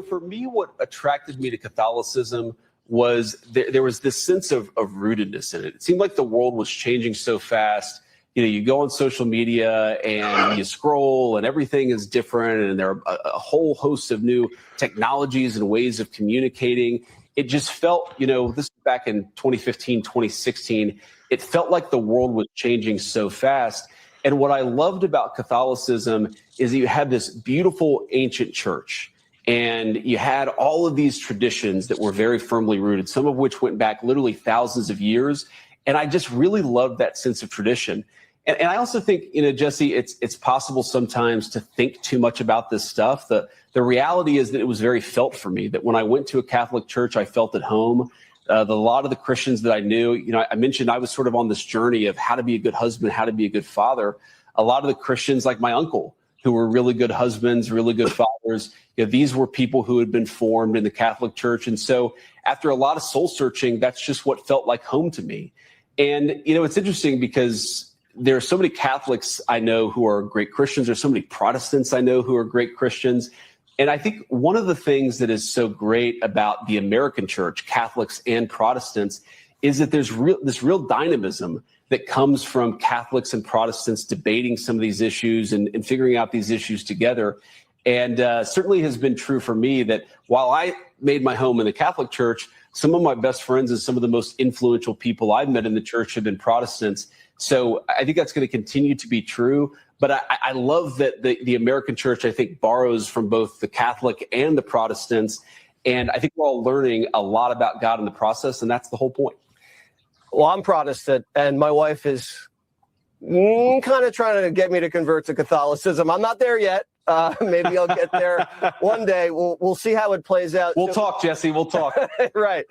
For me, what attracted me to Catholicism was there was this sense of rootedness in it. It seemed like the world was changing so fast. You know, you go on social media and you scroll and everything is different. And there are a whole host of new technologies and ways of communicating. It just felt, you know, this was back in 2015, 2016, it felt like the world was changing so fast. And what I loved about Catholicism is that you had this beautiful ancient church. And you had all of these traditions that were very firmly rooted, some of which went back literally thousands of years. And I just really loved that sense of tradition. And I also think, you know, Jesse, it's possible sometimes to think too much about this stuff. The reality is that it was very felt for me, that when I went to a Catholic church, I felt at home. A lot of the Christians that I knew, you know, I mentioned I was sort of on this journey of how to be a good husband, how to be a good father. A lot of the Christians, like my uncle, who were really good husbands, really good fathers, you know, these were people who had been formed in the Catholic Church. And so after a lot of soul searching, that's just what felt like home to me. And, you know, it's interesting because there are so many Catholics I know who are great Christians. There's so many Protestants I know who are great Christians. And I think one of the things that is so great about the American church, Catholics and Protestants, is that there's this real dynamism that comes from Catholics and Protestants debating some of these issues and figuring out these issues together. And certainly has been true for me that while I made my home in the Catholic Church, some of my best friends and some of the most influential people I've met in the church have been Protestants. So I think that's going to continue to be true. But I love that the American church, I think, borrows from both the Catholic and the Protestants. And I think we're all learning a lot about God in the process. And that's the whole point. Well, I'm Protestant, and my wife is kind of trying to get me to convert to Catholicism. I'm not there yet. Maybe I'll get there one day. We'll see how it plays out. We'll talk, Jesse. We'll talk. Right.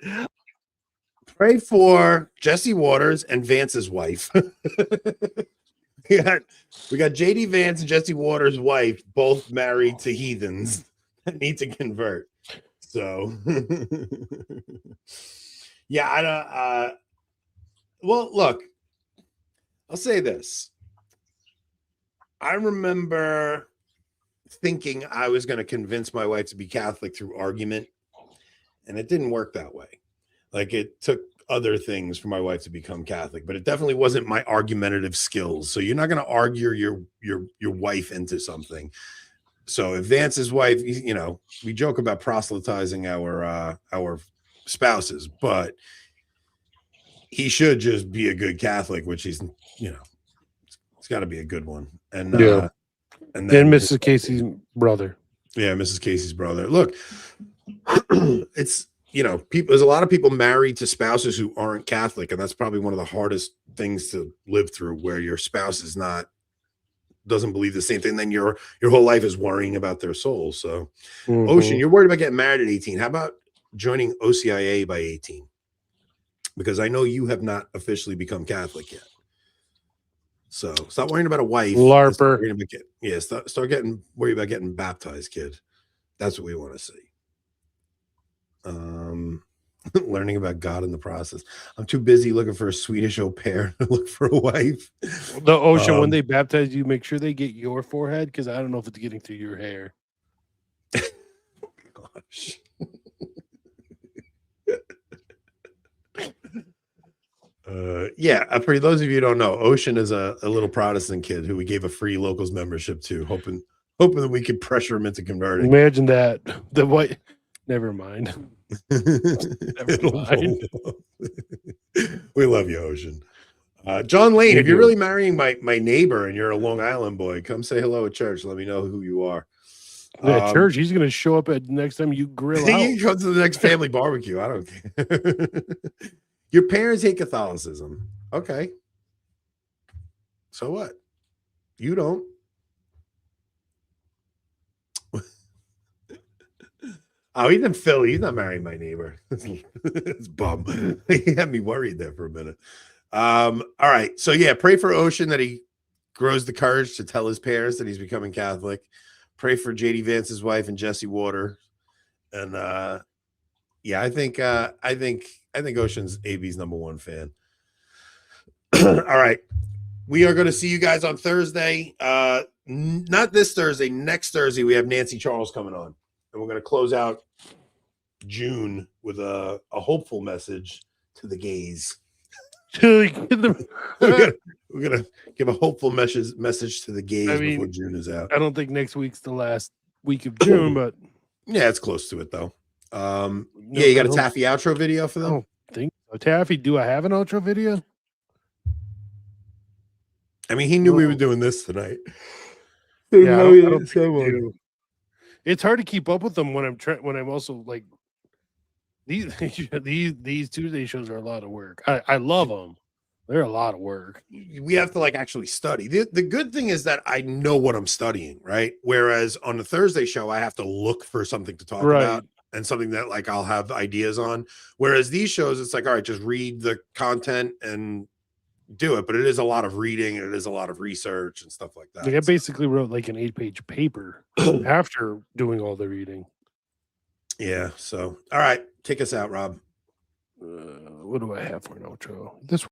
Pray for Jesse Waters and Vance's wife. we got JD Vance and Jesse Waters' wife, both married to heathens that need to convert. So, yeah, I don't. Well, look, I'll say this. I remember thinking I was going to convince my wife to be Catholic through argument, and it didn't work that way. Like, it took other things for my wife to become Catholic, but it definitely wasn't my argumentative skills. So you're not going to argue your wife into something. So if Vance's wife, you know, we joke about proselytizing our spouses, but he should just be a good Catholic, which he's, you know, it's got to be a good one. And yeah, and then Mrs. Casey's brother. Yeah, Mrs. Casey's brother. Look, it's, you know, there's a lot of people married to spouses who aren't Catholic, and that's probably one of the hardest things to live through, where your spouse doesn't believe the same thing. Then your whole life is worrying about their soul. So, Ocean, you're worried about getting married at 18. How about joining OCIA by 18? Because I know you have not officially become Catholic yet. So stop worrying about a wife. LARPer. Start getting worried about getting baptized, kid. That's what we want to see. Learning about God in the process. I'm too busy looking for a Swedish au pair to look for a wife. The ocean, when they baptize you, make sure they get your forehead because I don't know if it's getting through your hair. Gosh. Yeah, for those of you who don't know, Ocean is a little Protestant kid who we gave a free locals membership to, hoping that we could pressure him into converting. Imagine that. The white. Never mind. Never mind. We love you, Ocean. John Lane, You if you're do. really marrying my neighbor and you're a Long Island boy, come say hello at church. Let me know who you are. That church, he's going to show up at next time you grill out. You come to the next family barbecue. I don't care. Your parents hate Catholicism. Okay. So what? You don't. Oh, he's in Philly. He's not marrying my neighbor. It's bum. He had me worried there for a minute. All right. So yeah, pray for Ocean that he grows the courage to tell his parents that he's becoming Catholic. Pray for JD Vance's wife and Jesse Water. And yeah, I think Ocean's AB's #1 fan. All right. We are going to see you guys on Thursday. Not this Thursday, next Thursday, we have Nancy Charles coming on. And we're going to close out June with a hopeful message to the gays. We're gonna give a hopeful message to the gays before June is out. I don't think next week's the last week of June, but yeah, it's close to it though. Yeah, you got a Taffy outro video for them? I don't think so. Taffy, do I have an outro video? I mean, he knew we were doing this tonight. Yeah, I don't think I do. It's hard to keep up with them when I'm also like these Tuesday shows are a lot of work. I love them. They're a lot of work. We have to like actually study. The good thing is that I know what I'm studying, right? Whereas on the Thursday show, I have to look for something to talk about and something that like I'll have ideas on. Whereas these shows, it's like, all right, just read the content and do it. But it is a lot of reading and it is a lot of research and stuff like that. Like I basically wrote like an 8-page paper after doing all the reading. Yeah. So, all right, take us out, Rob. What do I have for an outro? This one.